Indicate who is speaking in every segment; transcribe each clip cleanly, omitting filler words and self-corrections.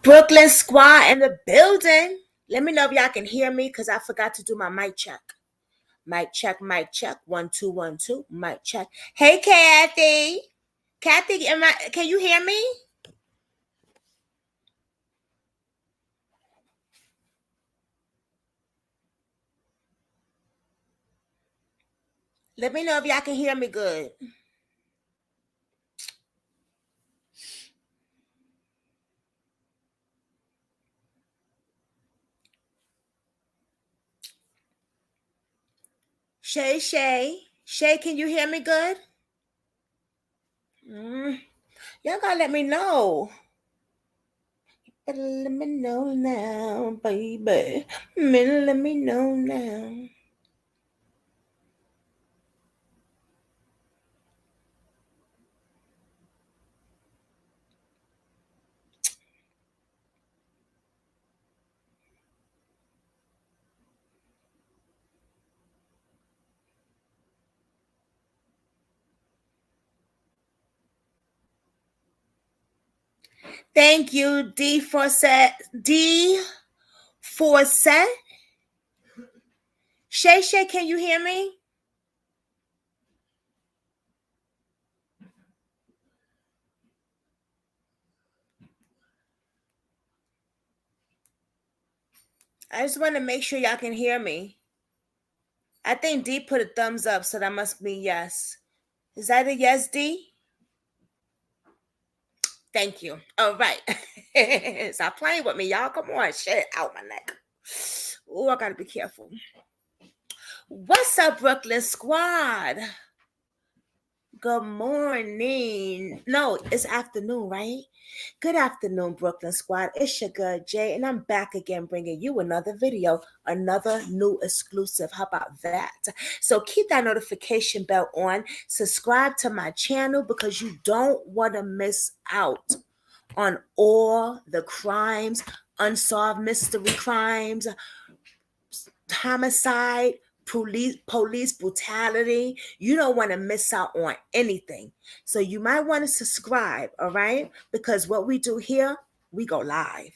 Speaker 1: Brooklyn Squad in the building. Let me know if y'all can hear me because I forgot to do my mic check. Mic check, mic check. 1 2 1 2. Mic check. Hey, Kathy. Kathy, can you hear me? Let me know if y'all can hear me good. Shay, can you hear me good? Y'all gotta let me know. Let me know now, baby. Let me know now. Thank you, D for set. Shay, can you hear me? I just want to make sure y'all can hear me. I think D put a thumbs up, so that must be yes. Is that a yes, D? Thank you. All right. Stop playing with me, y'all. Come on. Shit out my neck. Oh, I got to be careful. What's up, Brooklyn Squad? Good morning. No, it's afternoon, right? Good afternoon, Brooklyn Squad. It's your girl, Jay, and I'm back again bringing you another video, another new exclusive. How about that? So keep that notification bell on. Subscribe to my channel because you don't want to miss out on all the crimes, unsolved mystery crimes, homicide, police brutality. You don't want to miss out on anything. So you might want to subscribe, all right? Because what we do here, we go live.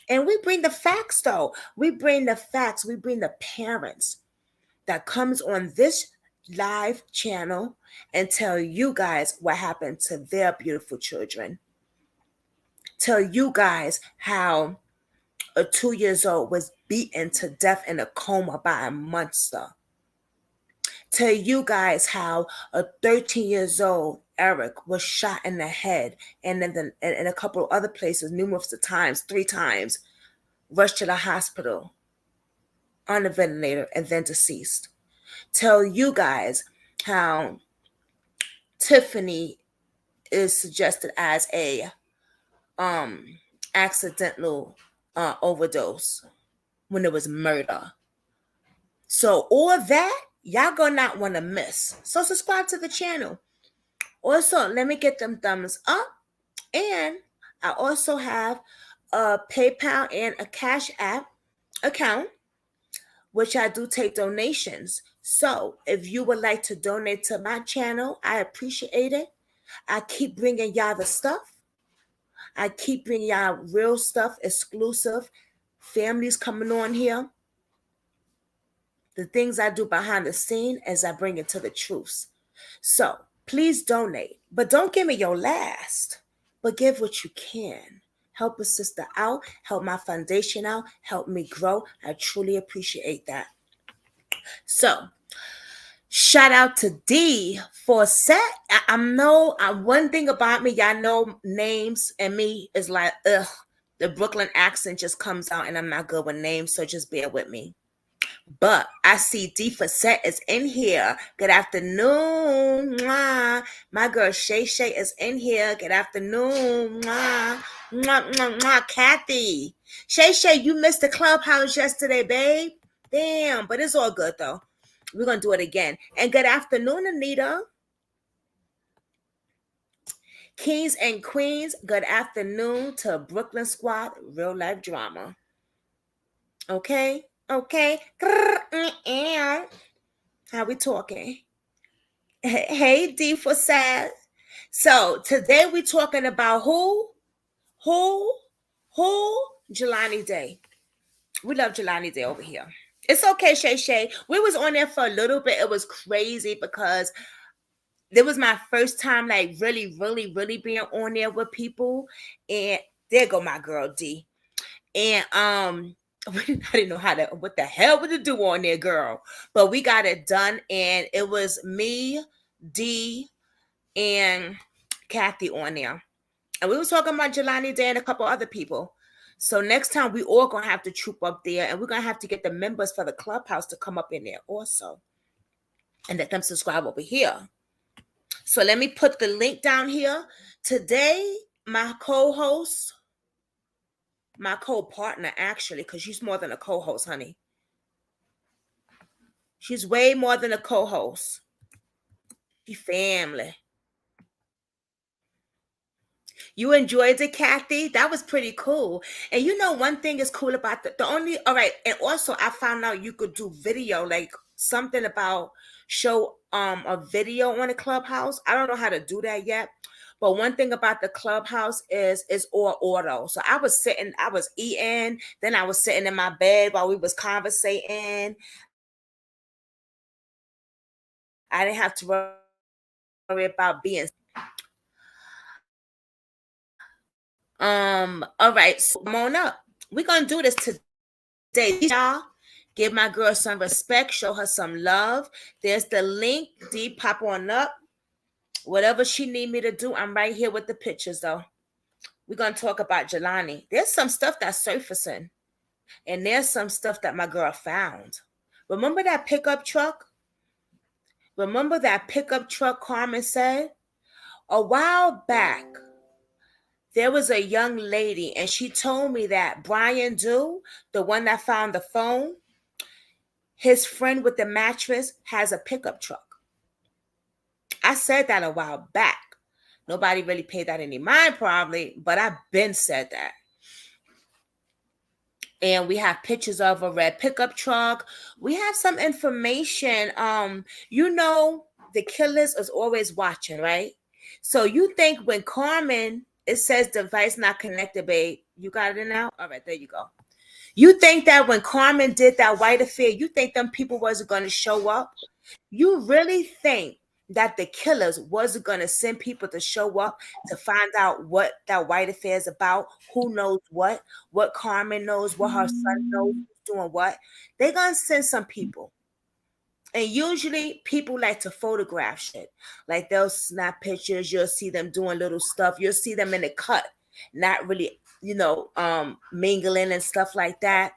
Speaker 1: And we bring the facts, though. We bring the facts. We bring the parents that comes on this live channel and tell you guys what happened to their beautiful children. Tell you guys how a 2-year-old was beaten to death in a coma by a monster. Tell you guys how a 13-year-old Eric was shot in the head and then in a couple of other places numerous times, 3 times, rushed to the hospital on a ventilator and then deceased. Tell you guys how Tiffany is suggested as a accidental overdose when it was murder. So all that y'all gonna not want to miss. So subscribe to the channel. Also, let me get them thumbs up. And I also have a PayPal and a Cash App account, which I do take donations. So if you would like to donate to my channel, I appreciate it. I keep bringing y'all the stuff. I keep bringing y'all real stuff, exclusive. Families coming on here. The things I do behind the scene as I bring it to the truth. So please donate, but don't give me your last, but give what you can. Help a sister out, help my foundation out, help me grow. I truly appreciate that. So shout out to D for set. I know one thing about me, y'all know names and me is like, the Brooklyn accent just comes out and I'm not good with names, so just bear with me. But I see D for set is in here. Good afternoon. Mwah. My girl Shay is in here. Good afternoon. Mwah. Mwah, mwah, mwah. Kathy. Shay, you missed the clubhouse yesterday, babe. Damn, but it's all good though. We're going to do it again. And good afternoon, Anita. Kings and queens, good afternoon to Brooklyn Squad, real life drama. Okay? Okay? How we talking? Hey, D for sad. So today we're talking about who? Jelani Day. We love Jelani Day over here. It's okay, Shay Shay. We was on there for a little bit. It was crazy because it was my first time like really being on there with people. And there go my girl D. And I didn't know what the hell to do on there, girl. But we got it done, and it was me, D, and Kathy on there. And we were talking about Jelani Day and a couple other people. So next time we all gonna have to troop up there, and we're gonna have to get the members for the clubhouse to come up in there also. And let them subscribe over here. So let me put the link down here. Today, my co-host, my co-partner actually, because she's more than a co-host, honey. She's way more than a co-host. She family. You enjoyed it, Kathy? That was pretty cool. And you know, one thing is cool about all right, and also I found out you could do video, like something about show a video on the clubhouse. I don't know how to do that yet. But one thing about the clubhouse is it's all auto. So I was eating, then I was sitting in my bed while we was conversating. I didn't have to worry about being all right, so come on up. We're gonna do this today, y'all. Give my girl some respect, show her some love. There's the link. D, pop on up. Whatever she need me to do, I'm right here with the pictures though. We're gonna talk about Jelani. There's some stuff that's surfacing, and there's some stuff that my girl found. Remember that pickup truck? Remember that pickup truck Carmen said? A while back, there was a young lady, and she told me that Brian Dew, the one that found the phone, his friend with the mattress has a pickup truck. I said that a while back. Nobody really paid that any mind probably, but I've been said that. And we have pictures of a red pickup truck. We have some information. You know, the killers is always watching, right? So you think when Carmen, it says device not connected, babe. You got it now? All right, there you go. You think that when Carmen did that white affair, you think them people wasn't going to show up? You really think that the killers wasn't going to send people to show up to find out what that white affair is about? Who knows what Carmen knows, what her son knows, who's doing what? They're going to send some people. And usually people like to photograph shit. Like they'll snap pictures. You'll see them doing little stuff. You'll see them in the cut, not really, mingling and stuff like that.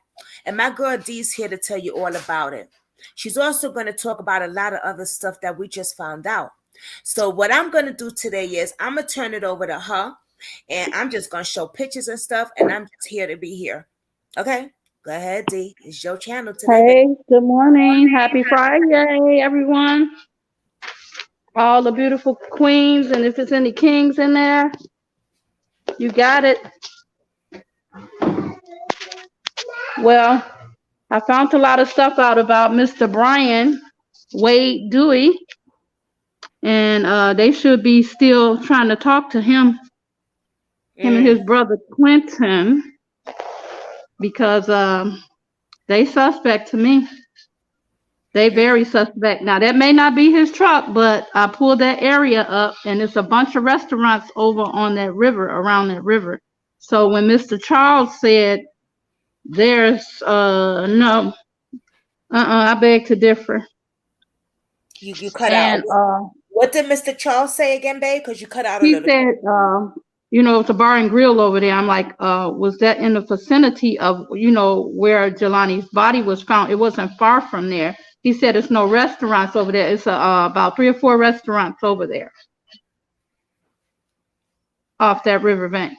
Speaker 1: And my girl Dee's here to tell you all about it. She's also going to talk about a lot of other stuff that we just found out. So what I'm going to do today is I'm going to turn it over to her, and I'm just going to show pictures and stuff, and I'm just here to be here. Okay? Go ahead, D. It's your channel today.
Speaker 2: Hey, good morning. Happy Friday, everyone. All the beautiful queens, and if there's any kings in there, you got it. Well, I found a lot of stuff out about Mr. Brian Wade Dewey, and they should be still trying to talk to him and his brother Quentin, because they suspect to me. They very suspect. Now, that may not be his truck, but I pulled that area up, and it's a bunch of restaurants over on that river, around that river. So when Mr. Charles said there's no, I beg to differ.
Speaker 1: You cut out. What did Mr. Charles say again, babe? Because you cut out a little.
Speaker 2: He said, it's a bar and grill over there. I'm like, was that in the vicinity of, where Jelani's body was found? It wasn't far from there. He said it's no restaurants over there. It's about 3 or 4 restaurants over there off that riverbank.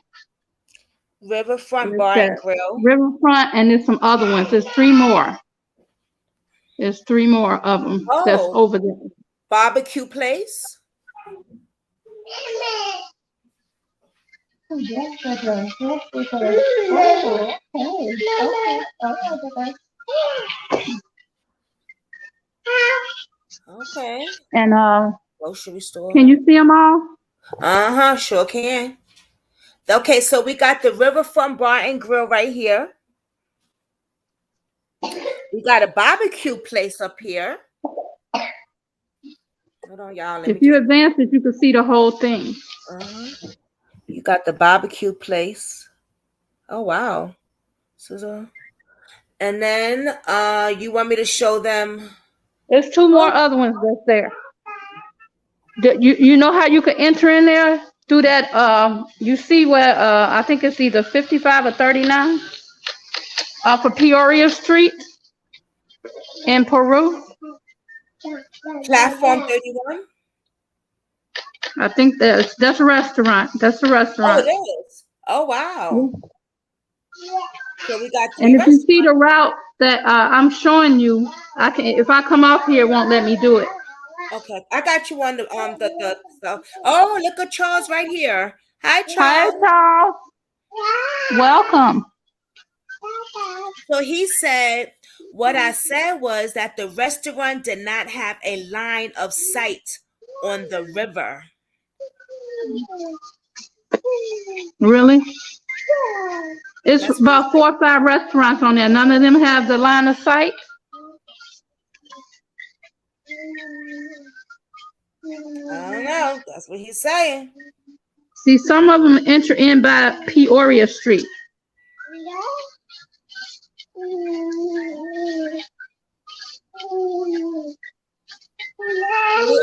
Speaker 1: Riverfront Bar and Grill.
Speaker 2: Riverfront, and there's some other ones. There's 3 more. There's 3 more of them that's over there.
Speaker 1: Barbecue place. Okay.
Speaker 2: And
Speaker 1: grocery store.
Speaker 2: Can you see them all?
Speaker 1: Sure can. Okay, so we got the Riverfront Bar and Grill right here. We got a barbecue place up here. Hold on, y'all.
Speaker 2: If you advance it, you can see the whole thing.
Speaker 1: You got the barbecue place. Oh wow. And then you want me to show them?
Speaker 2: There's 2 more other ones that's there. You know how you can enter in there through that? You see where I think it's either 55 or 39 off of Peoria Street in Peru.
Speaker 1: Platform 31.
Speaker 2: I think that's a restaurant. That's a restaurant.
Speaker 1: Oh, it is. Oh wow. So we got 3
Speaker 2: and if you see the route that I'm showing you, I can. If I come off here, it won't let me do it.
Speaker 1: Okay, I got you on the stuff. Oh, look at Charles right here. Hi, Charles.
Speaker 2: Hi, Charles. Welcome.
Speaker 1: So he said, what I said was that the restaurant did not have a line of sight on the river.
Speaker 2: Really? It's about 4 or 5 restaurants on there. None of them have the line of sight.
Speaker 1: I don't know. That's what he's saying.
Speaker 2: See, some of them enter in by Peoria Street.
Speaker 1: We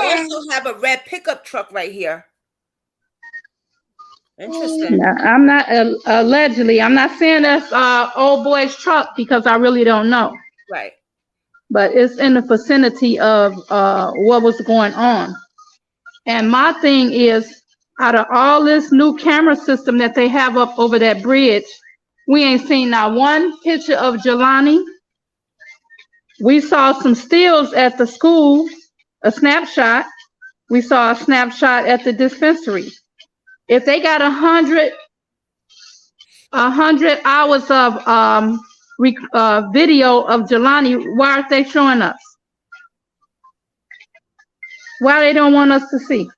Speaker 1: also have a red pickup truck right here. Interesting.
Speaker 2: Now, I'm not allegedly. I'm not saying that's old boy's truck because I really don't know.
Speaker 1: Right.
Speaker 2: But it's in the vicinity of what was going on. And my thing is, out of all this new camera system that they have up over that bridge, we ain't seen not one picture of Jelani. We saw some stills at the school, a snapshot. We saw a snapshot at the dispensary. If they got 100 hours of video of Jelani, why aren't they showing us? Why they don't want us to see?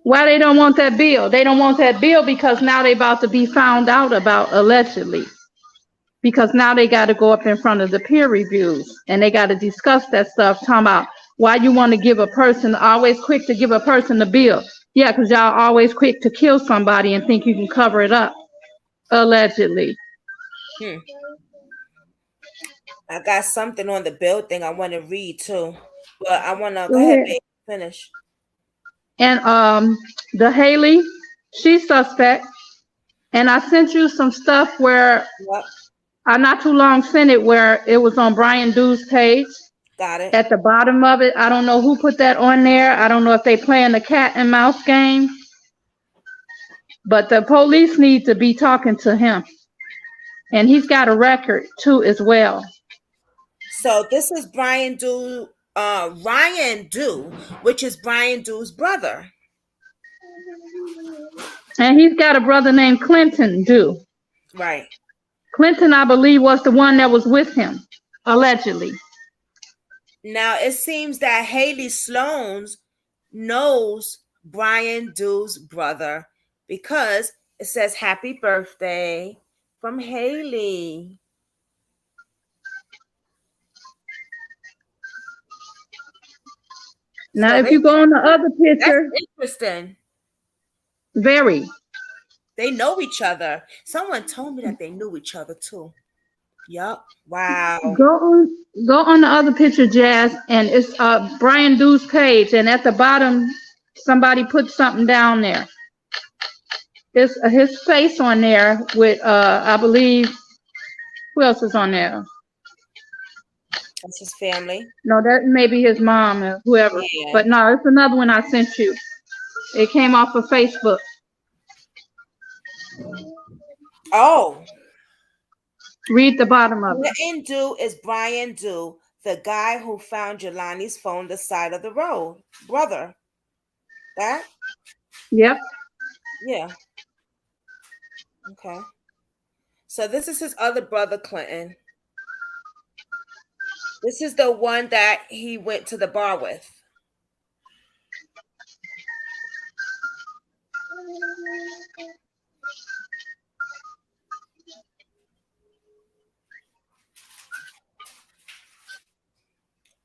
Speaker 2: Why they don't want that bill? They don't want that bill because now they about to be found out about, allegedly. Because now they got to go up in front of the peer reviews and they got to discuss that stuff, talking about why you want to give a person, always quick to give a person the bill. Yeah, because y'all always quick to kill somebody and think you can cover it up, allegedly.
Speaker 1: I got something on the bill thing I want to read too, but I want to go ahead and finish.
Speaker 2: And the Haley, she's suspect. And I sent you some stuff where I not too long sent it where it was on Brian Dew's page.
Speaker 1: Got it.
Speaker 2: At the bottom of it, I don't know who put that on there. I don't know if they playing the cat and mouse game. But the police need to be talking to him. And he's got a record too as well.
Speaker 1: So this is Ryan Dew, which is Brian Dew's brother.
Speaker 2: And he's got a brother named Clinton Dew.
Speaker 1: Right.
Speaker 2: Clinton, I believe, was the one that was with him, allegedly.
Speaker 1: Now, it seems that Haley Sloans knows Brian Dew's brother because it says happy birthday from Haley.
Speaker 2: Now, if you go on the other picture.
Speaker 1: That's interesting.
Speaker 2: Very.
Speaker 1: They know each other. Someone told me that they knew each other too. Yup. Wow.
Speaker 2: Go on the other picture, Jazz, and it's Brian Dew's page, and at the bottom, somebody put something down there. It's his face on there with, I believe, who else is on there?
Speaker 1: That's his family.
Speaker 2: No, that may be his mom or whoever. Yeah. But no, it's another one I sent you. It came off of Facebook.
Speaker 1: Oh.
Speaker 2: Read the bottom of it.
Speaker 1: Clinton Dew is Brian Dew, the guy who found Jelani's phone the side of the road. Brother. That?
Speaker 2: Yep.
Speaker 1: Yeah. Okay. So this is his other brother, Clinton. This is the one that he went to the bar with.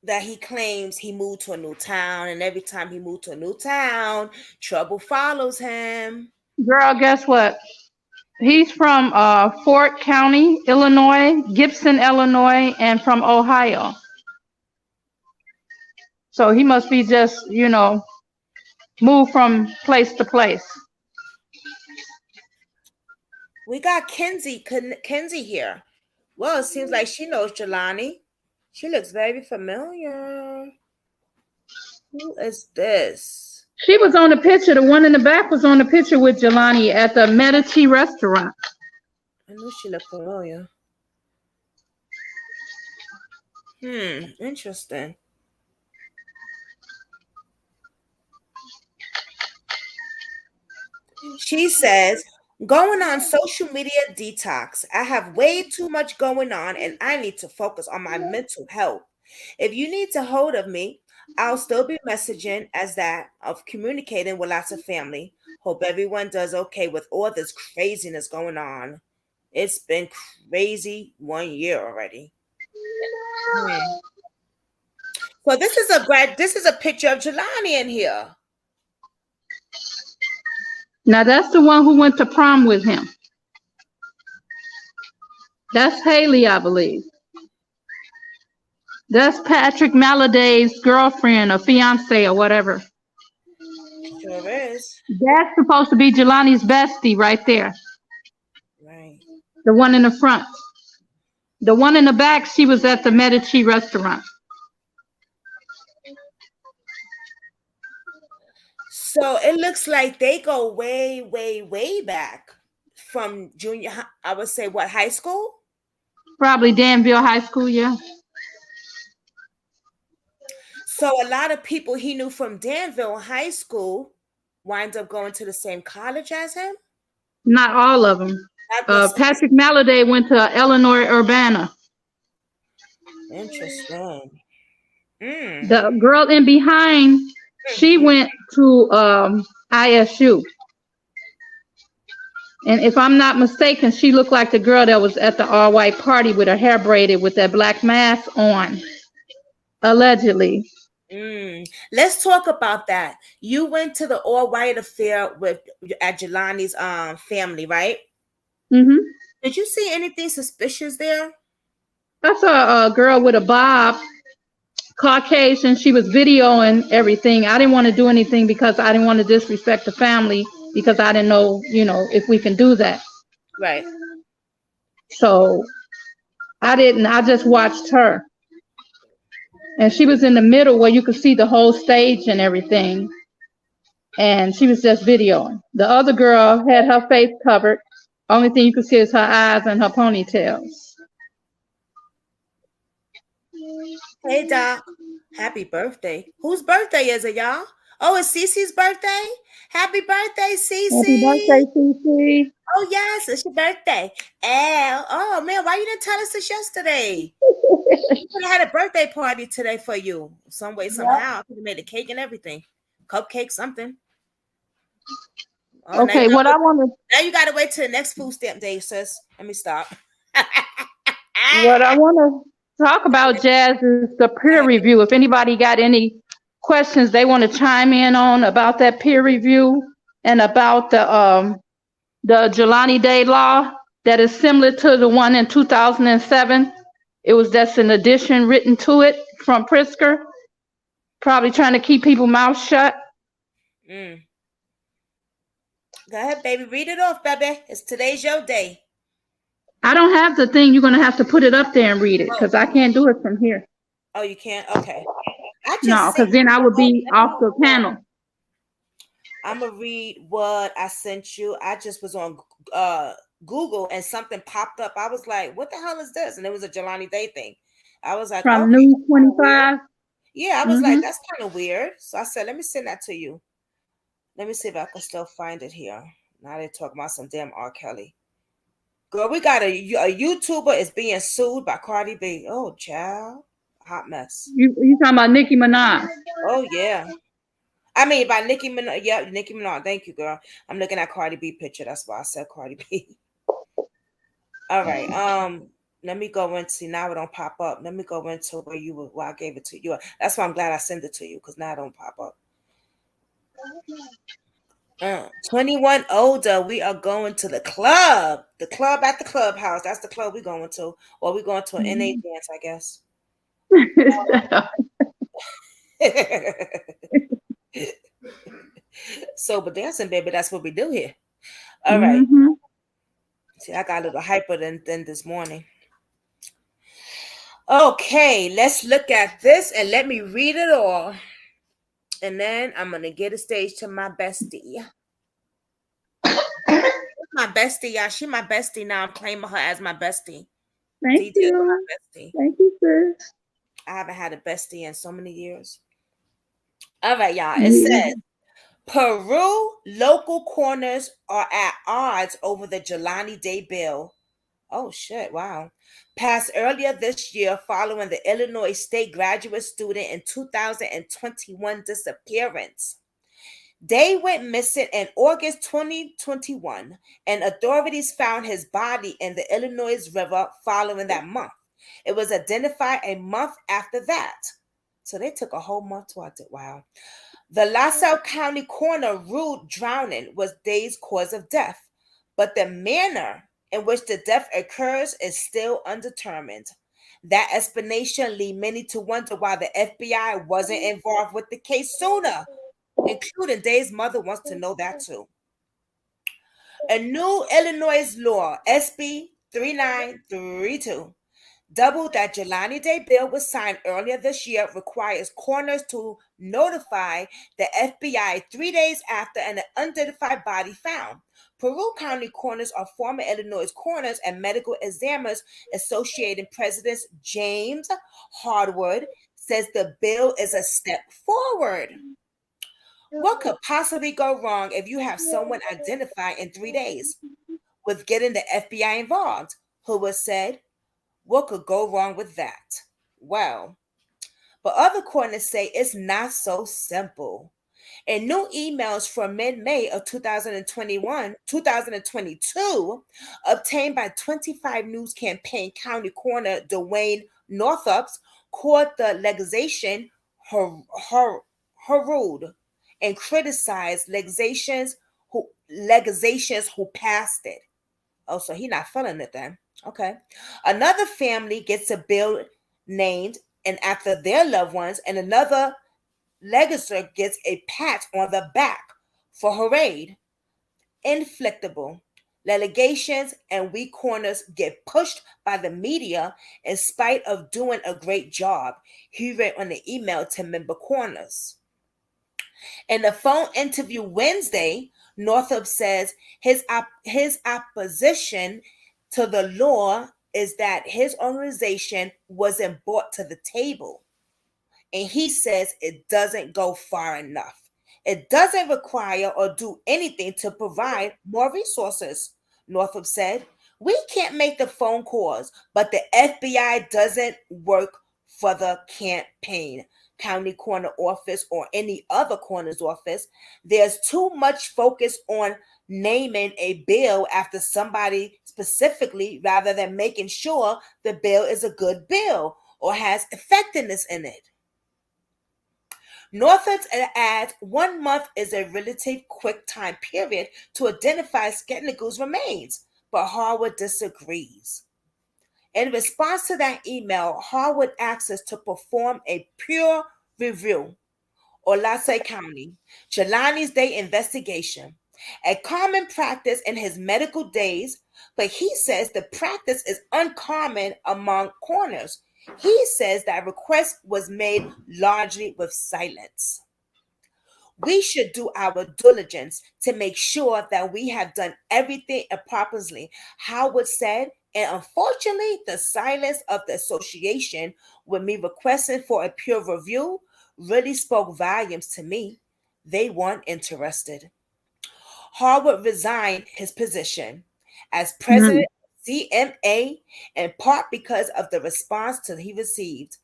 Speaker 1: That he claims he moved to a new town, and every time he moved to a new town, trouble follows him.
Speaker 2: Girl, guess what? He's from Fort County, Illinois, Gibson, Illinois, and from Ohio. So he must be just, moved from place to place.
Speaker 1: We got Kenzie here. Well, it seems like she knows Jelani. She looks very familiar. Who is this?
Speaker 2: She was on the picture. The one in the back was on the picture with Jelani at the Medici restaurant.
Speaker 1: I knew she looked familiar. Interesting. She says, going on social media detox. I have way too much going on and I need to focus on my mental health. If you need to hold of me, I'll still be messaging as that of communicating with lots of family. Hope everyone does okay with all this craziness going on. It's been crazy 1 year already. So this is a picture of Jelani in here.
Speaker 2: Now that's the one who went to prom with him. That's Haley, I believe. That's Patrick Maladay's girlfriend or fiance or whatever.
Speaker 1: Sure is.
Speaker 2: That's supposed to be Jelani's bestie right there.
Speaker 1: Right.
Speaker 2: The one in the front. The one in the back, she was at the Medici restaurant.
Speaker 1: So it looks like they go way, way, way back from junior, I would say, what, high school?
Speaker 2: Probably Danville High School, yeah.
Speaker 1: So a lot of people he knew from Danville High School wind up going to the same college as him?
Speaker 2: Not all of them. Patrick Maladay went to Illinois Urbana.
Speaker 1: Interesting.
Speaker 2: The girl in behind, she went to ISU. And if I'm not mistaken, she looked like the girl that was at the all-white party with her hair braided with that black mask on, allegedly.
Speaker 1: Let's talk about that. You went to the all-white affair at Jelani's family, right?
Speaker 2: Mm-hmm.
Speaker 1: Did you see anything suspicious there?
Speaker 2: I saw a girl with a bob, Caucasian. She was videoing everything. I didn't want to do anything because I didn't want to disrespect the family because I didn't know, if we can do that.
Speaker 1: Right.
Speaker 2: So I didn't. I just watched her. And she was in the middle where you could see the whole stage and everything. And she was just videoing. The other girl had her face covered. Only thing you could see is her eyes and her ponytails.
Speaker 1: Hey, Doc. Happy birthday. Whose birthday is it, y'all? Oh, it's Cece's birthday? Happy birthday, Cece.
Speaker 2: Happy birthday, Cece.
Speaker 1: Oh, yes, it's your birthday. Oh, man, why you didn't tell us this yesterday? I had a birthday party today for you. Some way, somehow. I could have made a cake and everything. Cupcake, something. Oh,
Speaker 2: okay, what I want to...
Speaker 1: Now you got to wait till the next food stamp day, sis. Let me stop.
Speaker 2: What I want to talk about, Jazz, is the peer review. If anybody got any questions they want to chime in on about that peer review and about the Jelani Day law that is similar to the one in 2007. It was just an addition written to it from Pritzker, probably trying to keep people's mouths shut.
Speaker 1: Go ahead, baby. Read it off, baby. Today's your day.
Speaker 2: I don't have the thing. You're going to have to put it up there and read it because I can't do it from here.
Speaker 1: Oh, you can't? Okay.
Speaker 2: No, because then I would be off the panel.
Speaker 1: I'm going to read what I sent you. I just was on Google and something popped up. I was like, what the hell is this? And it was a Jelani Day thing. I was like,
Speaker 2: From
Speaker 1: okay,
Speaker 2: News
Speaker 1: that's kinda weird.
Speaker 2: 25.
Speaker 1: Yeah, I was like,
Speaker 2: Mm-hmm.
Speaker 1: that's kind of weird. So I said, let me send that to you. Let me see if I can still find it here. Now they talk about some damn R. Kelly. Girl, we got a YouTuber is being sued by Cardi B. Oh, child. Hot mess.
Speaker 2: You talking about Nicki Minaj?
Speaker 1: Oh, yeah. I mean, by Nicki Minaj. Yeah, Nicki Minaj. Thank you, girl. I'm looking at Cardi B picture. That's why I said Cardi B. All right. Let me go into now it don't pop up. Let me go into where I gave it to you. That's why I'm glad I sent it to you because now it don't pop up. 21 older. We are going to the club. The club at the clubhouse. That's the club we're going to. Or we're going to an NA dance, I guess. Sober dancing, baby. That's what we do here. All right.
Speaker 2: Mm-hmm.
Speaker 1: See, I got a little hyper than this morning. Okay, let's look at this and let me read it all. And then I'm gonna get a stage to my bestie. My bestie, y'all. She my bestie now. I'm claiming her as my bestie.
Speaker 2: Thank
Speaker 1: DJ is my
Speaker 2: you.
Speaker 1: bestie.
Speaker 2: Thank you, sis.
Speaker 1: I haven't had a bestie in so many years. All right, y'all. It
Speaker 2: Me
Speaker 1: says Peru local corners are at odds over the Jelani Day bill. Oh shit, wow. Passed earlier this year following the Illinois State graduate student in 2021 disappearance. Day went missing in August 2021, and authorities found his body in the Illinois River following that month. It was identified a month after that. So they took a whole month to it. Wow. The LaSalle County coroner ruled drowning was Day's cause of death, but the manner in which the death occurs is still undetermined. That explanation leads many to wonder why the FBI wasn't involved with the case sooner, including Day's mother wants to know that too. A new Illinois law, SB 3932, doubled that Jelani Day bill was signed earlier this year, requires coroners to notify the FBI 3 days after an unidentified body found. Peru County coroners are former Illinois coroners and medical examiners. Associated President James Hardwood says the bill is a step forward. What could possibly go wrong if you have someone identified in 3 days? With getting the FBI involved, Hoover said. What could go wrong with that? Well, but other corners say it's not so simple. In new emails from mid-May of 2022, obtained by 25 News Campaign County Coroner Dwayne Northup's, called the legislation herald and criticized legislations who passed it. Oh, so he not feeling it then. Okay. Another family gets a bill named and after their loved ones, and another legislator gets a pat on the back for her aid. Inflictable. Litigations and weak corners get pushed by the media in spite of doing a great job, he wrote on the email to member corners. In a phone interview Wednesday, Northup says his opposition to the law is that his organization wasn't brought to the table. And he says it doesn't go far enough. It doesn't require or do anything to provide more resources, Northup said. We can't make the phone calls, but the FBI doesn't work for the campaign, county coroner office, or any other coroner's office. There's too much focus on naming a bill after somebody specifically rather than making sure the bill is a good bill or has effectiveness in it. Northup adds 1 month is a relatively quick time period to identify Sketnigal's remains, but Harwood disagrees. In response to that email, Harwood asks us to perform a peer review or LaSalle County Jelani's Day investigation, a common practice in his medical days, but he says the practice is uncommon among coroners. He says that request was made largely with silence. We should do our diligence to make sure that we have done everything properly. Howard said, and unfortunately, the silence of the association with me requesting for a peer review really spoke volumes to me. They weren't interested. Harwood resigned his position as president of CMA in part because of the response that he received.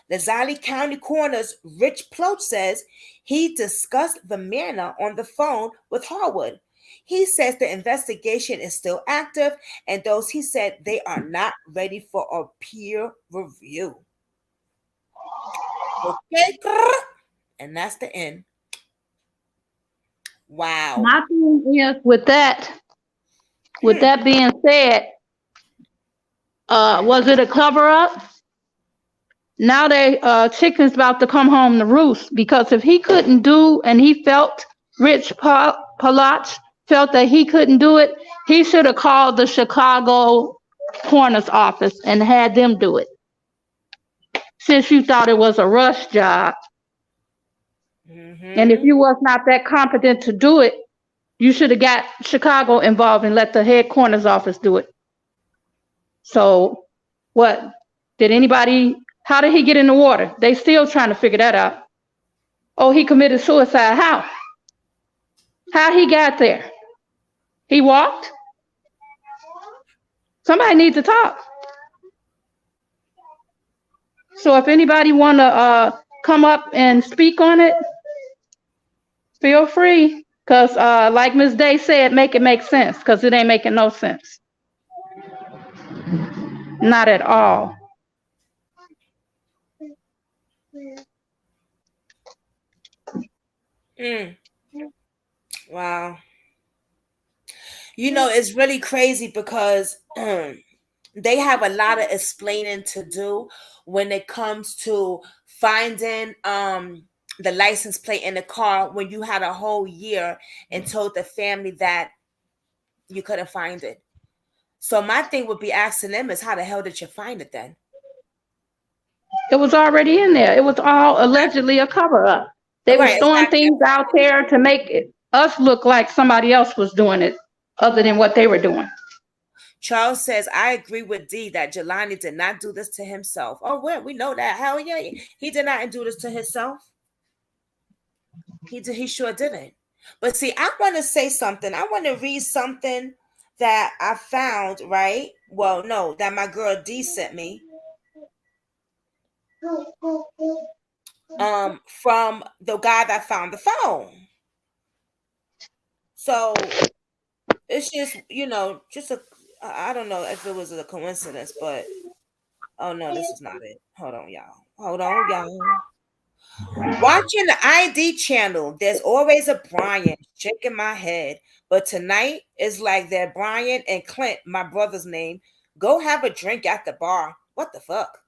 Speaker 1: The Zali County Coroner's Rich Ploach says he discussed the manner on the phone with Harwood. He says the investigation is still active, and those he said they are not ready for a peer review. Okay, and that's the end. Wow.
Speaker 2: My thing is with that being said, was it a cover up? Now they chicken's about to come home to roost, because if he couldn't do, and he felt Rich Palach felt that he couldn't do it, he should have called the Chicago coroner's office and had them do it. Since you thought it was a rush job. And if you was not that competent to do it, you should have got Chicago involved and let the head coroner's office do it. So what? How did he get in the water? They still trying to figure that out. Oh, he committed suicide. How? How he got there? He walked? Somebody needs to talk. So if anybody want to come up and speak on it, feel free. Because like Ms. Day said, make it make sense, because it ain't making no sense. Not at all.
Speaker 1: Wow. You know, it's really crazy because they have a lot of explaining to do when it comes to finding the license plate in the car when you had a whole year and told the family that you couldn't find it. So my thing would be asking them is, how the hell did you find it then?
Speaker 2: It was already in there. It was all allegedly a cover up. They were throwing things out there to make us look like somebody else was doing it other than what they were doing.
Speaker 1: Charles says, I agree with D that Jelani did not do this to himself. Oh, well, we know that. Hell yeah. He did not do this to himself. He sure didn't. But see, I want to say something. I want to read something that I found, right? Well, no, that my girl D sent me. From the guy that found the phone. So it's just, I don't know if it was a coincidence, but oh no, this is not it. Hold on, y'all. Watching the ID channel, there's always a Brian shaking my head, but tonight is like that Brian and Clint, my brother's name. Go have a drink at the bar. What the fuck?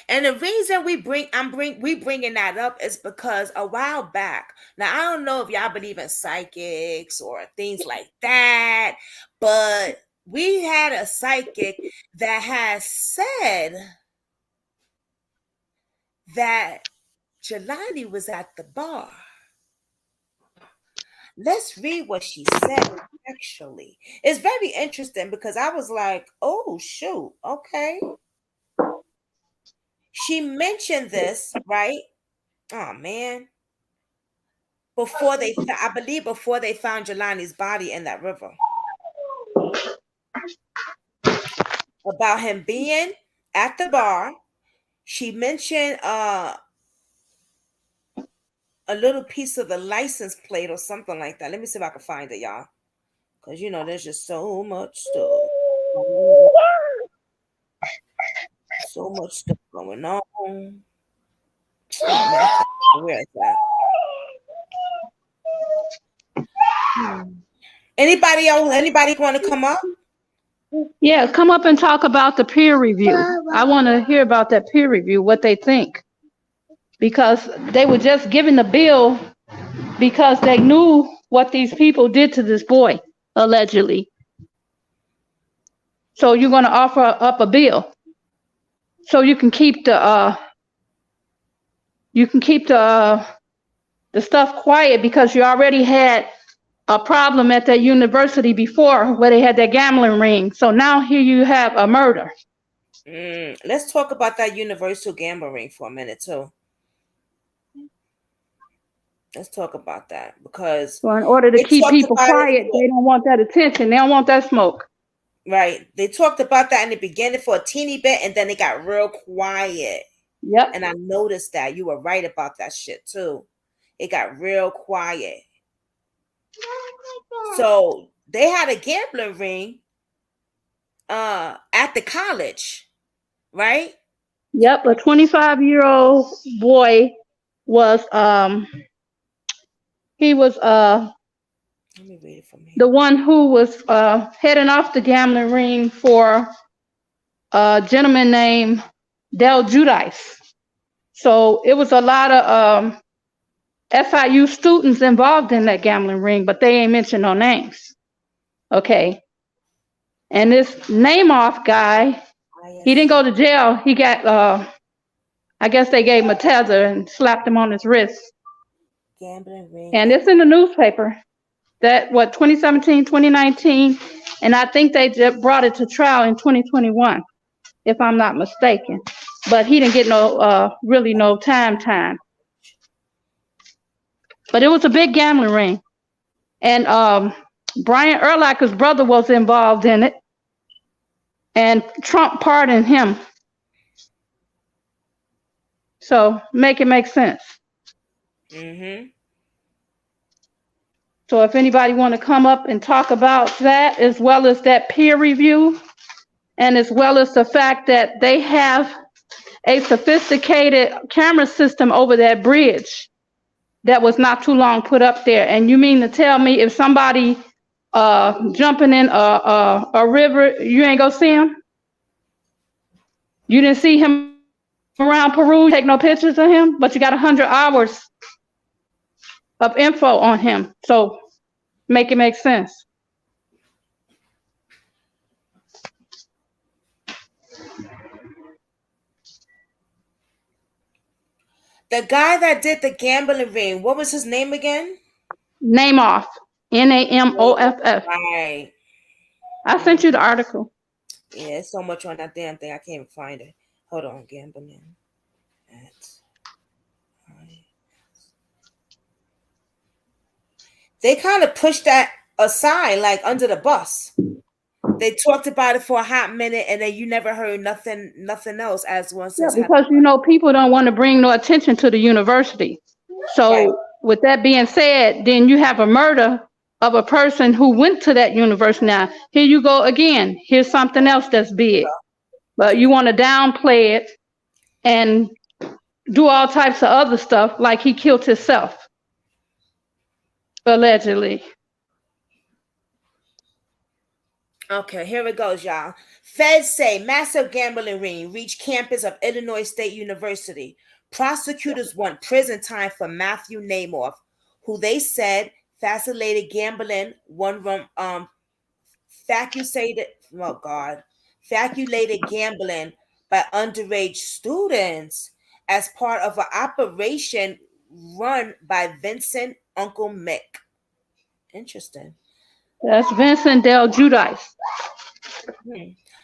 Speaker 1: And the reason we bringing that up is because a while back, now I don't know if y'all believe in psychics or things like that, but we had a psychic that has said that Jelani was at the bar. Let's read what she said, actually. It's very interesting because I was like, oh, shoot, okay. She mentioned this, right? Oh, man. Before they found Jelani's body in that river. About him being at the bar. She mentioned a little piece of the license plate or something like that. Let me see if I can find it, y'all. Because, there's just so much stuff. So much stuff going on. Oh, man. Where is that? Anybody else? Anybody want to come up?
Speaker 2: Yeah, come up and talk about the peer review. I want to hear about that peer review, what they think. Because they were just given the bill because they knew what these people did to this boy, allegedly. So you're going to offer up a bill so you can keep the stuff quiet, because you already had a problem at that university before where they had that gambling ring. So now here you have a murder.
Speaker 1: Let's talk about that universal gambling ring for a minute too. Let's talk about that, because
Speaker 2: so in order to keep people quiet, they don't want that attention. They don't want that smoke.
Speaker 1: Right. They talked about that in the beginning for a teeny bit, and then it got real quiet.
Speaker 2: Yep.
Speaker 1: And I noticed that. You were right about that shit too. It got real quiet. So they had a gambling ring at the college, right?
Speaker 2: Yep. A 25-year-old boy was he was
Speaker 1: let me read it from here.
Speaker 2: The one who was heading off the gambling ring for a gentleman named Del Judice. So it was a lot of FIU students involved in that gambling ring, but they ain't mentioned no names. Okay. And this name off guy, he didn't go to jail. He got, I guess they gave him a tether and slapped him on his wrist.
Speaker 1: Gambling ring.
Speaker 2: And it's in the newspaper. That, 2017, 2019, and I think they just brought it to trial in 2021, if I'm not mistaken. But he didn't get really no time. But it was a big gambling ring. And Brian Urlacher's brother was involved in it. And Trump pardoned him. So make it make sense.
Speaker 1: Mm-hmm.
Speaker 2: So if anybody want to come up and talk about that, as well as that peer review, and as well as the fact that they have a sophisticated camera system over that bridge that was not too long put up there. And you mean to tell me if somebody jumping in a river, you ain't gonna see him? You didn't see him around Peru, take no pictures of him, but you got 100 hours of info on him. So make it make sense.
Speaker 1: The guy that did the gambling ring, what was his name again?
Speaker 2: Namoff. Namoff.
Speaker 1: Right.
Speaker 2: I sent you the article.
Speaker 1: Yeah, there's so much on that damn thing. I can't even find it. Hold on, gambling. They kind of pushed that aside, like under the bus. They talked about it for a hot minute, and then you never heard nothing else as once.
Speaker 2: Yeah, because people don't want to bring no attention to the university. So right. With that being said, then you have a murder of a person who went to that university. Now, here you go again. Here's something else that's big, but you want to downplay it and do all types of other stuff, like he killed himself, allegedly.
Speaker 1: Okay, here it goes, y'all. Feds say massive gambling ring reached campus of Illinois State University. Prosecutors want prison time for Matthew Namoff, who they said facilitated gambling facilitated gambling by underage students as part of an operation run by Vincent Uncle Mick. Interesting.
Speaker 2: That's Vincent Del Judice.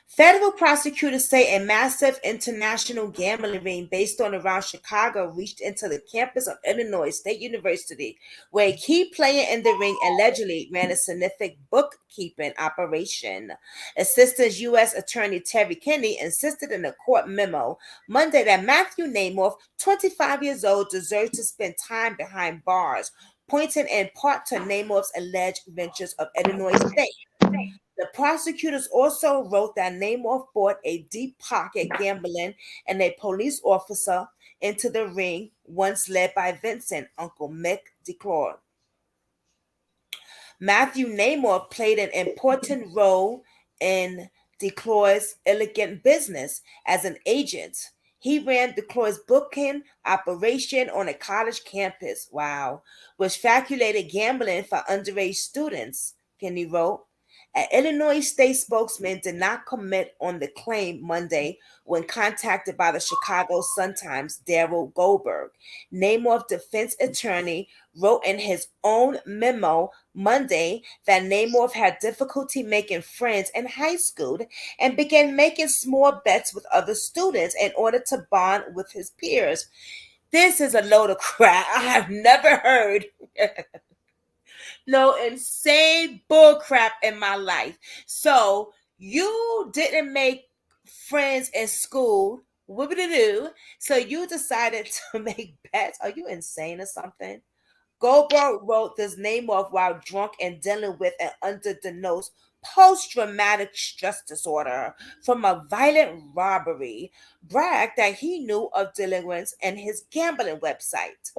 Speaker 1: Federal prosecutors say a massive international gambling ring based on around Chicago reached into the campus of Illinois State University, where a key player in the ring allegedly ran a significant bookkeeping operation. Assistant U.S. Attorney Terry Kinney insisted in a court memo Monday that Matthew Namoff, 25 years old, deserved to spend time behind bars, pointing in part to Namoff's alleged ventures of Illinois State. The prosecutors also wrote that Namoff brought a deep pocket gambling and a police officer into the ring, once led by Vincent Uncle Mick DeClore. Matthew Namoff played an important role in DeClore's elegant business as an agent. He ran DeClore's booking operation on a college campus, which facilitated gambling for underage students, Kenny wrote. An Illinois state spokesman did not comment on the claim Monday when contacted by the Chicago Sun-Times. Daryl Goldberg, Namoff's defense attorney, wrote in his own memo Monday that Namoff had difficulty making friends in high school and began making small bets with other students in order to bond with his peers. This is a load of crap. I have never heard no insane bull crap in my life. So you didn't make friends in school. What would it do? So you decided to make bets. Are you insane or something? Goldberg wrote this Namoff while drunk and dealing with an underdiagnosed post-traumatic stress disorder from a violent robbery. Bragged that he knew of delinquents and his gambling website.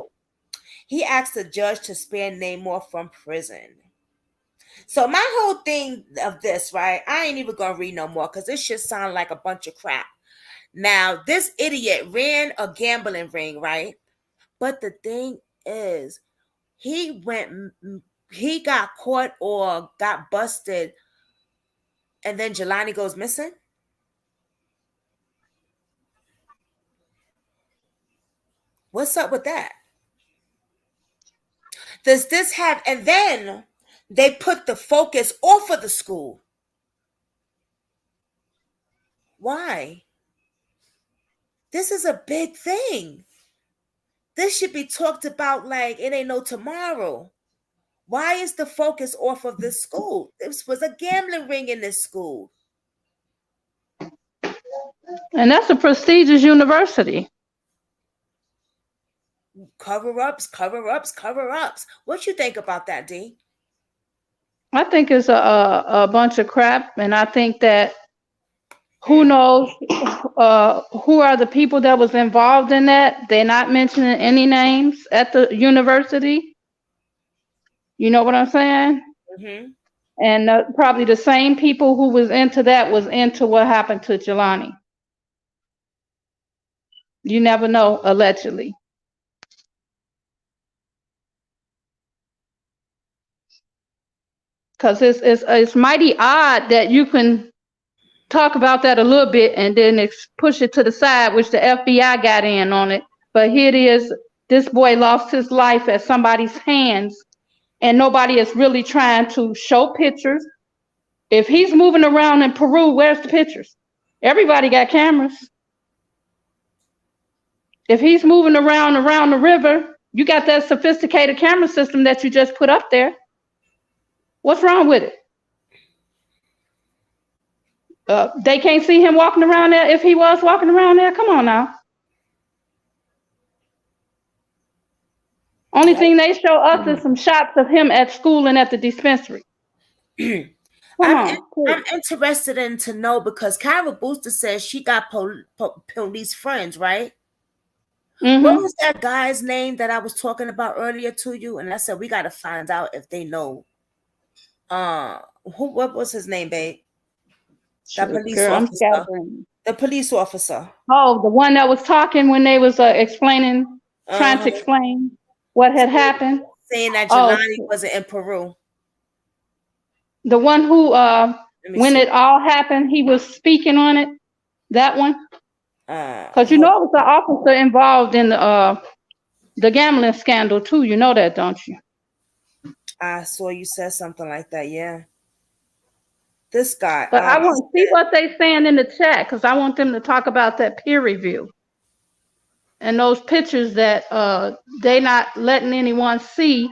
Speaker 1: He asked the judge to spare Namoff from prison. So my whole thing of this, right? I ain't even gonna read no more because this shit sound like a bunch of crap. Now, this idiot ran a gambling ring, right? But the thing is, he got caught or got busted, and then Jelani goes missing. What's up with that? Does this have, and then they put the focus off of the school. Why? This is a big thing. This should be talked about like it ain't no tomorrow. Why is the focus off of this school? This was a gambling ring in this school.
Speaker 2: And that's a prestigious university.
Speaker 1: Cover-ups, cover-ups, cover-ups. What you think about that, D?
Speaker 2: I think it's a bunch of crap, and I think that who knows who are the people that was involved in that. They're not mentioning any names at the university. You know what I'm saying?
Speaker 1: Mm-hmm.
Speaker 2: And probably the same people who was into that was into what happened to Jelani. You never know, allegedly. Because it's mighty odd that you can talk about that a little bit and then push it to the side, which the FBI got in on it. But here it is, this boy lost his life at somebody's hands, and nobody is really trying to show pictures. If he's moving around in Peru, where's the pictures? Everybody got cameras. If he's moving around the river, you got that sophisticated camera system that you just put up there. What's wrong with it? They can't see him walking around there if he was walking around there? Come on now. Only thing they show us is some shots of him at school and at the dispensary.
Speaker 1: I'm interested in to know because Kyra Booster says she got police friends, right? Mm-hmm. What was that guy's name that I was talking about earlier to you? And I said we got to find out if they know. What was his name, babe? That police officer. The police officer.
Speaker 2: Oh, the one that was talking when they was explaining, trying to explain what had happened.
Speaker 1: Saying that Jelani wasn't in Peru.
Speaker 2: The one who, when it all happened, he was speaking on it. That one. Because you know it was the officer involved in the gambling scandal too. You know that, don't you?
Speaker 1: I saw you said something like that. Yeah. This guy.
Speaker 2: But I want to see what they saying in the chat because I want them to talk about that peer review and those pictures that they not letting anyone see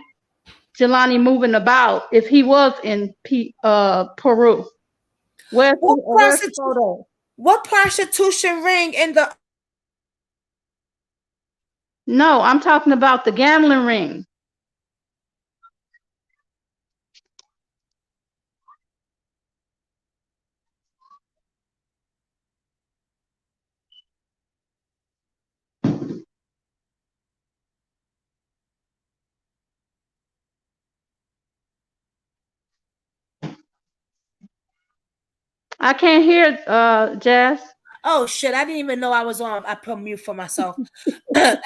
Speaker 2: Jelani moving about if he was in Peru. Where's the photo?
Speaker 1: What prostitution ring in the?
Speaker 2: No, I'm talking about the gambling ring. I can't hear Jazz.
Speaker 1: Oh shit, I didn't even know I was on. I put mute for myself.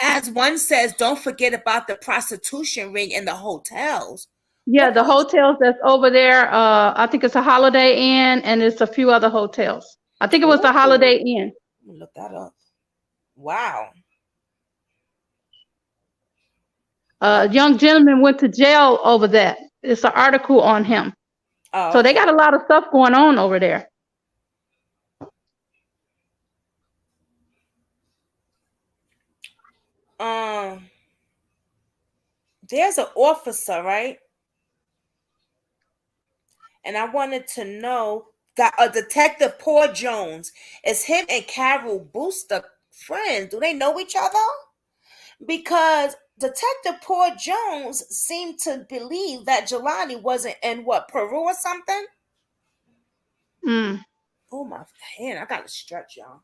Speaker 1: As one says, don't forget about the prostitution ring in the hotels.
Speaker 2: Yeah, the hotels that's over there, I think it's a Holiday Inn and it's a few other hotels. I think it was the
Speaker 1: Ooh,
Speaker 2: Holiday Inn.
Speaker 1: let me look that up. Wow.
Speaker 2: A
Speaker 1: Okay.
Speaker 2: young gentleman went to jail over that. It's an article on him.
Speaker 1: Oh,
Speaker 2: So they
Speaker 1: okay.
Speaker 2: got a lot of stuff going on over there.
Speaker 1: Um, there's an officer, right? And I wanted to know that a detective Paul Jones, is him and Carol Booster friends? Do they know each other? Because Detective Paul Jones seemed to believe that Jelani wasn't in what, Peru or something.
Speaker 2: Mm.
Speaker 1: Oh my hand, I gotta stretch, y'all.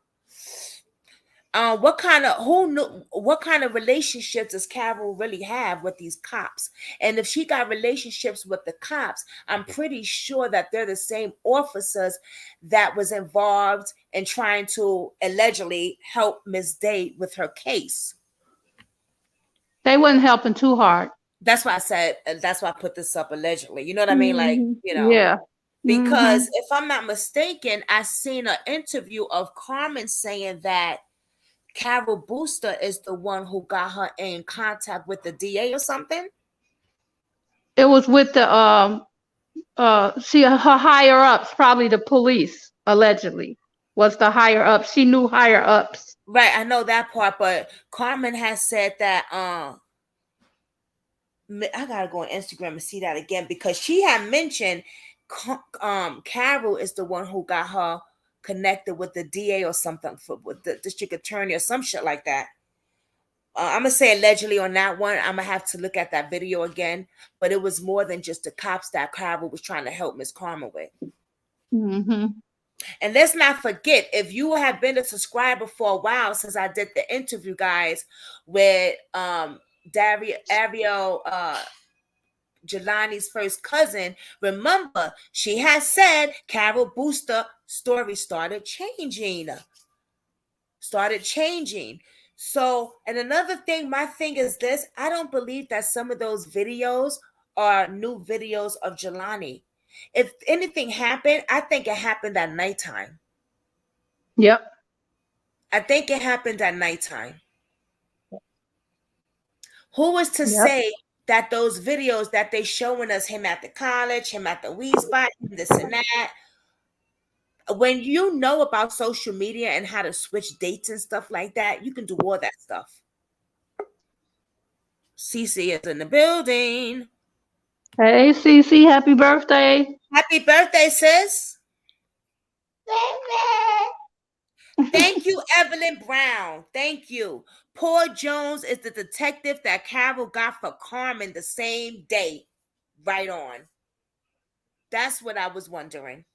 Speaker 1: What kind of who knew what kind of relationships does Carol really have with these cops? And if she got relationships with the cops, I'm pretty sure that they're the same officers that was involved in trying to allegedly help Miss Day with her case.
Speaker 2: They wasn't helping too hard.
Speaker 1: That's why I said, that's why I put this up allegedly. You know what I mean? Like,
Speaker 2: Hmm. Yeah. Hmm.
Speaker 1: because if I'm not mistaken, I seen an interview of Carmen saying that Carol Booster is the one who got her in contact with the DA or something.
Speaker 2: It was with the she her higher ups, probably the police, allegedly, was the higher ups. She knew higher ups.
Speaker 1: Right, I know that part, but Carmen has said that I gotta go on Instagram and see that again because she had mentioned Carol is the one who got her connected with the DA or something for with the district attorney or some shit like that. I'm gonna say allegedly on that one. I'm gonna have to look at that video again, but it was more than just the cops that Carol was trying to help Miss Karma with.
Speaker 2: Hmm.
Speaker 1: And let's not forget, if you have been a subscriber for a while since I did the interview, guys, with Ariel, Jelani's first cousin, remember she has said Carol Booster story started changing. So, and another thing, my thing is this: I don't believe that some of those videos are new videos of Jelani. If anything happened, I think it happened at nighttime.
Speaker 2: Yep.
Speaker 1: I think it happened at nighttime. Who was to
Speaker 2: Yep.
Speaker 1: say that those videos that they showing us, him at the college, him at the weed spot, him this and that, when you know about social media and how to switch dates and stuff like that, you can do all that stuff. Cece is in the building.
Speaker 2: Hey, Cece, happy birthday.
Speaker 1: Happy birthday, sis. Thank you, Evelyn Brown. Thank you. Paul Jones is the detective that Carol got for Carmen the same day. Right on. That's what I was wondering.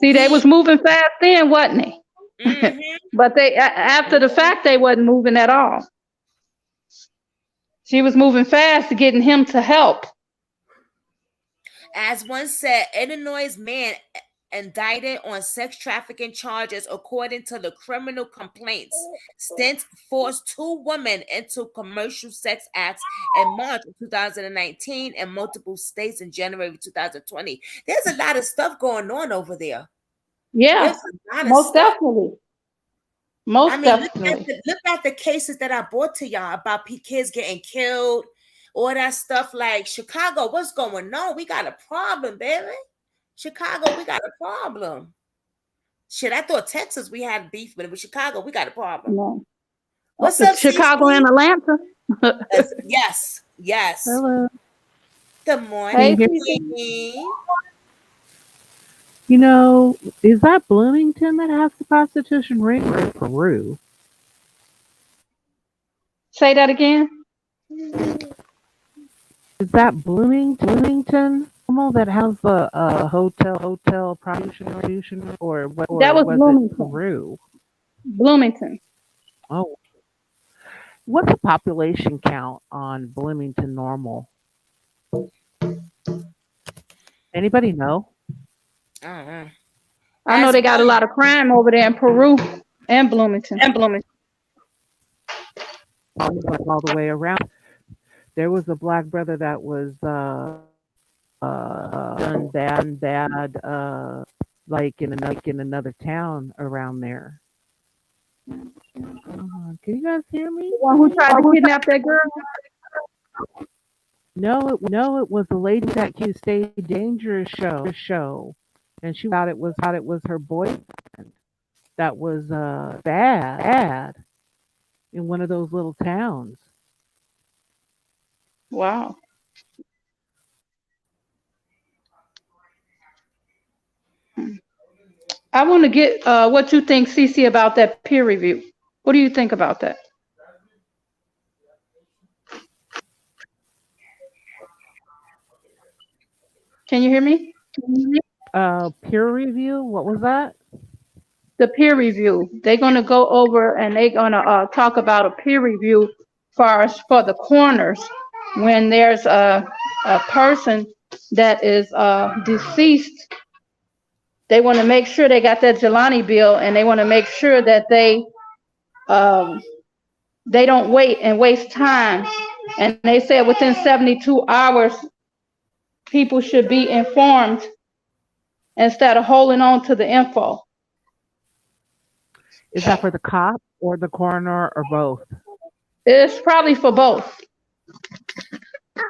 Speaker 2: See, they
Speaker 1: He
Speaker 2: was moving fast then, wasn't they?
Speaker 1: mhm.
Speaker 2: But they after the fact, they wasn't moving at all. She was moving fast to getting him to help.
Speaker 1: As one said, Illinois man indicted on sex trafficking charges according to the criminal complaints. Stents forced two women into commercial sex acts in March of 2019 in multiple states in January 2020. There's a lot of stuff going on over there.
Speaker 2: Yeah,
Speaker 1: There's a lot of
Speaker 2: most
Speaker 1: stuff.
Speaker 2: definitely.
Speaker 1: I
Speaker 2: Most
Speaker 1: mean,
Speaker 2: definitely.
Speaker 1: look at the cases that I brought to y'all about kids getting killed, all that stuff. Like Chicago, what's going on? We got a problem, baby. Chicago, we got a problem. Shit, I thought Texas we had beef, but with Chicago, we got a problem.
Speaker 2: No.
Speaker 1: What's up,
Speaker 2: It's Chicago
Speaker 1: CC?
Speaker 2: and Atlanta.
Speaker 1: Yes, yes.
Speaker 3: Hello.
Speaker 1: Good
Speaker 3: Can
Speaker 2: Hey,
Speaker 3: you hear?
Speaker 2: Cece.
Speaker 1: morning.
Speaker 3: You know, is that Bloomington that has the prostitution ring or Peru?
Speaker 2: Say that again.
Speaker 3: Is that Bloomington that has the hotel prostitution or
Speaker 2: That was
Speaker 3: was it
Speaker 2: Bloomington.
Speaker 3: Peru?
Speaker 2: Bloomington.
Speaker 3: Oh, what's the population count on Bloomington normal? Anybody know?
Speaker 1: Uh-huh.
Speaker 2: I know
Speaker 1: As
Speaker 2: they got a
Speaker 1: one,
Speaker 2: lot of crime over there in Peru and Bloomington.
Speaker 3: Like all the way around. There was a black brother that was done bad, like in another town around there. Can you guys hear me?
Speaker 2: The one who tried to kidnap that girl?
Speaker 3: No, it was the lady that cute Stay Dangerous show, and she thought it was her boyfriend that was bad in one of those little towns.
Speaker 2: Wow. I want to get what you think, Cece, about that peer review. What do you think about that? Can you hear me?
Speaker 3: Peer review. What was that?
Speaker 2: The peer review. They're going to go over and they're going to talk about a peer review for the coroners when there's a person that is deceased. They want to make sure they got that Jelani bill, and they want to make sure that they don't wait and waste time. And they said within 72 hours, people should be informed instead of holding on to the info.
Speaker 3: Is that for the cop or the coroner or both?
Speaker 2: It's probably for both.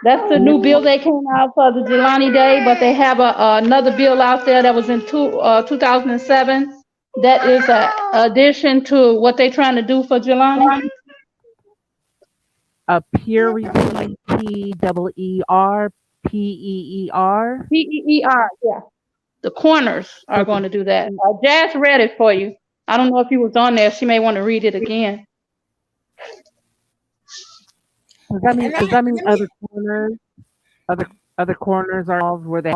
Speaker 2: That's the new bill they came out for the Jelani Day, but they have another bill out there that was in 2007 that is an addition to what they're trying to do for Jelani.
Speaker 3: A peer review, PEER, PEER.
Speaker 2: PEER, yeah. The coroners are going to do that. Jazz read it for you. I don't know if you was on there. She may want to read it again.
Speaker 3: Does that mean other coroners are involved where they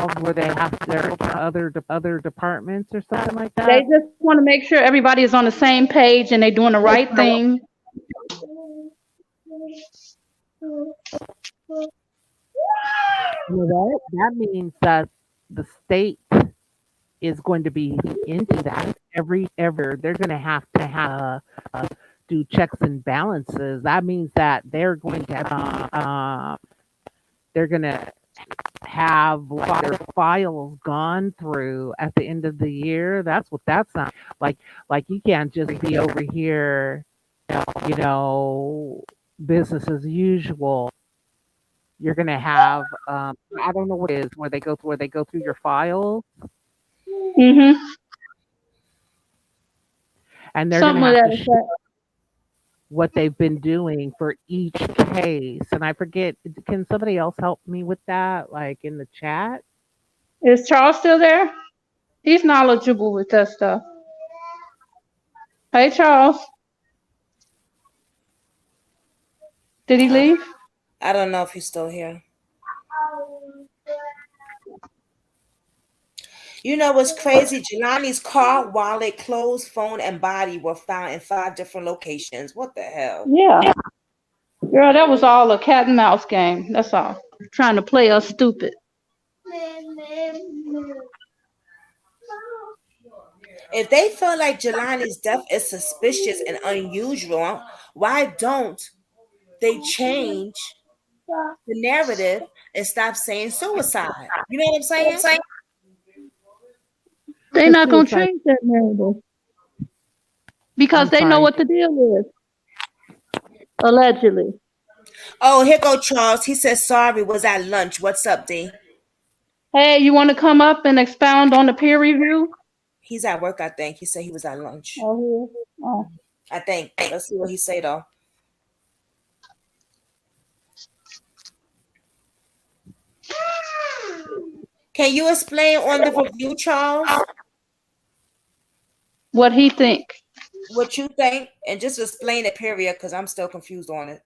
Speaker 3: have their other departments or something like that?
Speaker 2: They just want to make sure everybody is on the same page and they're doing the right thing.
Speaker 3: You know what? That means that the state is going to be into that every they're going to have do checks and balances. That means that they're going to have their files gone through at the end of the year. That's what that sounds like. Like you can't just be over here, business as usual. You're gonna have I don't know what it is where they go through your files.
Speaker 2: Mm-hmm.
Speaker 3: And they're going to have to show what they've been doing for each case. And I forget, can somebody else help me with that, like in the chat?
Speaker 2: Is Charles still there? He's knowledgeable with that stuff. Hey, Charles. Did he leave?
Speaker 1: I don't know if he's still here. You know what's crazy? Jelani's car, wallet, clothes, phone, and body were found in 5 different locations. What the hell?
Speaker 2: Yeah. Girl, that was all a cat and mouse game. That's all. Trying to play us stupid.
Speaker 1: If they feel like Jelani's death is suspicious and unusual, why don't they change the narrative and stop saying suicide? You know what I'm saying?
Speaker 2: They're not going to change that narrative because they know what the deal is. Allegedly.
Speaker 1: Oh, here go Charles. He says, sorry, was at lunch. What's up, D?
Speaker 2: Hey, you want to come up and expound on the peer review?
Speaker 1: He's at work, I think. He said he was at lunch.
Speaker 2: Oh,
Speaker 1: I think. Let's see what he say, though. Can you explain on the review, Charles?
Speaker 2: What he think?
Speaker 1: What you think? And just explain it, period, because I'm still confused on it.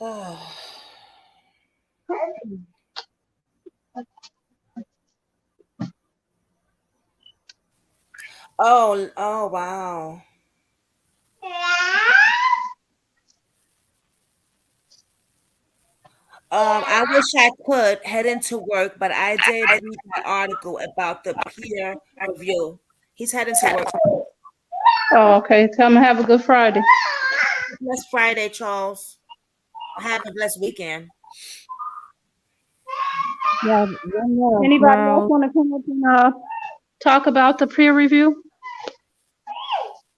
Speaker 1: Oh. Oh, wow. I wish I could head into work, but I did read that article about the peer review. He's heading to work.
Speaker 2: Oh, okay. Tell him have a good Friday.
Speaker 1: Blessed Friday, Charles. Have a blessed weekend.
Speaker 3: Yeah, one more,
Speaker 2: Anybody else
Speaker 3: Charles.
Speaker 2: want to come up and talk about the peer review?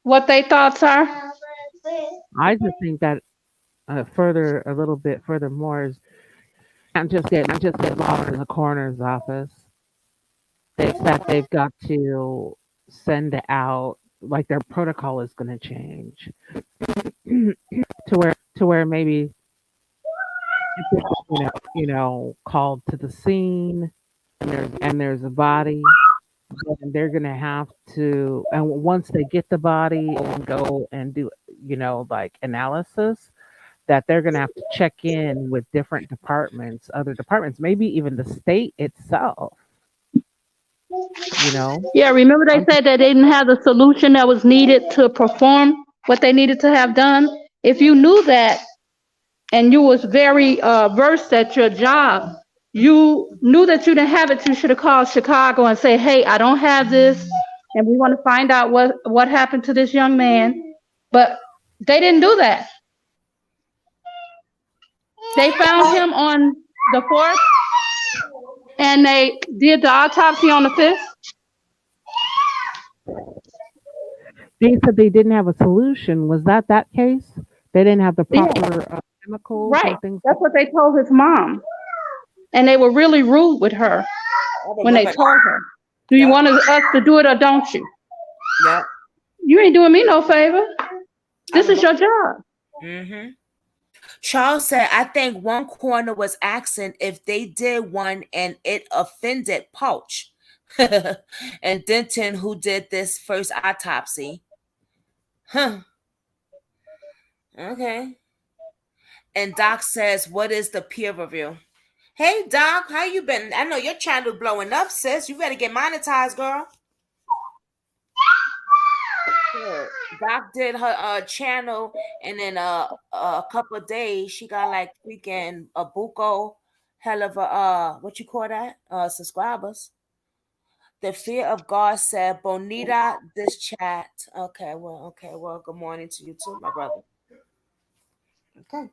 Speaker 2: What they thoughts are?
Speaker 3: I just think that a little bit furthermore is not just get law in the coroner's office. They said they've got to send out like their protocol is going to change to where maybe if it's, called to the scene and there's a body, then they're going to have to, and once they get the body and go and do like analysis, that they're going to have to check in with different departments, other departments, maybe even the state itself.
Speaker 2: Yeah, remember they said that they didn't have the solution that was needed to perform what they needed to have done. If you knew that and you was very versed at your job, you knew that you didn't have it, you should have called Chicago and say, hey, I don't have this, and we want to find out what happened to this young man. But they didn't do that. They found him on the 4th, and they did the autopsy on the 5th.
Speaker 3: They said they didn't have a solution. Was that case? They didn't have the proper chemicals
Speaker 2: Right.
Speaker 3: and things.
Speaker 2: That's what they told his mom. And they were really rude with her when they told her, do you want us to do it or don't you?
Speaker 1: Yeah.
Speaker 2: You ain't doing me no favor. This is your job.
Speaker 1: Mm-hmm. Charles said, I think one coroner was asking if they did one and it offended Pouch and Denton, who did this first autopsy. Huh. Okay. And Doc says, what is the peer review? Hey, Doc, how you been? I know your channel blowing up, sis. You better get monetized, girl. Yeah. Doc did her channel, and in a couple of days, she got like freaking a buco, hell of a what you call that? Subscribers. The fear of God said, Bonita, this chat. Okay, well, good morning to you too, my brother. Okay.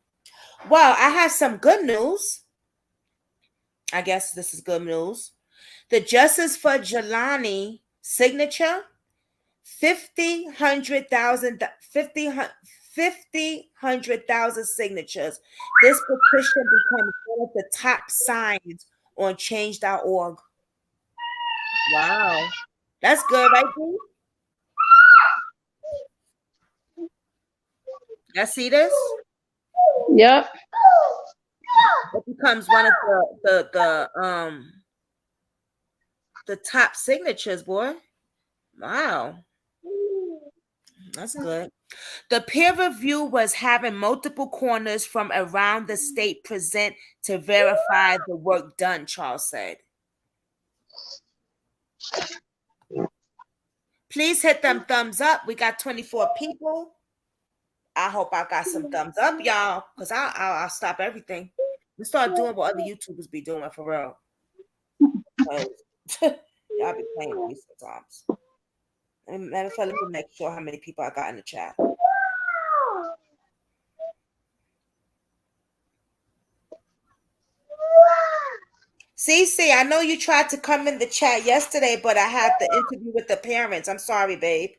Speaker 1: Well, I have some good news. I guess this is good news. The Justice for Jelani signature, 1,000 signatures. This petition becomes one of the top signs on change.org. Wow. That's good, right, Dee? Y'all see this?
Speaker 2: Yep.
Speaker 1: It becomes one of the top signatures, boy. Wow. That's good. The peer review was having multiple corners from around the state present to verify the work done, Charles said. Please hit them thumbs up. We got 24 people. I hope I got some thumbs up, y'all, because I'll stop everything. We start doing what other YouTubers be doing for real. Y'all be playing with me sometimes. Matter of fact, let me make sure how many people I got in the chat. Cece, I know you tried to come in the chat yesterday, but I had the interview with the parents. I'm sorry, babe.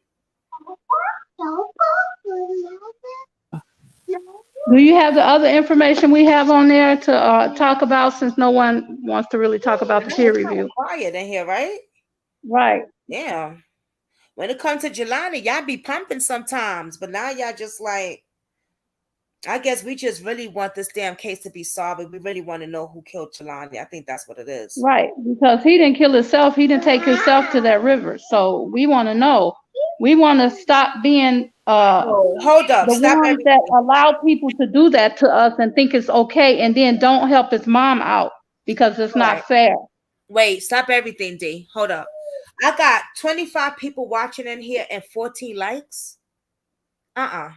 Speaker 2: Do you have the other information we have on there to talk about, since no one wants to really talk about the peer review?
Speaker 1: Quiet in here, right?
Speaker 2: Right.
Speaker 1: Yeah. When it comes to Jelani, y'all be pumping sometimes, but now y'all just like, I guess we just really want this damn case to be solved. We really want to know who killed Jelani. I think that's what it is.
Speaker 2: Right, because he didn't kill himself. He didn't take himself to that river. So we want to know. We want to stop being
Speaker 1: hold up,
Speaker 2: the
Speaker 1: stop
Speaker 2: ones
Speaker 1: everything.
Speaker 2: that allow people to do that to us and think it's okay, and then don't help his mom out because it's not fair.
Speaker 1: Wait, stop everything, D. Hold up. I got 25 people watching in here and 14 likes. Nah.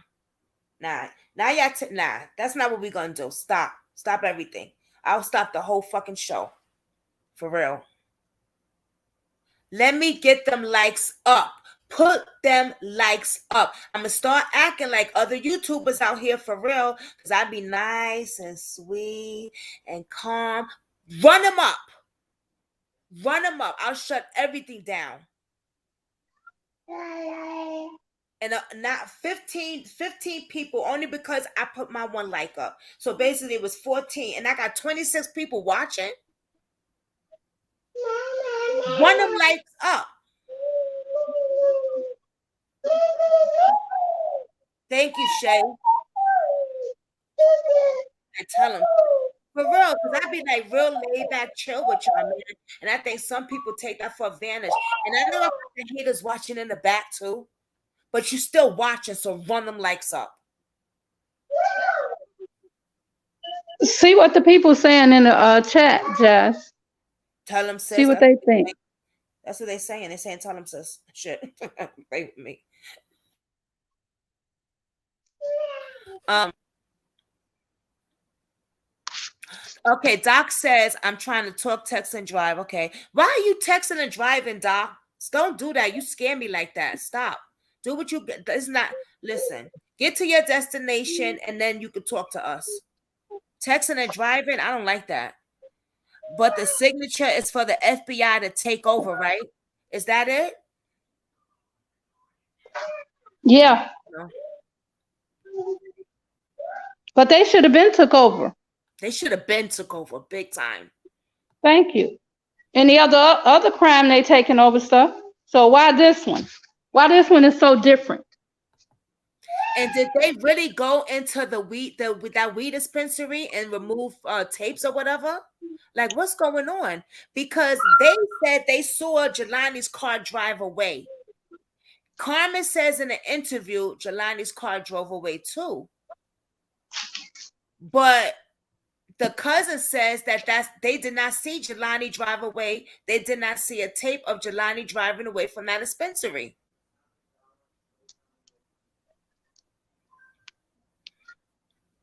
Speaker 1: Now y'all nah, that's not what we're gonna do. Stop everything. I'll stop the whole fucking show. For real. Let me get them likes up. Put them likes up. I'm going to start acting like other YouTubers out here for real, because I'd be nice and sweet and calm. Run them up. Run them up. I'll shut everything down. And not 15 people, only because I put my one like up. So basically it was 14, and I got 26 people watching. Run them likes up. Thank you, Shay. I tell them for real, because I be like real laid back, chill with y'all, man. And I think some people take that for advantage. And I know I got the haters watching in the back too, but you still watching, so run them likes up.
Speaker 2: See what the people saying in the chat, Jazz.
Speaker 1: Tell them, sis.
Speaker 2: See what they think.
Speaker 1: That's what they're saying. They're saying, tell them, sis. Shit. Play with me. Okay, Doc says, I'm trying to talk, text, and drive. Okay. Why are you texting and driving, Doc? Don't do that. You scare me like that. Stop. Do what you get. It's not, listen, get to your destination and then you can talk to us. Texting and driving, I don't like that. But the signature is for the FBI to take over, right? Is that it?
Speaker 2: Yeah.
Speaker 1: No.
Speaker 2: But they should have been took over.
Speaker 1: They should have been took over big time.
Speaker 2: Thank you. And the other crime they taking over stuff. So why this one? Why this one is so different?
Speaker 1: And did they really go into that weed dispensary and remove tapes or whatever? Like, what's going on? Because they said they saw Jelani's car drive away. Carmen says in an interview, Jelani's car drove away too. But the cousin says that they did not see Jelani drive away. They did not see a tape of Jelani driving away from that dispensary.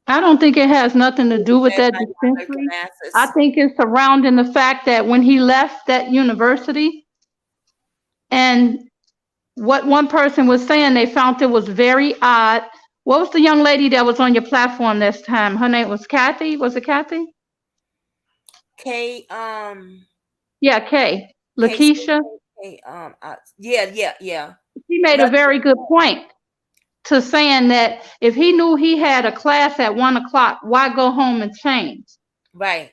Speaker 2: I don't think it has nothing to do with that dispensary. I think it's surrounding the fact that when he left that university, and what one person was saying, they found it was very odd. What was the young lady that was on your platform this time? Her name was Kathy. Was it Kathy?
Speaker 1: Kay.
Speaker 2: Yeah, Kay. Lakeisha.
Speaker 1: Yeah.
Speaker 2: She made a very good point to saying that if he knew he had a class at 1 o'clock, why go home and change?
Speaker 1: Right.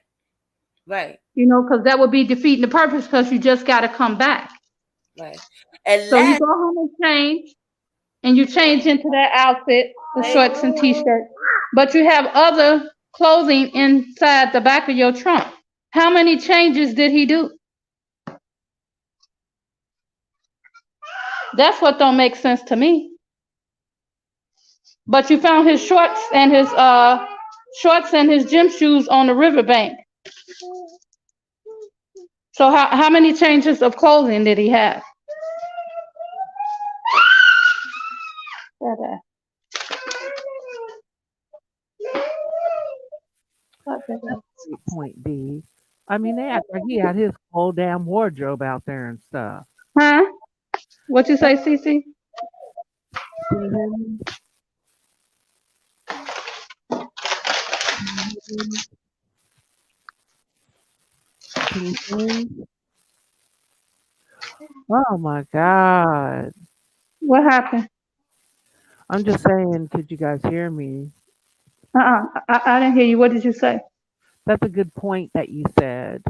Speaker 2: You know, because that would be defeating the purpose, because you just got to come back.
Speaker 1: Right.
Speaker 2: So you go home and change, and you change into that outfit, the shorts and t-shirt, but you have other clothing inside the back of your trunk. How many changes did he do? That's what don't make sense to me. But you found his shorts and his gym shoes on the riverbank. So how many changes of clothing did he have?
Speaker 3: Great point, D. I mean, they act like he had his whole damn wardrobe out there and stuff.
Speaker 2: Huh? What you say, Cece?
Speaker 3: Oh my God.
Speaker 2: What happened?
Speaker 3: I'm just saying, could you guys hear me?
Speaker 2: I didn't hear you. What did you say?
Speaker 3: That's a good point that you said.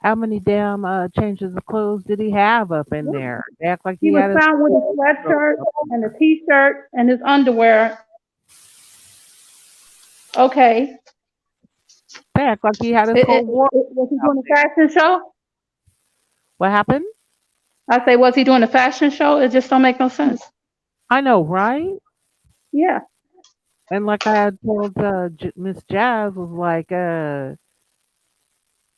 Speaker 3: How many damn changes of clothes did he have up in there? They act like
Speaker 2: he was found with a sweatshirt and a t-shirt and his underwear. Okay.
Speaker 3: They act like he had his whole wardrobe.
Speaker 2: Was he doing a fashion show?
Speaker 3: What happened?
Speaker 2: I say, was he doing a fashion show? It just don't make no sense.
Speaker 3: I know, right?
Speaker 2: Yeah.
Speaker 3: And like I had told Miss Jazz, was like,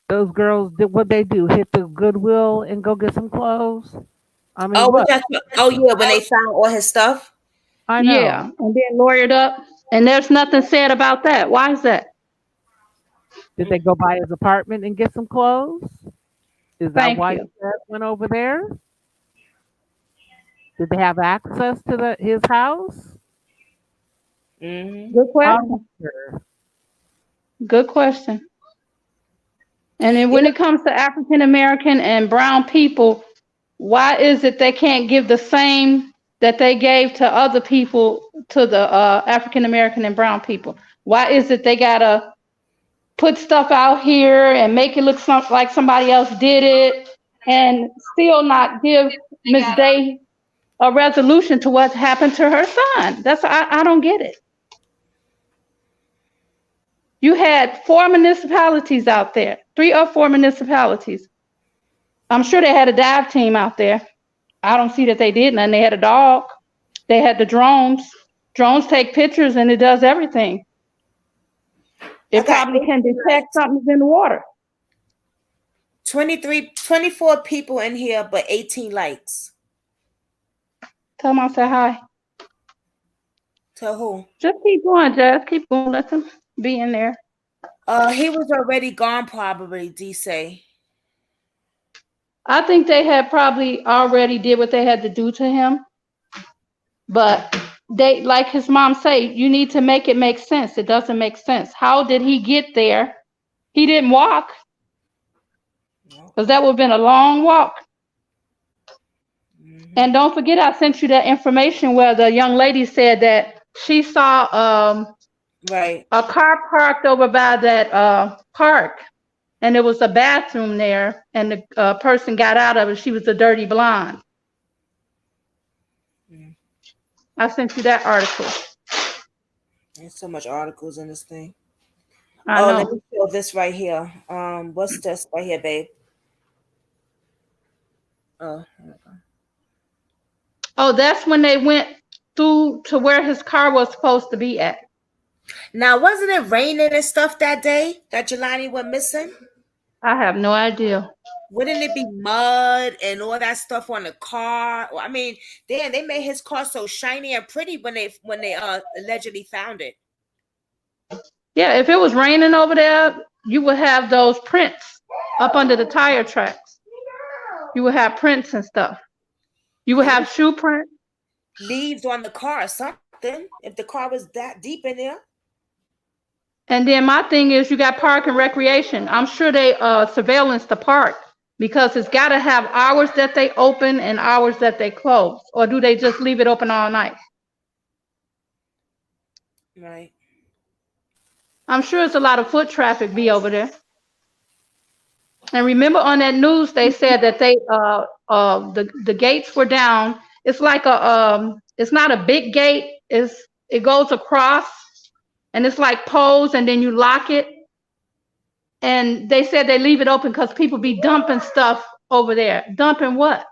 Speaker 3: those girls did what they do, hit the Goodwill and go get some clothes. I mean,
Speaker 1: when they found all his stuff.
Speaker 3: I know.
Speaker 2: Yeah, and then lawyered up, and there's nothing said about that. Why is that?
Speaker 3: Did they go by his apartment and get some clothes? Is that why he went over there? Did they have access to his house?
Speaker 1: Mm-hmm.
Speaker 2: Good question.
Speaker 3: Sure.
Speaker 2: Good question. And then when it comes to African American and brown people, why is it they can't give the same that they gave to other people to the African American and brown people? Why is it they gotta put stuff out here and make it look like somebody else did it and still not give Miss Day a resolution to what happened to her son? I don't get it. You had 4 municipalities out there, 3 or 4 municipalities. I'm sure they had a dive team out there. I don't see that they did none. They had a dog. They had the drones. Drones take pictures and it does everything. It probably can detect something's in the water.
Speaker 1: 24 people in here, but 18 likes.
Speaker 2: Tell them I say hi.
Speaker 1: To who?
Speaker 2: Just keep going, Jazz. Keep going. Let them be in there.
Speaker 1: He was already gone, probably. D say.
Speaker 2: I think they had probably already did what they had to do to him, but they, like his mom say, you need to make it make sense. It doesn't make sense. How did he get there? He didn't walk, because that would have been a long walk. Mm-hmm. And don't forget, I sent you that information where the young lady said that she saw a car parked over by that park, and there was a bathroom there, and the person got out of it. She was a dirty blonde. I sent you that article.
Speaker 1: There's so much articles in this thing.
Speaker 2: I know.
Speaker 1: Let me show this right here. What's this right here, babe? Oh,
Speaker 2: that's when they went through to where his car was supposed to be at.
Speaker 1: Now, wasn't it raining and stuff that day that Jelani went missing?
Speaker 2: I have no idea.
Speaker 1: Wouldn't it be mud and all that stuff on the car? Well, I mean, damn, they made his car so shiny and pretty when they allegedly found it.
Speaker 2: Yeah, if it was raining over there, you would have those prints up under the tire tracks. You would have prints and stuff. You would have shoe prints.
Speaker 1: Leaves on the car or something, if the car was that deep in there.
Speaker 2: And then my thing is, you got park and recreation. I'm sure they surveillance the park, because it's got to have hours that they open and hours that they close. Or do they just leave it open all night?
Speaker 1: Right.
Speaker 2: I'm sure it's a lot of foot traffic be over there. And remember on that news, they said that they the gates were down. It's like it's not a big gate. It goes across, and it's like poles, and then you lock it. And they said they leave it open because people be dumping stuff over there. Dumping what?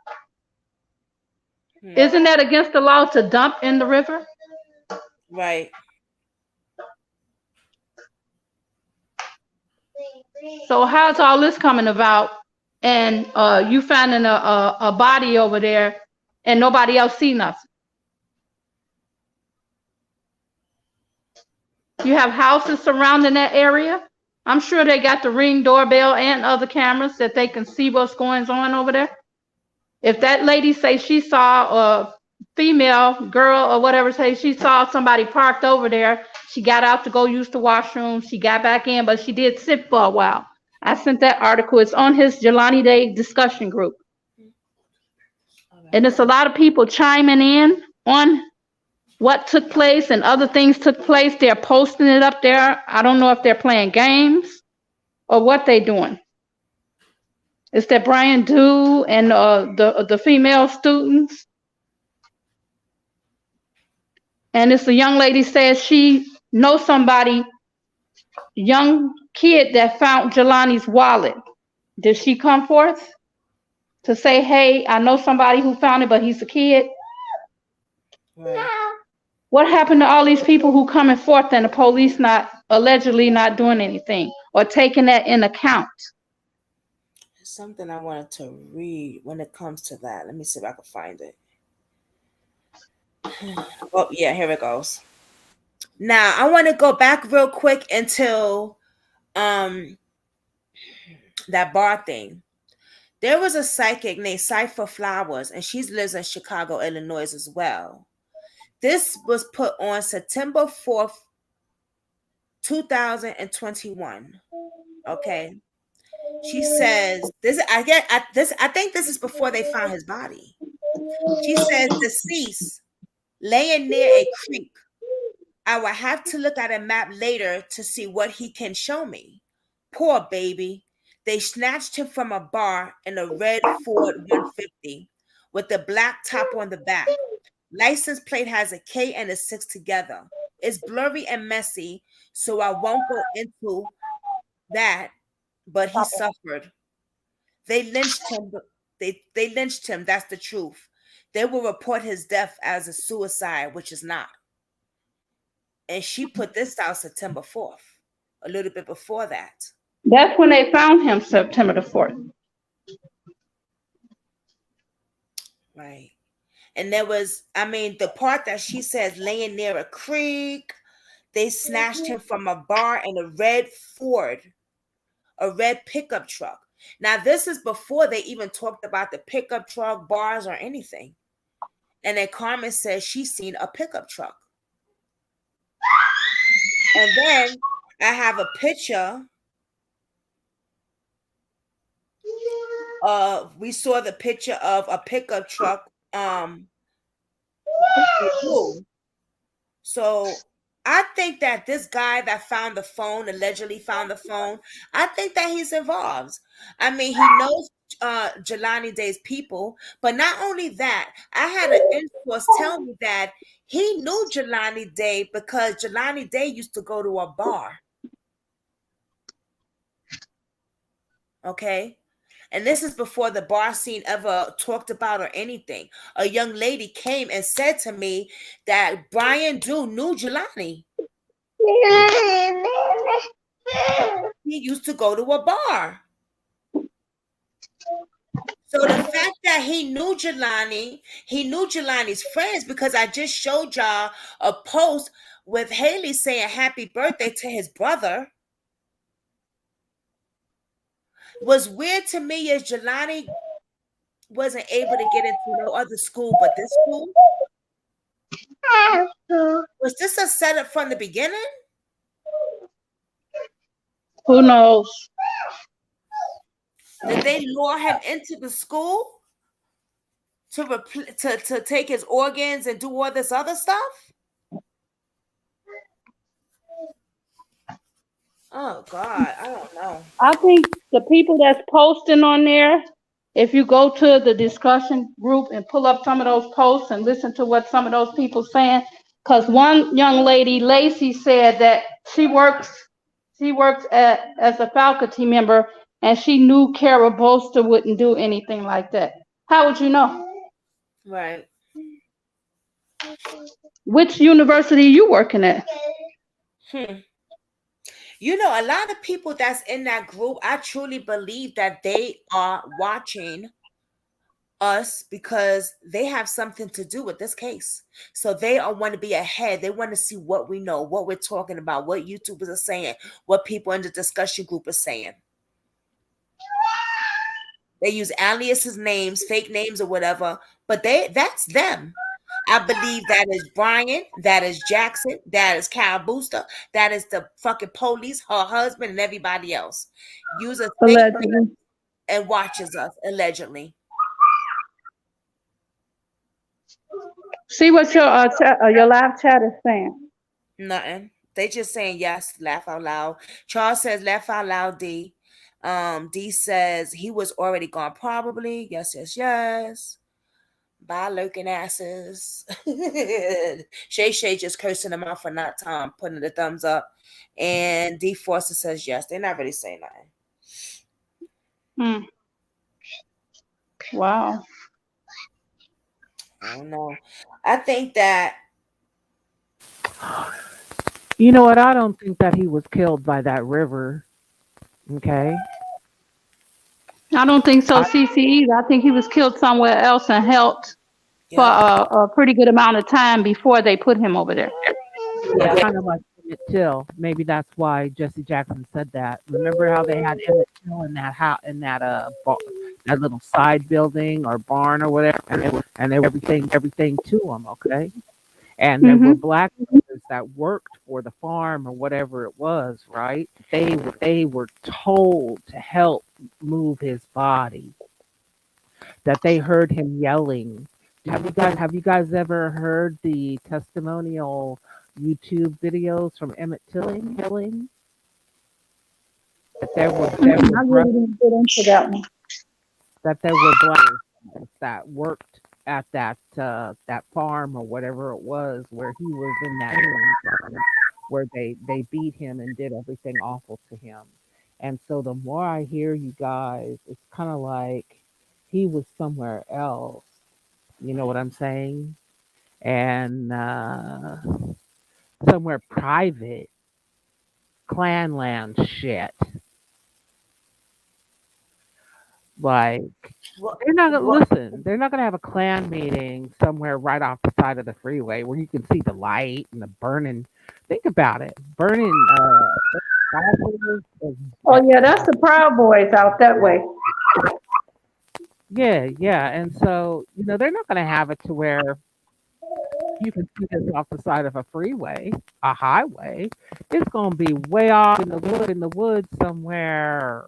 Speaker 2: Isn't that against the law to dump in the river?
Speaker 1: Right.
Speaker 2: So how's all this coming about? And you finding a body over there, and nobody else see nothing. You have houses surrounding that area. I'm sure they got the Ring doorbell and other cameras that they can see what's going on over there. If that lady say she saw a female girl or whatever, say she saw somebody parked over there, she got out to go use the washroom, she got back in, but she did sit for a while. I sent that article. It's on his Jelani Day discussion group. And it's a lot of people chiming in on what took place, and other things took place. They're posting it up there. I don't know if they're playing games or what they're doing. It's that Brian Dew and the female students. And it's a young lady says she knows somebody, young kid that found Jelani's wallet. Did she come forth to say, hey, I know somebody who found it, but he's a kid? Right. What happened to all these people who coming forth and the police allegedly not doing anything or taking that in account?
Speaker 1: Something I wanted to read when it comes to that. Let me see if I can find it. Oh, yeah, here it goes. Now, I want to go back real quick until that bar thing. There was a psychic named Cypher Flowers, and she lives in Chicago, Illinois as well. This was put on September 4th, 2021. Okay. She says this. I think this is before they found his body. She says deceased, laying near a creek. I will have to look at a map later to see what he can show me. Poor baby. They snatched him from a bar in a red Ford 150 with the black top on the back. License plate has a K and a 6 together. It's blurry and messy, so I won't go into that, but he suffered. They lynched him. They lynched him. That's the truth. They will report his death as a suicide, which is not. And she put this out September 4th, a little bit before that.
Speaker 2: That's when they found him, September the 4th.
Speaker 1: Right. And there was, the part that she says laying near a creek, they snatched him from a bar in a red Ford, a red pickup truck. Now, this is before they even talked about the pickup truck, bars, or anything. And then Carmen says she's seen a pickup truck. And then I have a picture. We saw the picture of a pickup truck. So I think that this guy that found the phone, allegedly found the phone, I think that he's involved. He knows Jelani Day's people, but not only that, I had an in-source tell me that he knew Jelani Day because Jelani Day used to go to a bar. Okay? And this is before the bar scene ever talked about or anything. A young lady came and said to me that Brian Dew knew Jelani. He used to go to a bar. So the fact that he knew Jelani's friends, because I just showed y'all a post with Haley saying happy birthday to his brother. Was weird to me is Jelani wasn't able to get into no other school but this school. Was this a setup from the beginning?
Speaker 2: Who knows?
Speaker 1: Did they lure him into the school to take his organs and do all this other stuff? Oh God, I don't know.
Speaker 2: I think the people that's posting on there, if you go to the discussion group and pull up some of those posts and listen to what some of those people saying, because one young lady, Lacey, said that she works as a faculty member, and she knew Kara Bolster wouldn't do anything like that. How would you know?
Speaker 1: Right.
Speaker 2: Which university are you working at?
Speaker 1: A lot of people that's in that group, I truly believe that they are watching us because they have something to do with this case. So they want to be ahead. They want to see what we know, what we're talking about, what YouTubers are saying, what people in the discussion group are saying. They use aliases, names, fake names, or whatever, but that's them. I believe that is Brian, that is Jackson, that is Kyle Booster, that is the fucking police, her husband, and everybody else. Use a fake name and watches us, allegedly.
Speaker 2: See what your live chat is saying.
Speaker 1: Nothing. They just saying yes, laugh out loud. Charles says laugh out loud, D. D says he was already gone, probably. Yes. Bye, lurking asses. Shay just cursing them out for not putting the thumbs up. And D Forster says yes. They're not really saying nothing.
Speaker 2: Wow.
Speaker 1: I don't know. I think that.
Speaker 3: You know what? I don't think that he was killed by that river. Okay.
Speaker 2: I don't think so, CC, either. I think he was killed somewhere else and held for a pretty good amount of time before they put him over there.
Speaker 3: Yeah, kind of like Emmett Till. Maybe that's why Jesse Jackson said that. Remember how they had Emmett Till in that that little side building or barn or whatever, and they were everything to them. Okay, and there were
Speaker 2: Mhm.
Speaker 3: black workers that worked for the farm or whatever it was, right? They were told to help move his body. That they heard him yelling. Have you guys ever heard the testimonial YouTube videos from Emmett Tilling? That
Speaker 2: I really didn't get into that one.
Speaker 3: there were blacks that worked at that farm or whatever it was where he was in that room where they beat him and did everything awful to him. And so the more I hear you guys, it's kind of like he was somewhere else. You know what I'm saying? And somewhere private, clanland shit. Like
Speaker 1: What?
Speaker 3: they're not gonna
Speaker 1: What?
Speaker 3: listen. They're not gonna have a clan meeting somewhere right off the side of the freeway where you can see the light and the burning. Think about it, burning houses
Speaker 2: Oh yeah, that's the Proud Boys out that way.
Speaker 3: yeah, yeah. And so they're not gonna have it to where you can see this off the side of a freeway, a highway. It's gonna be way off in the woods somewhere,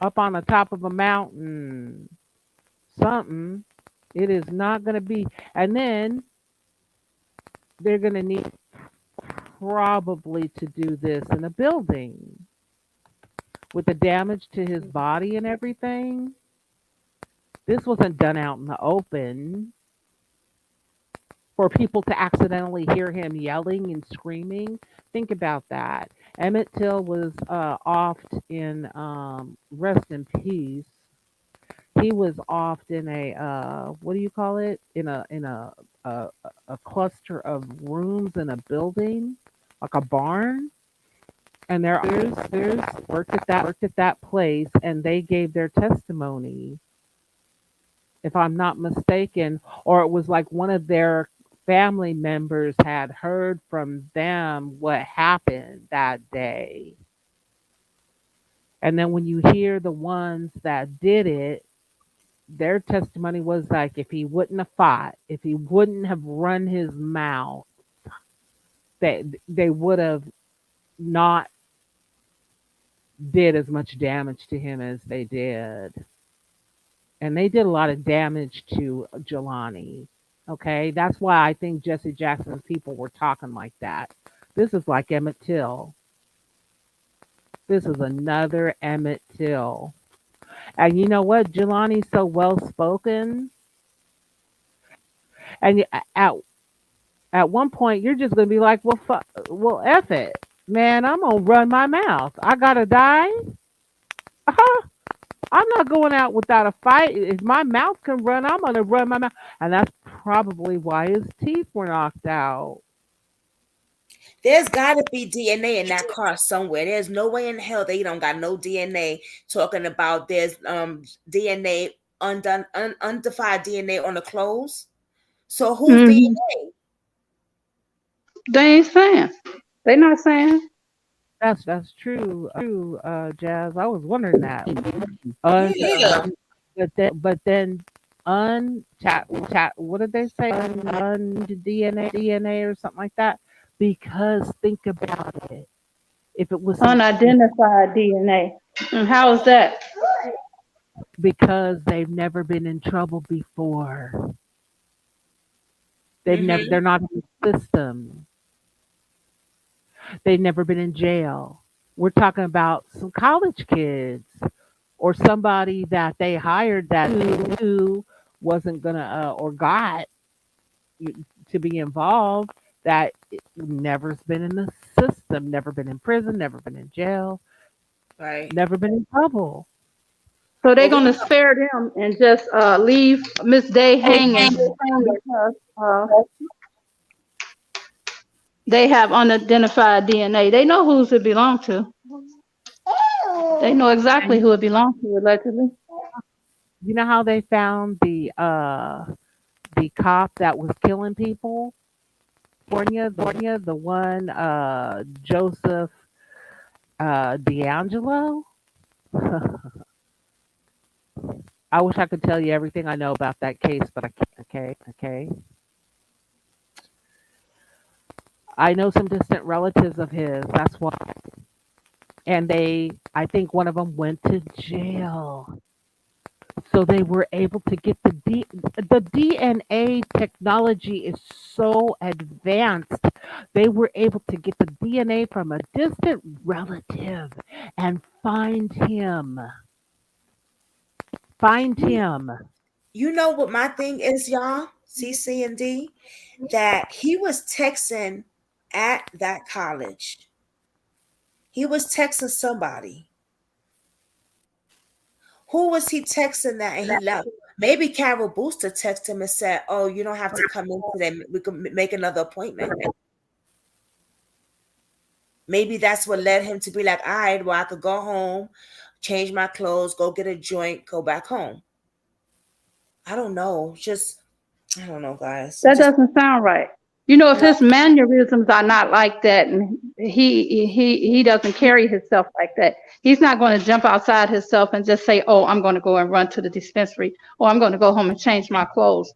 Speaker 3: up on the top of a mountain, something. It is not gonna be. And then they're gonna need probably to do this in a building with the damage to his body and everything. This wasn't done out in the open for people to accidentally hear him yelling and screaming. Think about that. Emmett Till was oft in rest in peace. He was oft in a what do you call it? A, a cluster of rooms in a building, like a barn. And there's worked at that place, and they gave their testimony, if I'm not mistaken, or it was like one of their family members had heard from them what happened that day. And then when you hear the ones that did it, their testimony was like if he wouldn't have fought, if he wouldn't have run his mouth, they would have not did as much damage to him as they did. And they did a lot of damage to Jelani. Okay, that's why I think Jesse Jackson's people were talking like that. This is like Emmett Till. This is another Emmett Till. And you know what? Jelani's so well spoken. And at one point, you're just gonna be like, well, well, F it, man. I'm gonna run my mouth. I gotta die. I'm not going out without a fight. If my mouth can run, I'm gonna run my mouth. And that's probably why his teeth were knocked out.
Speaker 1: There's got to be DNA in that car somewhere. There's no way in hell they don't got no DNA talking about there's DNA undefined DNA on the clothes. So whose
Speaker 2: Mhm.
Speaker 1: DNA?
Speaker 2: They ain't saying. They not saying.
Speaker 3: That's true. True, Jazz. I was wondering that.
Speaker 1: Me
Speaker 3: Un,
Speaker 1: neither.
Speaker 3: but then chat. What did they say? DNA or something like that. Because think about it. If it was
Speaker 2: Unidentified DNA. And how is that?
Speaker 3: because they've never been in trouble before.
Speaker 1: Mm-hmm.
Speaker 3: They're not in the system. They've never been in jail. We're talking about some college kids or somebody that they hired that they knew wasn't gonna or got to be involved that never's been in the system, never been in prison, never been in jail,
Speaker 1: Right.
Speaker 3: never been in trouble.
Speaker 2: So they're
Speaker 1: Well, we
Speaker 2: gonna spare them and just leave Miss Day hanging because they have unidentified DNA. They know whose it belongs to. They know exactly
Speaker 3: And
Speaker 2: who it belongs to, allegedly.
Speaker 3: you know how they found the cop that was killing people? California, the one Joseph D'Angelo. I wish I could tell you everything I know about that case, but I can't. Okay, okay. I know some distant relatives of his. That's why, and I think one of them went to jail. So they were able to get the DNA technology is so advanced. They were able to get the DNA from a distant relative and find him. Find
Speaker 1: You,
Speaker 3: him.
Speaker 1: you know what my thing is, y'all? CC and D, that he was texting at that college. He was texting somebody. Who was he texting that and he left? Maybe Carol Booster texted him and said, "Oh, you don't have to come in today. We can make another appointment." Maybe that's what led him to be like, "All right, well, I could go home, change my clothes, go get a joint, go back home." I don't know. Just I don't know, guys.
Speaker 2: That doesn't sound right. If
Speaker 1: No,
Speaker 2: his mannerisms are not like that, and he doesn't carry himself like that, he's not going to jump outside himself and just say, "Oh, I'm going to go and run to the dispensary, or I'm going to go home and change my clothes."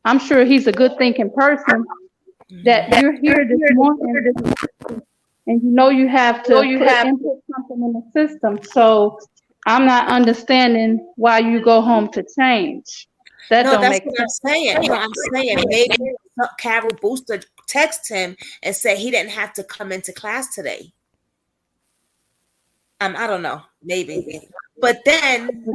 Speaker 2: I'm sure he's a good thinking person. That you're here this morning, and you have to input something in the system. So I'm not understanding why you go home to change. That
Speaker 1: no,
Speaker 2: don't
Speaker 1: that's
Speaker 2: make
Speaker 1: what I'm
Speaker 2: sense.
Speaker 1: saying. No, I'm saying maybe Carol Booster texted him and said he didn't have to come into class today. I don't know, maybe. But then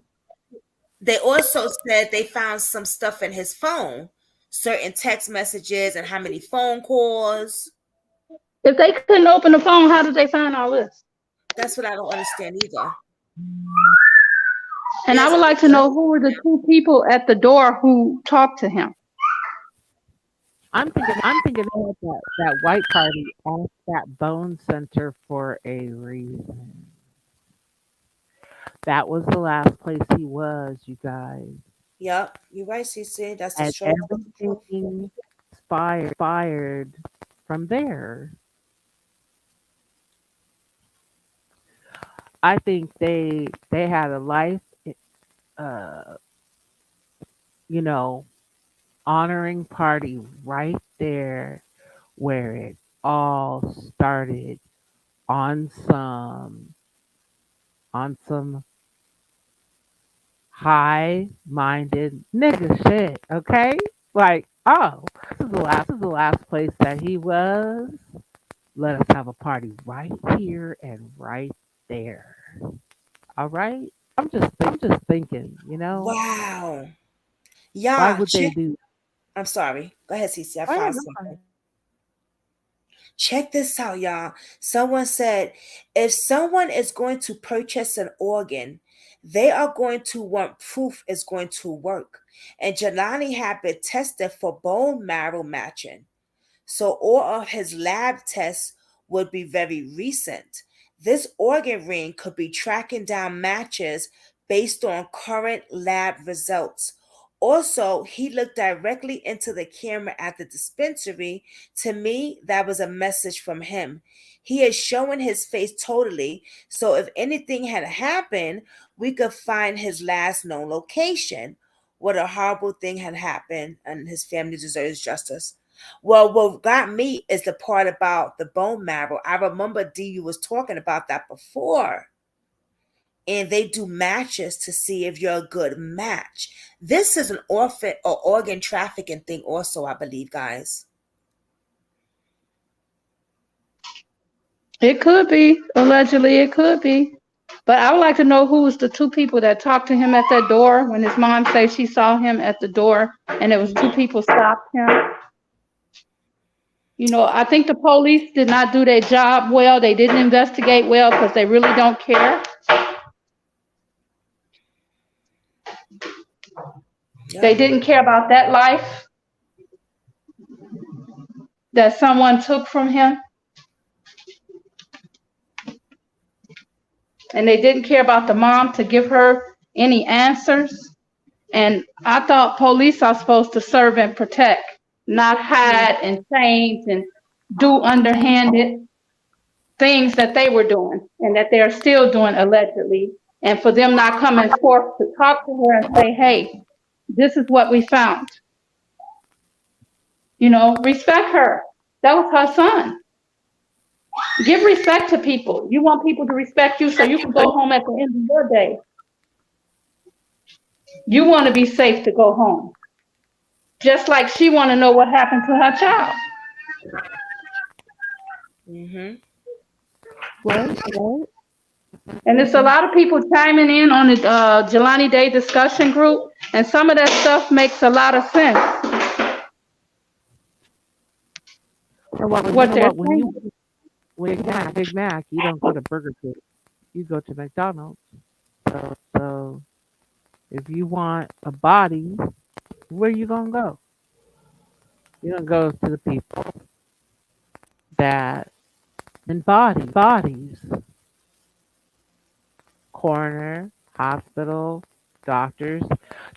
Speaker 1: they also said they found some stuff in his phone, certain text messages and how many phone calls.
Speaker 2: If they couldn't open the phone, how did they find all this?
Speaker 1: That's what I don't understand either.
Speaker 2: And I
Speaker 1: Yes,
Speaker 2: would like to know who were the two people at the door who talked to him.
Speaker 3: I'm thinking that white party asked that bone center for a reason. That was the last place he was, you guys.
Speaker 1: yep, you're right, CC. That's the
Speaker 3: And
Speaker 1: show.
Speaker 3: everything inspired from there. I think they had a life, uh, you know, honoring party right there where it all started on some high-minded nigga shit. Okay, like this is the last place that he was. Let us have a party right here and right there. All right. I'm just thinking.
Speaker 1: Wow.
Speaker 3: Why
Speaker 1: Yeah,
Speaker 3: would they do?
Speaker 1: I'm sorry. Go ahead, CC. I
Speaker 3: Oh yeah,
Speaker 1: found
Speaker 3: no.
Speaker 1: something. Check this out, y'all. Someone said if someone is going to purchase an organ, they are going to want proof it's going to work. And Jelani had been tested for bone marrow matching. So all of his lab tests would be very recent. This organ ring could be tracking down matches based on current lab results. Also, he looked directly into the camera at the dispensary. To me, that was a message from him. He is showing his face totally. So if anything had happened, we could find his last known location. What a horrible thing had happened, and his family deserves justice. Well, what got me is the part about the bone marrow. I remember DU was talking about that before. And they do matches to see if you're a good match. This is an orphan or organ trafficking thing, also, I believe, guys.
Speaker 2: It could be, allegedly, it could be. But I would like to know who was the two people that talked to him at that door when his mom said she saw him at the door and it was two people stopped him. I think the police did not do their job well. They didn't investigate well because they really don't care. They
Speaker 1: Yep.
Speaker 2: didn't care about that life that someone took from him. And they didn't care about the mom to give her any answers. And I thought police are supposed to serve and protect, not hide and change and do underhanded things that they were doing and that they're still doing allegedly and for them not coming forth to talk to her and say, hey, this is what we found. Respect her. That was her son. Give respect to people. You want people to respect you so you can go home at the end of your day. You want to be safe to go home. Just like she want to know what happened to her child.
Speaker 1: Mm-hmm.
Speaker 3: Right.
Speaker 2: And it's a lot of people chiming in on the Jelani Day discussion group, and some of that stuff makes a lot of sense.
Speaker 3: And what
Speaker 2: What they're
Speaker 3: when
Speaker 2: saying.
Speaker 3: you get a Big Mac, you don't go to Burger King. You go to McDonald's. So if you want a body, where you gonna go? You're gonna go to the people that in bodies, coroner, hospital, doctors.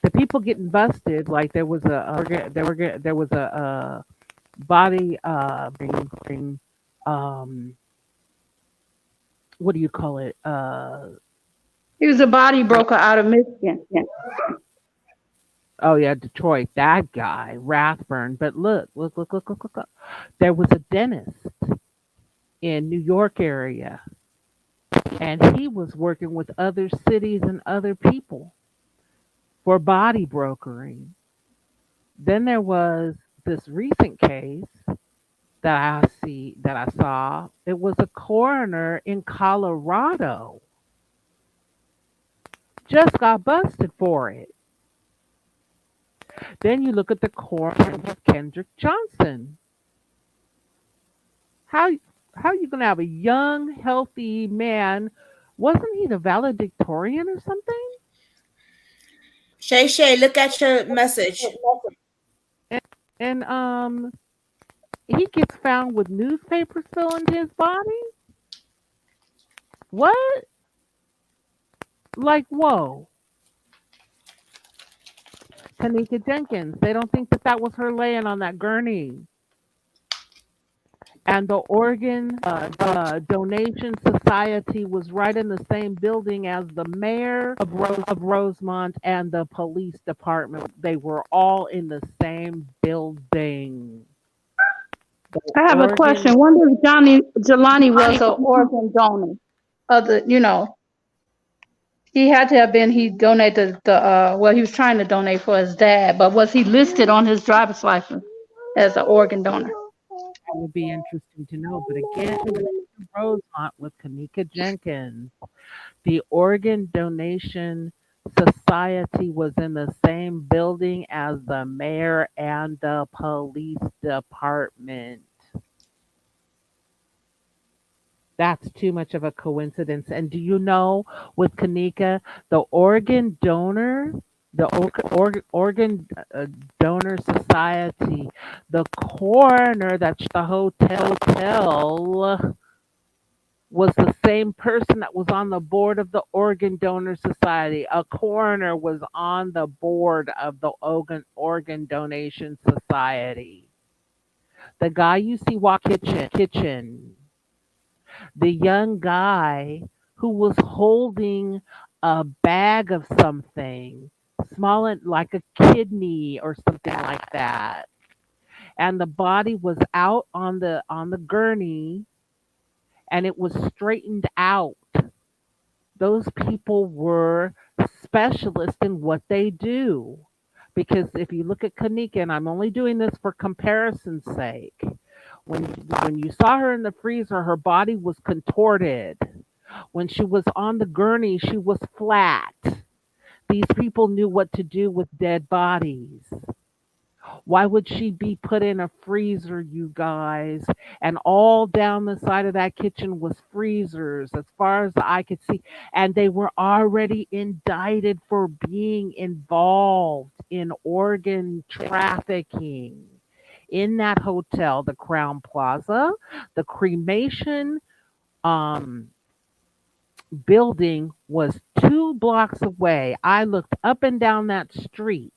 Speaker 3: The people getting busted, like there was a body um what do you call it?
Speaker 2: He was a body broker out of Michigan. Yeah.
Speaker 3: Oh yeah, Detroit, that guy, Rathburn. But look. There was a dentist in New York area, and he was working with other cities and other people for body brokering. Then there was this recent case that I saw. It was a coroner in Colorado just got busted for it. Then you look at the coroner with Kendrick Johnson. How how you gonna have a young, healthy man? Wasn't he the valedictorian or something?
Speaker 1: Shay, look at your message.
Speaker 3: And he gets found with newspapers filling his body. What? Like whoa, Tanika Jenkins. They don't think that was her laying on that gurney. And the organ donation society was right in the same building as the mayor of Rosemont and the police department. They were all in the same building. The
Speaker 2: I have a
Speaker 3: organ,
Speaker 2: question. Wonder if Jelani was an organ donor. He had to have been. He donated he was trying to donate for his dad, but was he listed on his driver's license as an organ donor?
Speaker 3: that would be interesting to know. But again, Rosemont with Kanika Jenkins, the organ donation society was in the same building as the mayor and the police department. That's too much of a coincidence. And do you know, with Kanika, the organ donor, organ donor society, the coroner that the hotel was the same person that was on the board of the organ donor society. A coroner was on the board of the organ donation society. The guy you see walk kitchen, the young guy who was holding a bag of something, small like a kidney or something like that, and the body was out on the gurney, and it was straightened out. Those people were specialists in what they do. Because if you look at Kanika, and I'm only doing this for comparison's sake, when you saw her in the freezer, her body was contorted. When she was on the gurney, she was flat. These people knew what to do with dead bodies. Why would she be put in a freezer, you guys? And all down the side of that kitchen was freezers, as far as I could see. And they were already indicted for being involved in organ trafficking in that hotel, the Crown Plaza. The cremation um, building was 2 blocks away. I looked up and down that street.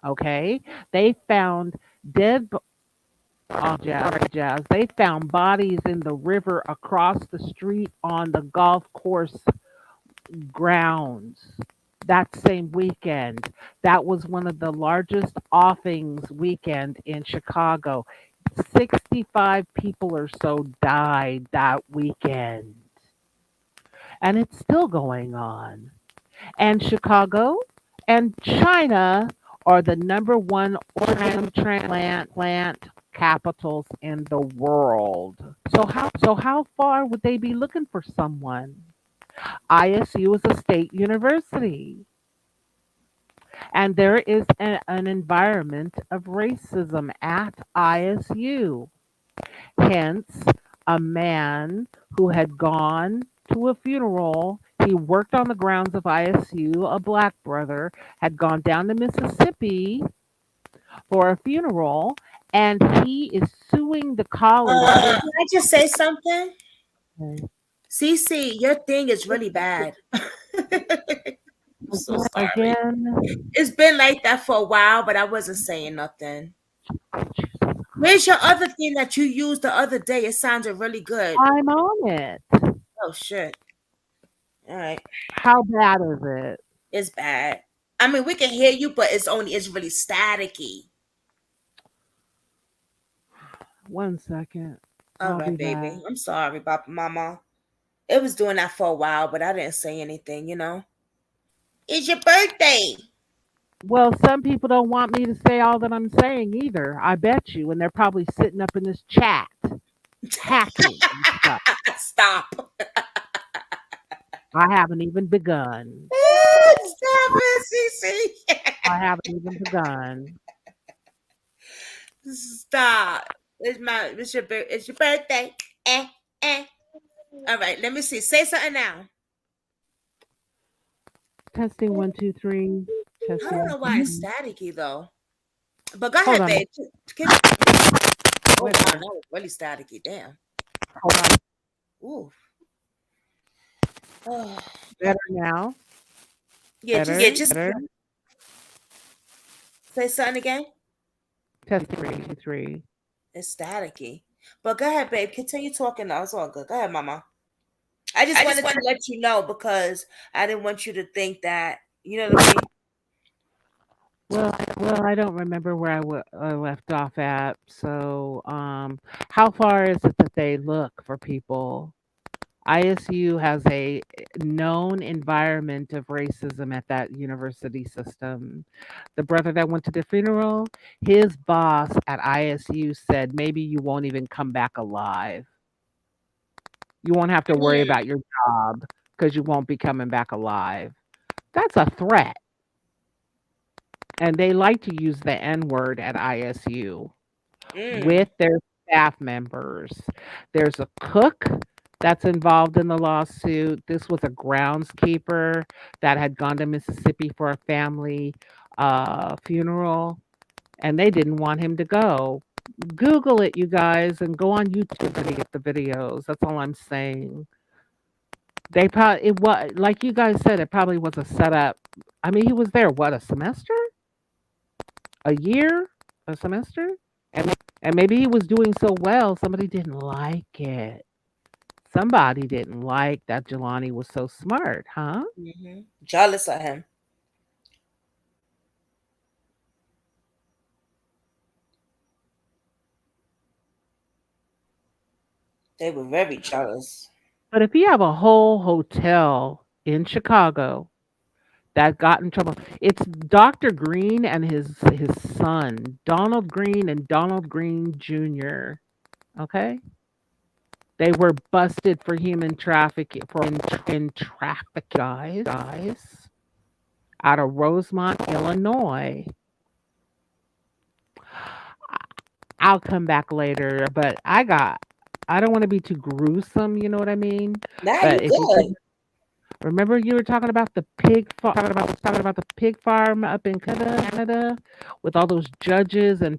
Speaker 3: Okay, they found dead. Jazz. They found bodies in the river across the street on the golf course grounds that same weekend. That was one of the largest offings weekend in Chicago. 65 people or so died that weekend. And it's still going on. And Chicago and China are the number one organ transplant capitals in the world. So how far would they be looking for someone? ISU is a state university, and there is an environment of racism at ISU. Hence, a man who had gone to a funeral, he worked on the grounds of ISU, a black brother, had gone down to Mississippi for a funeral, and he is suing the college.
Speaker 1: Can I just say something? Cece, your thing is really bad. I'm so sorry.
Speaker 3: Again,
Speaker 1: It's been like that for a while, but I wasn't saying nothing. Where's your other thing that you used the other day? It sounded really good.
Speaker 3: I'm on it.
Speaker 1: Oh shit. All right.
Speaker 3: How bad is it?
Speaker 1: It's bad. I mean, we can hear you, but it's really staticky.
Speaker 3: 1 second.
Speaker 1: All
Speaker 3: I'll
Speaker 1: right,
Speaker 3: be
Speaker 1: baby.
Speaker 3: back.
Speaker 1: I'm sorry, Papa Mama. It was doing that for a while, but I didn't say anything, you know. It's your birthday.
Speaker 3: Well, some people don't want me to say all that I'm saying either. I bet you, and they're probably sitting up in this chat, hacking and stuff.
Speaker 1: Stop.
Speaker 3: I haven't even begun.
Speaker 1: Stop it, Cece.
Speaker 3: I haven't even begun.
Speaker 1: Stop. It's your birthday. Eh, eh. All right, let me see. Say something now.
Speaker 3: Testing 1, 2, 3.
Speaker 1: I
Speaker 3: Testing.
Speaker 1: don't know why it's staticky though. But go
Speaker 3: Hold
Speaker 1: ahead,
Speaker 3: on.
Speaker 1: babe. Oh wow,
Speaker 3: Wait.
Speaker 1: that was really staticky. Damn.
Speaker 3: Hold on.
Speaker 1: Ooh. Oh.
Speaker 3: Better now.
Speaker 1: Yeah,
Speaker 3: Better.
Speaker 1: just
Speaker 3: Better.
Speaker 1: say something again.
Speaker 3: Testing 3, 2, 3.
Speaker 1: It's staticky. But go ahead, babe. Continue talking now. It's all good. Go ahead, Mama. I just wanted to let you know because I didn't want you to think that, you know what I mean?
Speaker 3: Well, I don't remember where I left off at. So, how far is it that they look for people? ISU has a known environment of racism at that university system. The brother that went to the funeral, his boss at ISU said maybe you won't even come back alive. You won't have to worry about your job because you won't be coming back alive. That's a threat. And they like to use the N word at ISU with their staff members. There's a cook that's involved in the lawsuit. This was a groundskeeper that had gone to Mississippi for a family funeral, and they didn't want him to go. Google it, you guys, and go on YouTube and get the videos. That's all I'm saying. They probably it was like you guys said. It probably was a setup. I mean, he was there what, a semester, a year, a semester, and maybe he was doing so well, somebody didn't like it. Somebody didn't like that Jelani was so smart, huh?
Speaker 1: Mm-hmm. Jealous of him. They were very jealous.
Speaker 3: But if you have a whole hotel in Chicago that got in trouble, it's Dr. Green and his son, Donald Green and Donald Green Jr. Okay? They were busted for human trafficking in traffic, guys, out of Rosemont, Illinois. I'll come back later, but I don't want to be too gruesome, you know what I mean?
Speaker 1: Nah,
Speaker 3: But
Speaker 1: you
Speaker 3: if you
Speaker 1: good.
Speaker 3: remember you were talking about the pig farm, talking about the pig farm up in Canada with all those judges and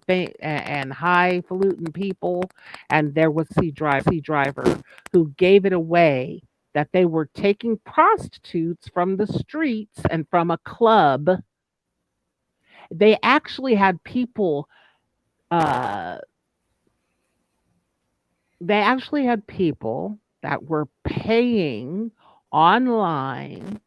Speaker 3: highfalutin people, and there was driver who gave it away that they were taking prostitutes from the streets and from a club. They actually had people uh that were paying online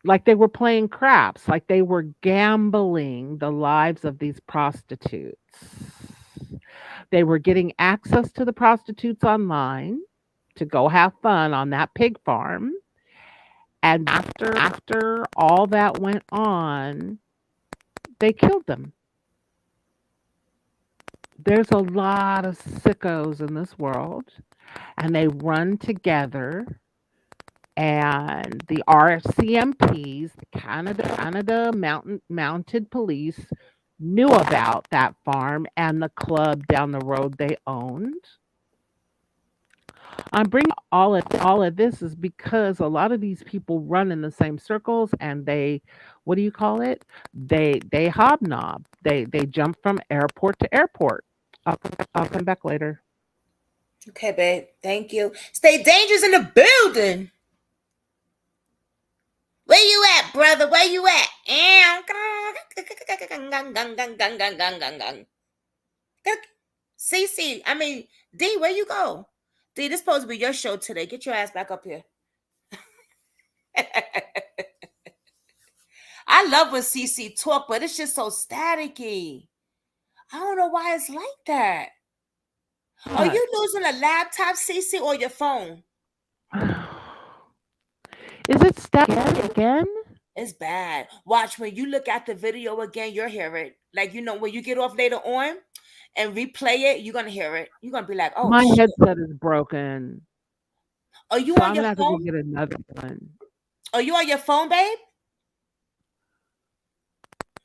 Speaker 3: like they were playing craps, like they were gambling the lives of these prostitutes. They were getting access to the prostitutes online to go have fun on that pig farm. And after all that went on, they killed them. There's a lot of sickos in this world, and they run together. And the RCMPs, the Canada Mounted Police, knew about that farm and the club down the road they owned. I'm bringing all of this is because a lot of these people run in the same circles, and they, what do you call it? They hobnob. They jump from airport to airport. I'll come back later.
Speaker 1: Okay, babe. Thank you. Stay dangerous in the building. Where you at, brother? Where you at? CC, I mean, D, where you go? D, this supposed to be your show today. Get your ass back up here. I love when CC talk, but it's just so staticky. I don't know why it's like that. Are you losing a laptop, CC, or your phone?
Speaker 3: Is it static again?
Speaker 1: It's bad. Watch, when you look at the video again, you'll hear it. Like, you know, when you get off later on and replay it, you're going to hear it. You're going to be like, oh,
Speaker 3: my
Speaker 1: shit.
Speaker 3: headset is broken.
Speaker 1: Are you
Speaker 3: so
Speaker 1: on your
Speaker 3: I'm
Speaker 1: phone?
Speaker 3: I'm going to get another one.
Speaker 1: Are you on your phone, babe?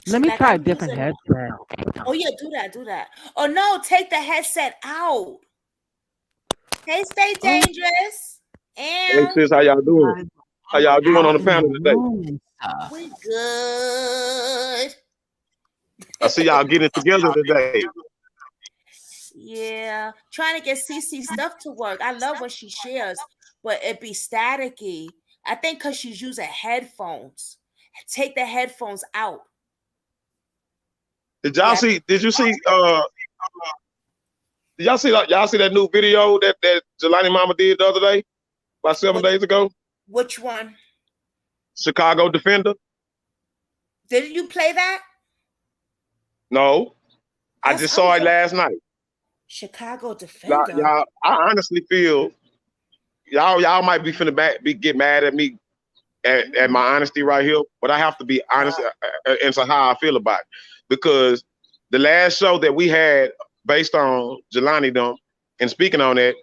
Speaker 3: Let me try a different headset.
Speaker 1: Oh, yeah, do that. Oh, no, take the headset out. Hey, stay dangerous.
Speaker 4: Hey, sis, how y'all doing? How y'all doing on the panel today?
Speaker 1: We good.
Speaker 4: I see y'all getting together today.
Speaker 1: Yeah, trying to get CC stuff to work. I love what she shares, but it be staticky. I think because she's using headphones. Take the headphones out.
Speaker 4: Did y'all see? Did you see? Did y'all see that new video that Jelani Mama did the other day, about 7 days ago?
Speaker 1: Which one?
Speaker 4: Chicago Defender.
Speaker 1: Did you play that?
Speaker 4: No, I just saw it last night.
Speaker 1: Chicago Defender.
Speaker 4: Y'all, I honestly feel y'all might be finna get mad at me at my honesty right here, but I have to be honest and so how I feel about it, because the last show that we had based on Jelani Dump and speaking on that,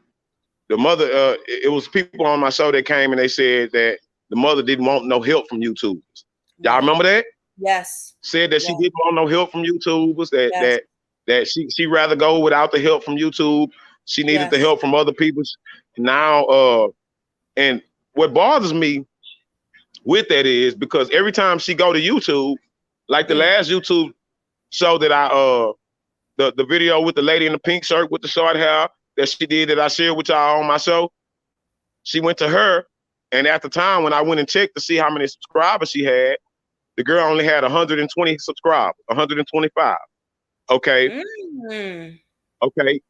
Speaker 4: the mother, it was people on my show that came and they said that the mother didn't want no help from YouTubers. Y'all remember that?
Speaker 1: Yes.
Speaker 4: Said that she didn't want no help from YouTubers, that she rather go without the help from YouTube. She needed the help from other people. Now, and what bothers me with that is because every time she go to YouTube, like the last YouTube show that the video with the lady in the pink shirt with the short hair that she did that I shared with y'all on my show, she went to her, and at the time when I went and checked to see how many subscribers she had, the girl only had 120 subscribers, 125. Okay. Okay.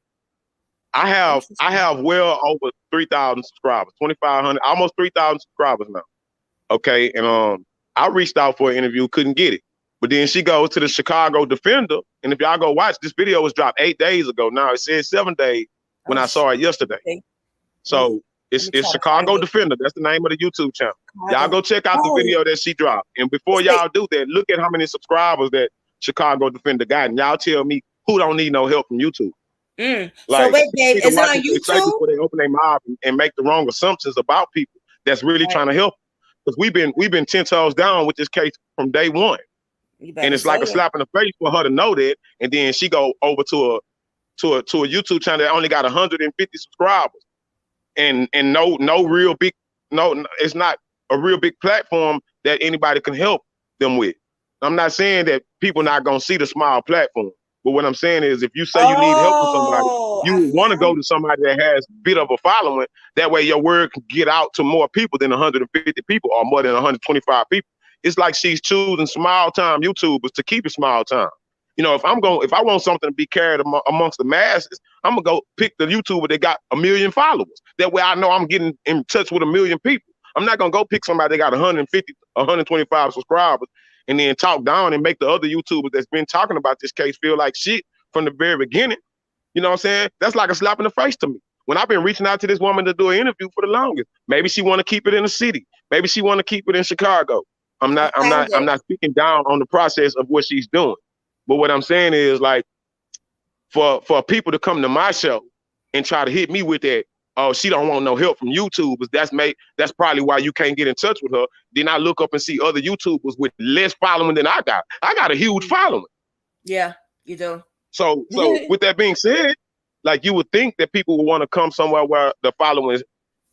Speaker 4: I have well over 3,000 subscribers, 2,500, almost 3,000 subscribers now. Okay. And I reached out for an interview, couldn't get it. But then she goes to the Chicago Defender. And if y'all go watch, this video was dropped 8 days ago. Now it says 7 days when I saw it yesterday. So it's Chicago Defender. That's the name of the YouTube channel. Y'all go check out the video that she dropped. And before y'all do that, look at how many subscribers that Chicago Defender got. And y'all tell me who don't need no help from YouTube.
Speaker 1: Like, so wait, babe, is it on YouTube?
Speaker 4: Before they open their mouth and make the wrong assumptions about people that's really trying to help. Because we've been 10 toes down with this case from day one. And it's like a slap in the face for her to know that. And then she go over to a YouTube channel that only got 150 subscribers. And no real big, it's not a real big platform that anybody can help them with. I'm not saying that people not gonna see the small platform, but what I'm saying is if you say you need help from somebody, you want to go to somebody that has a bit of a following. That way your word can get out to more people than 150 people or more than 125 people. It's like she's choosing small time YouTubers to keep it small time. You know, if I want something to be carried amongst the masses, I'm gonna go pick the YouTuber that got 1 million followers. That way I know I'm getting in touch with 1 million people. I'm not gonna go pick somebody that got 150, 125 subscribers and then talk down and make the other YouTubers that's been talking about this case feel like shit from the very beginning. You know what I'm saying? That's like a slap in the face to me. When I've been reaching out to this woman to do an interview for the longest, maybe she want to keep it in the city. Maybe she want to keep it in Chicago. I'm not speaking down on the process of what she's doing. But what I'm saying is, like, for people to come to my show and try to hit me with that, oh, she don't want no help from YouTubers. That's probably why you can't get in touch with her. Then I look up and see other YouTubers with less following than I got. I got a huge following.
Speaker 1: Yeah, you do.
Speaker 4: So with that being said, like, you would think that people would want to come somewhere where the following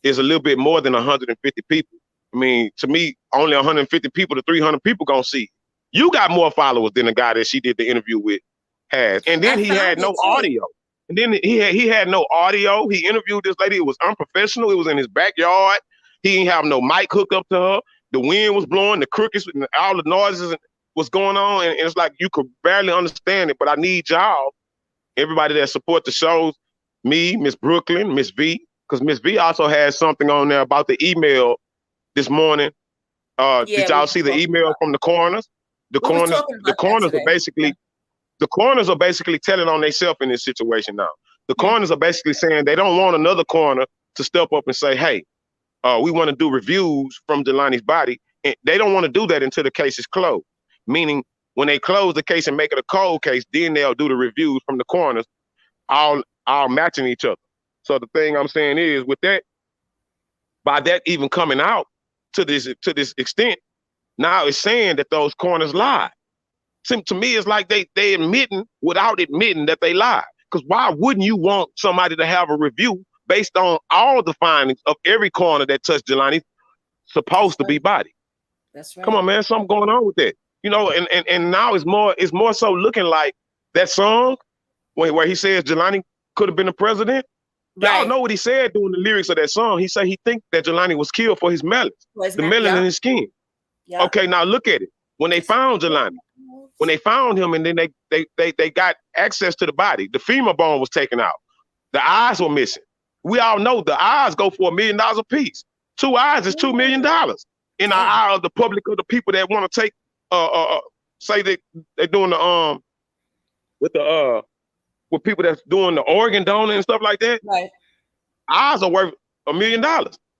Speaker 4: is a little bit more than 150 people. I mean, to me, only 150 people to 300 people gonna see. You got more followers than the guy that she did the interview with has. And then he had no audio. And then he had no audio. He interviewed this lady. It was unprofessional. It was in his backyard. He didn't have no mic hooked up to her. The wind was blowing, the crickets, and all the noises was going on. And it's like you could barely understand it. But I need y'all, everybody that support the shows, me, Miss Brooklyn, Miss V, because Miss V also has something on there about the email this morning. Did y'all see the email from the coroners? The coroners are basically telling on themselves in this situation now. The coroners are basically saying they don't want another coroner to step up and say, hey, we want to do reviews from Jelani's body. And they don't want to do that until the case is closed. Meaning, when they close the case and make it a cold case, then they'll do the reviews from the coroners, all matching each other. So the thing I'm saying is, with that, by that even coming out to this extent, now it's saying that those coroners lied. To me, it's like they admitting without admitting that they lied. Because why wouldn't you want somebody to have a review based on all the findings of every coroner that touched Jelani's supposed to be body?
Speaker 1: That's right.
Speaker 4: Come on, man, something going on with that. You know, and now it's more so looking like that song where he says Jelani could have been the president. Right. Y'all know what he said during the lyrics of that song. He said he think that Jelani was killed for his melanin, the melanin in his skin. Yeah. Okay, now look at it. When they found Jelani, when they found him, and then they got access to the body, the femur bone was taken out. The eyes were missing. We all know the eyes go for $1 million a piece. 2 eyes is $2 million in the eye of the public, of the people that want to take say they're doing the with people that's doing the organ donor and stuff like that. Right. Eyes are worth $1 million.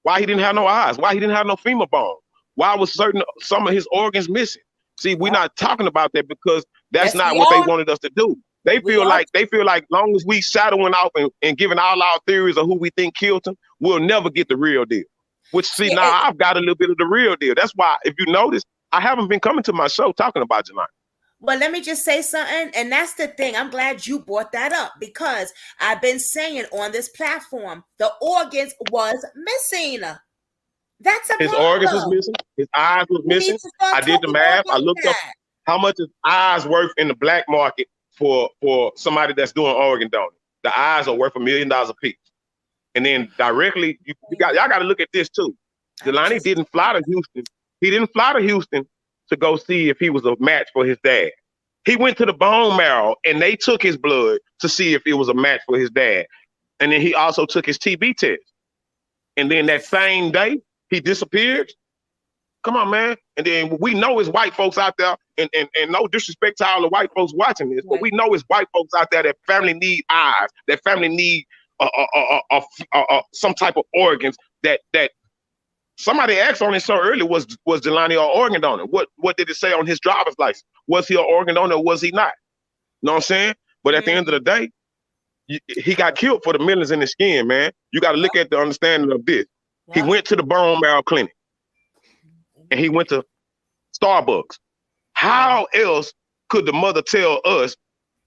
Speaker 4: Why he didn't have no eyes? Why he didn't have no femur bone? Why was some of his organs missing? See, we're not talking about that because that's not what they wanted us to do. They feel like long as we shadowing off and giving all our theories of who we think killed him, we'll never get the real deal. Which, see, now I've got a little bit of the real deal. That's why, if you notice, I haven't been coming to my show talking about Jelani.
Speaker 1: Well, let me just say something, and that's the thing. I'm glad you brought that up because I've been saying on this platform, the organs was missing. That's a
Speaker 4: His
Speaker 1: problem.
Speaker 4: organs was missing. His eyes was missing. I did the math. I looked up how much is eyes worth in the black market for somebody that's doing organ donor. The eyes are worth $1 million a piece. And then directly, y'all got to look at this too. Jelani didn't fly to Houston. He didn't fly to Houston to go see if he was a match for his dad. He went to the bone marrow and they took his blood to see if it was a match for his dad. And then he also took his TB test. And then that same day, he disappeared. Come on, man. And then we know it's white folks out there, and no disrespect to all the white folks watching this, but we know it's white folks out there that family need eyes, that family need some type of organs that somebody asked on it so early, was Jelani an organ donor? What did it say on his driver's license? Was he an organ donor or was he not? You know what I'm saying? But at the end of the day, he got killed for the millions in his skin, man. You got to look at the understanding of this. He went to the bone marrow clinic and he went to Starbucks. How else could the mother tell us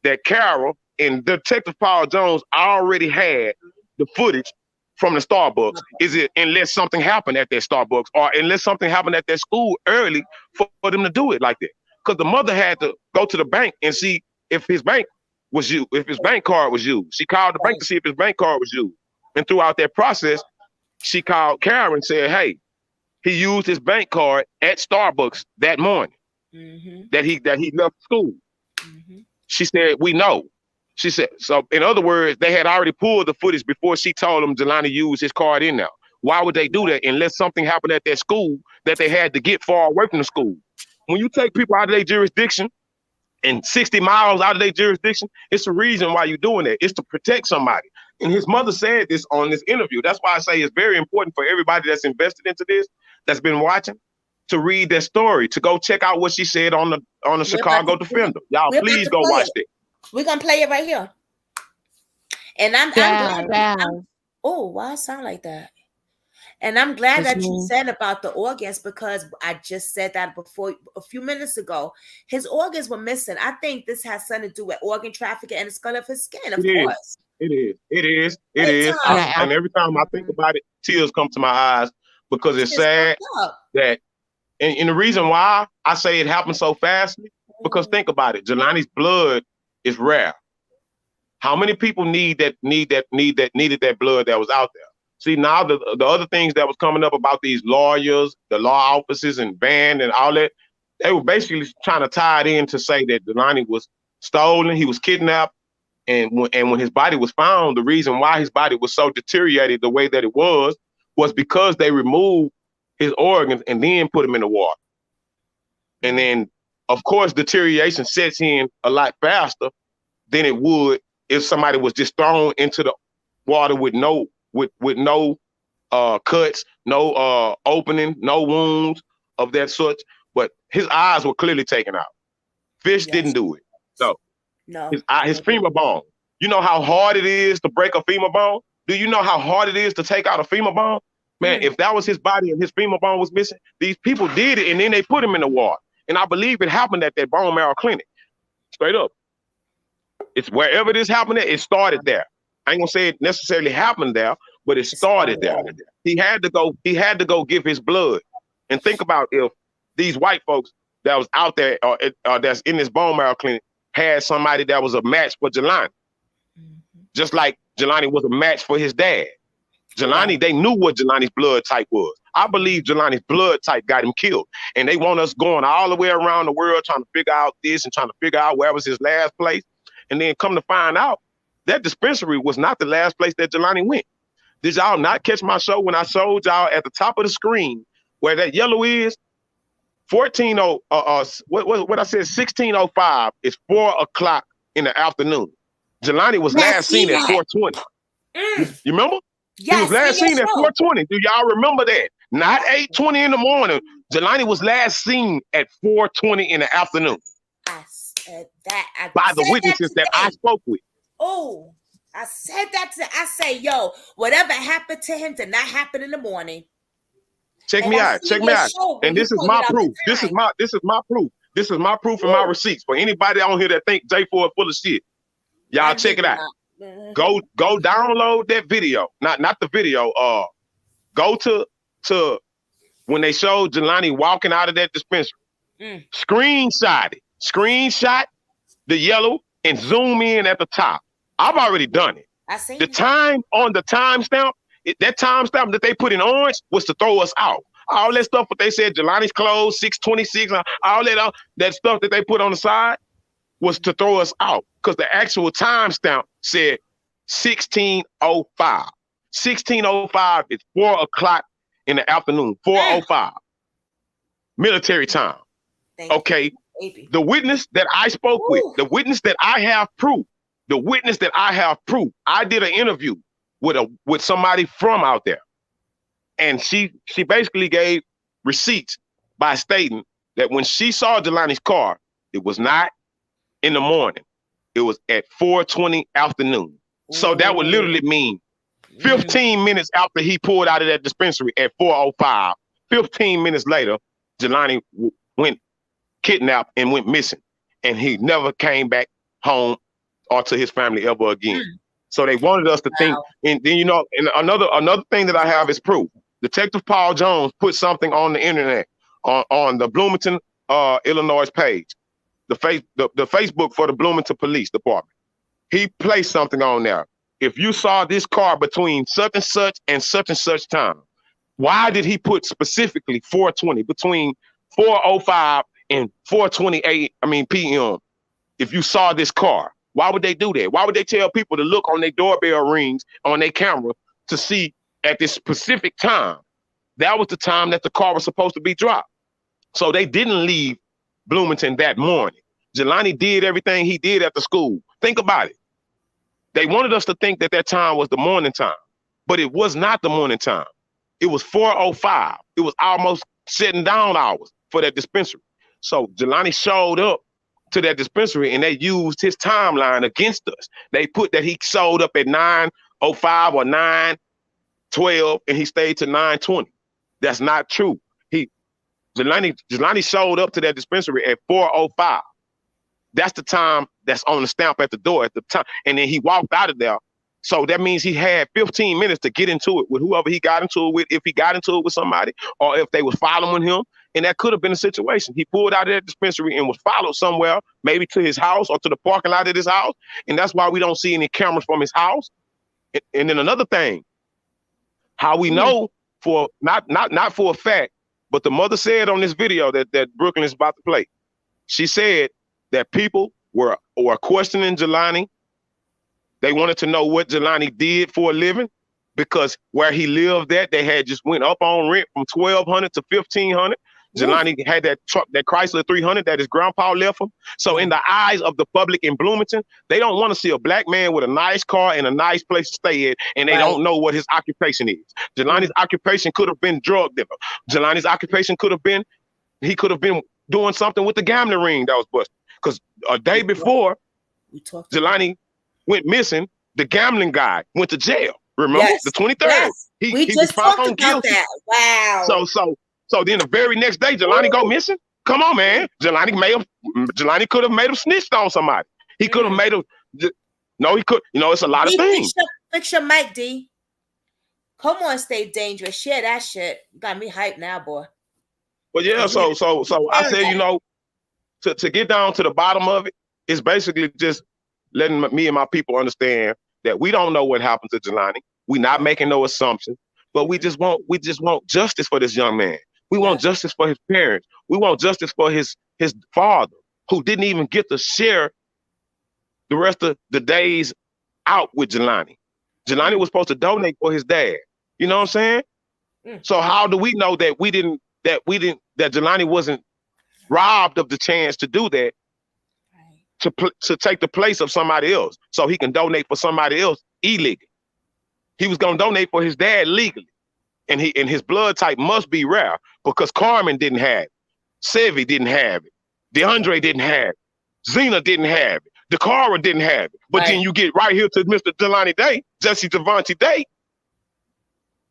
Speaker 4: that Carol and Detective Paul Jones already had the footage from the Starbucks? Is it unless something happened at that Starbucks or unless something happened at that school early for them to do it like that? Because the mother had to go to the bank and see if his bank was used, if his bank card was used. She called the bank to see if his bank card was used. And throughout that process, she called Karen and said, hey, he used his bank card at Starbucks that morning that he left school. She said, we know. She said, so in other words, they had already pulled the footage before she told him Jelani used his card in now. Why would they do that unless something happened at that school that they had to get far away from the school? When you take people out of their jurisdiction and 60 miles out of their jurisdiction, it's the reason why you're doing that. It's to protect somebody. And his mother said this on this interview. That's why I say it's very important for everybody that's invested into this, that's been watching, to read that story, to go check out what she said on the Chicago Defender. Y'all, please go watch it.
Speaker 1: We're gonna play it right here. And I'm glad. Oh, why it sound like that? And I'm glad that you said about the organs, because I just said that before a few minutes ago. His organs were missing. I think this has something to do with organ trafficking and the color of his skin, of course.
Speaker 4: It is. And every time I think about it, tears come to my eyes, because it's sad that, and the reason why I say it happened so fastly, because think about it, Jelani's blood is rare. How many people needed that blood that was out there? See, now the other things that was coming up about these lawyers, the law offices and band and all that, they were basically trying to tie it in to say that Jelani was stolen, he was kidnapped, and when his body was found, the reason why his body was so deteriorated the way that it was because they removed his organs and then put him in the water. And then, of course, deterioration sets in a lot faster than it would if somebody was just thrown into the water with no cuts, no opening, no wounds of that sort. But his eyes were clearly taken out. Fish didn't do it. So his femur bone. You know how hard it is to break a femur bone? Do you know how hard it is to take out a femur bone? Man, if that was his body and his femur bone was missing, these people did it and then they put him in the water. And I believe it happened at that bone marrow clinic. Straight up. It's wherever this happened at, it started there. I ain't gonna say it necessarily happened there, but it started there. He had to go give his blood. And think about if these white folks that was out there or that's in this bone marrow clinic had somebody that was a match for Jelani. Just like Jelani was a match for his dad. Jelani, they knew what Jelani's blood type was. I believe Jelani's blood type got him killed. And they want us going all the way around the world trying to figure out this and trying to figure out where was his last place. And then come to find out, that dispensary was not the last place that Jelani went. Did y'all not catch my show when I showed y'all at the top of the screen where that yellow is? 1605 is 4:00 in the afternoon. Jelani was last seen at 4:20. You remember? Yes, he was last seen at 4:20. Do y'all remember that? Not 8:20 in the morning. Jelani was last seen at 4:20 in the afternoon.
Speaker 1: I said that.
Speaker 4: By the witnesses that I spoke with.
Speaker 1: Oh, I said that I say, yo, whatever happened to him did not happen in the morning.
Speaker 4: Check me out. And this is my proof. This is my proof. This is my proof and my receipts. For anybody on here that think J4 is full of shit, y'all check it out. Go download that video. Not the video. Go to when they showed Jelani walking out of that dispensary. Screenshot the yellow and zoom in at the top. I've already done it.
Speaker 1: I see
Speaker 4: the time on the timestamp. That timestamp that they put in orange was to throw us out. All that stuff, what they said, Jelani's closed, 626, all that stuff that they put on the side was to throw us out because the actual timestamp said 1605. 1605 is 4:00 in the afternoon, 4:05. Military time. Okay. The witness that I spoke with, the witness that I have proof, I did an interview with somebody from out there. And she basically gave receipts by stating that when she saw Jelani's car, it was not in the morning. It was at 4:20 afternoon. So that would literally mean 15 minutes after he pulled out of that dispensary at 4:05, 15 minutes later, Jelani went kidnapped and went missing. And he never came back home or to his family ever again. So they wanted us to think, and then, and another thing that I have is proof. Detective Paul Jones put something on the internet on the Bloomington, Illinois page, the Facebook for the Bloomington Police Department. He placed something on there. If you saw this car between such and such time, why did he put specifically 4:20 between 4:05 and 4:28? PM. If you saw this car, why would they do that? Why would they tell people to look on their doorbell rings on their camera to see at this specific time. That was the time that the car was supposed to be dropped. So they didn't leave Bloomington that morning. Jelani did everything he did at the school. Think about it. They wanted us to think that that time was the morning time, but it was not the morning time. It was 4:05. It was almost shutting down hours for that dispensary. So Jelani showed up to that dispensary and they used his timeline against us. They put that he showed up at 9:05 or 9:12 and he stayed to 9:20. That's not true. Jelani showed up to that dispensary at 4:05. That's the time that's on the stamp at the door at the time. And then he walked out of there. So that means he had 15 minutes to get into it with whoever he got into it with, if he got into it with somebody, or if they was following him. And that could have been a situation. He pulled out of that dispensary and was followed somewhere, maybe to his house or to the parking lot of his house. And that's why we don't see any cameras from his house. And then another thing, how we know for not for a fact, but the mother said on this video that Brooklyn is about to play, she said that people were questioning Jelani. They wanted to know what Jelani did for a living, because where he lived at, they had just went up on rent from $1,200 to $1,500. Jelani had that truck, that Chrysler 300 that his grandpa left him. So in the eyes of the public in Bloomington, they don't want to see a black man with a nice car and a nice place to stay at, and they don't know what his occupation is. Jelani's occupation could have been drug dealer. Jelani's occupation could have been, he could have been doing something with the gambling ring that was busted. Because a day before Jelani went missing, the gambling guy went to jail. Remember? The 23rd.
Speaker 1: Yes.
Speaker 4: He just talked about that.
Speaker 1: Wow.
Speaker 4: So then the very next day, Jelani go missing? Come on, man. Jelani could have made him snitched on somebody. He could have made him. No, he could. You know, it's a lot of things.
Speaker 1: Fix your mic, D. Come on, stay dangerous. Share that shit. Got me hyped now, boy.
Speaker 4: But yeah, so I said, you know, to get down to the bottom of it, it's basically just letting me and my people understand that we don't know what happened to Jelani. We're not making no assumptions, but we just want justice for this young man. We want justice for his parents. We want justice for his father, who didn't even get to share the rest of the days out with Jelani. Jelani was supposed to donate for his dad. You know what I'm saying? So how do we know that that Jelani wasn't robbed of the chance to do that, to take the place of somebody else, so he can donate for somebody else illegally? He was gonna donate for his dad legally, and his blood type must be rare, because Carmen didn't have it, Sevy didn't have it, DeAndre didn't have it, Zena didn't have it, DeCara didn't have it. But then you get right here to Mr. Jelani Day, Jesse Devontae Day,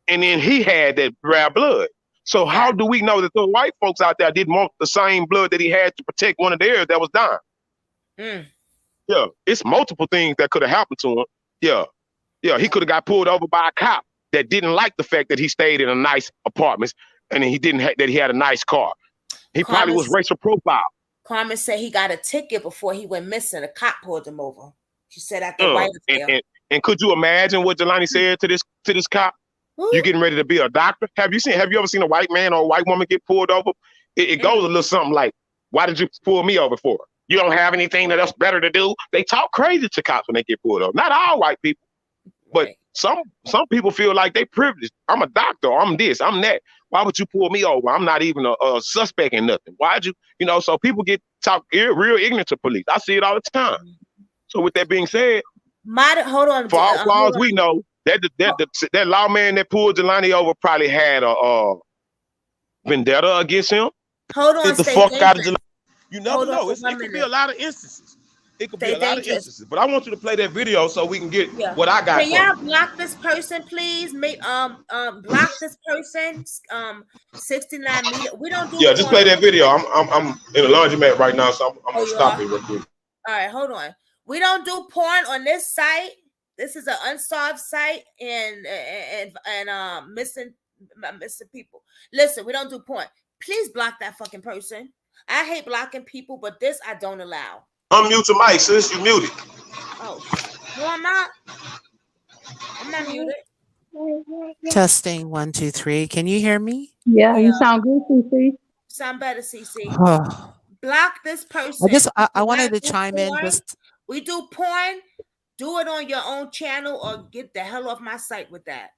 Speaker 4: and then he had that rare blood. So how do we know that the white folks out there didn't want the same blood that he had to protect one of theirs that was dying? Yeah, it's multiple things that could have happened to him. Yeah, he could have got pulled over by a cop that didn't like the fact that he stayed in a nice apartment and he that he had a nice car. He probably was racial profile.
Speaker 1: Carmen said he got a ticket before he went missing. A cop pulled him over. She said at the White Affair.
Speaker 4: And could you imagine what Jelani said to this cop? You getting ready to be a doctor? Have you ever seen a white man or a white woman get pulled over? It goes a little something like, "Why did you pull me over for? You don't have anything else better to do?" They talk crazy to cops when they get pulled over. Not all white people, but some people feel like they privileged. I'm a doctor. I'm this. I'm that. Why would you pull me over? I'm not even a suspect in nothing. Why'd you? You know. So people get real ignorant to police. I see it all the time. So with that being said,
Speaker 1: hold on.
Speaker 4: For all flaws we know, that lawman that pulled Jelani over probably had a vendetta against him.
Speaker 1: Hold on.
Speaker 4: Get the fuck out of Jelani. You never know. It could be a lot of instances. It could be a lot of instances. But I want you to play that video so we can get what I got.
Speaker 1: Can y'all block this person, please? Block this person. 69 meter. We don't do.
Speaker 4: Yeah, just play that video. I'm in a laundromat right now, so I'm gonna stop it real quick.
Speaker 1: All right, hold on. We don't do porn on this site. This is an unsolved site and missing people. Listen, we don't do porn. Please block that fucking person. I hate blocking people, but this I don't allow.
Speaker 4: Unmute your mic, sis. You muted.
Speaker 1: Oh, no, I'm not. I'm not muted.
Speaker 5: Testing 1, 2, 3. Can you hear me?
Speaker 2: Yeah, you sound good, CC.
Speaker 1: Sound better, CC. Block this person.
Speaker 5: I wanted to chime in.
Speaker 1: We do porn. Do it on your own channel or get the hell off my site with that.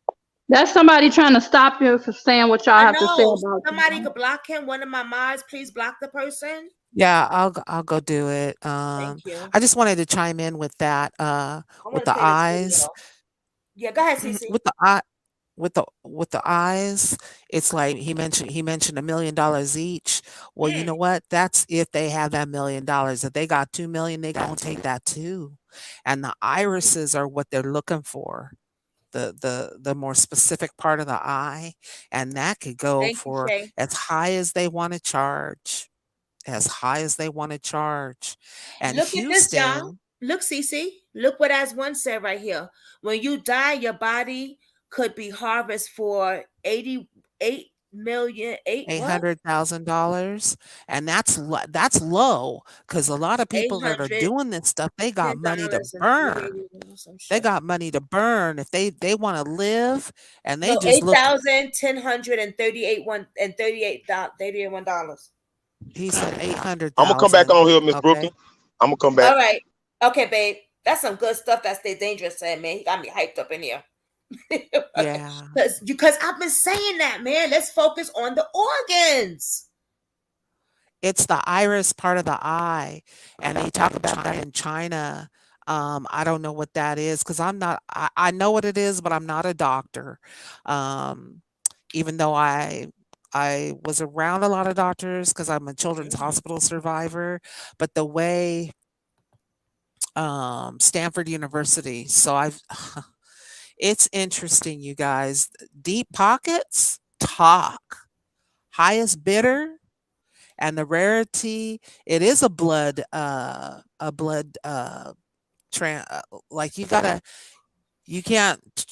Speaker 2: That's somebody trying to stop you from saying what y'all
Speaker 1: I
Speaker 2: have to say
Speaker 1: know.
Speaker 2: about
Speaker 1: Somebody
Speaker 2: him.
Speaker 1: could block him. One of my mods, please block the person.
Speaker 5: Yeah, I'll go do it.
Speaker 1: Thank you.
Speaker 5: I just wanted to chime in with that.
Speaker 1: I
Speaker 5: With
Speaker 1: want to
Speaker 5: the
Speaker 1: play this
Speaker 5: eyes,
Speaker 1: video. Yeah, go ahead, Cece.
Speaker 5: with the eye, with the eyes, it's like he mentioned $1 million each. Well, you know what? That's if they have that $1 million. If they got 2 million, they gonna take that too. And the irises are what they're looking for. The more specific part of the eye, and that could go
Speaker 1: Thank you,
Speaker 5: for
Speaker 1: Shay.
Speaker 5: as high as they want to charge. As high as they want to charge. And
Speaker 1: Look at this, y'all.
Speaker 5: Houston,
Speaker 1: Look, Cece. Look what as one said right here. When you die, your body could be harvested for 88 million. Eight what?
Speaker 5: $800,000, and that's low because a lot of
Speaker 1: Eight
Speaker 5: people that are
Speaker 1: hundred
Speaker 5: doing this stuff, they got
Speaker 1: ten
Speaker 5: money to
Speaker 1: dollars and
Speaker 5: burn.
Speaker 1: 381 some
Speaker 5: They
Speaker 1: shit.
Speaker 5: got money to burn if they want to live, and they
Speaker 1: No,
Speaker 5: just look.
Speaker 1: 8,1038 $31.
Speaker 5: He said
Speaker 4: I'm gonna come back
Speaker 5: 800,000.
Speaker 4: on here, Miss Brookie.
Speaker 5: Okay.
Speaker 4: I'm gonna come
Speaker 1: All
Speaker 4: back.
Speaker 1: right. Okay, babe. That's some good stuff that Stay Dangerous said, man. He got me hyped up in here.
Speaker 5: Yeah.
Speaker 1: Because I've been saying that, man. Let's focus on the organs.
Speaker 5: It's the iris part of the eye, and they talk about that in China. I don't know what that is because I'm not. I know what it is, but I'm not a doctor. Even though I was around a lot of doctors because I'm a children's hospital survivor, but the way Stanford University, so I've it's interesting, you guys. Deep pockets talk. Highest bidder and the rarity, it is a blood like you can't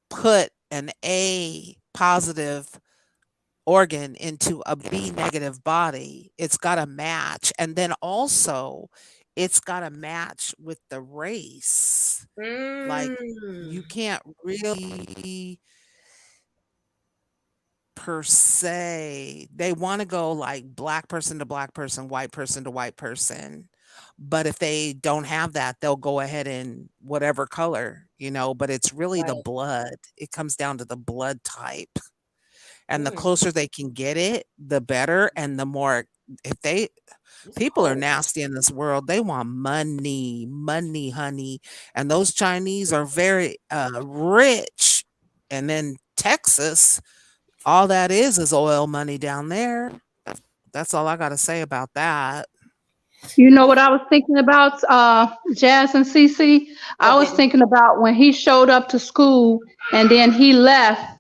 Speaker 5: put an A positive organ into a B negative body. It's got to match, and then also it's got to match with the race. Like you can't really per se. They want to go like black person to black person, white person to white person. But if they don't have that, they'll go ahead and whatever color, but it's really the
Speaker 1: Right.
Speaker 5: blood. It comes down to the blood type. And the
Speaker 1: Mm.
Speaker 5: closer they can get it, the better. And the more, if they,
Speaker 1: It's
Speaker 5: people are
Speaker 1: cold.
Speaker 5: nasty in this world. They want money, money, honey. And those Chinese are very rich. And then Texas, all that is oil money down there. That's all I got to say about that.
Speaker 2: You know what I was thinking about, Jazz and Cece? I was thinking about when he showed up to school and then he left.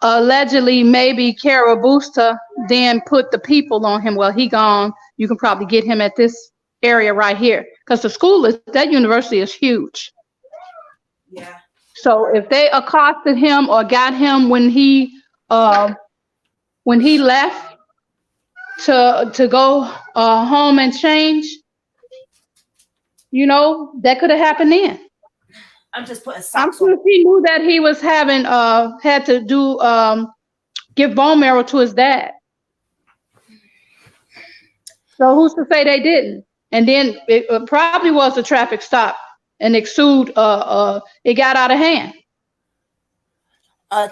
Speaker 2: Allegedly, maybe Karabusta then put the people on him. Well, he gone. You can probably get him at this area right here because that university is huge.
Speaker 1: Yeah.
Speaker 2: So if they accosted him or got him when he left to go home and change, that could have happened then.
Speaker 1: I'm just putting
Speaker 2: I'm
Speaker 1: socks
Speaker 2: sure
Speaker 1: on.
Speaker 2: he knew that he was had to do give bone marrow to his dad. So who's to say they didn't? And then it probably was a traffic stop, and it got out of hand.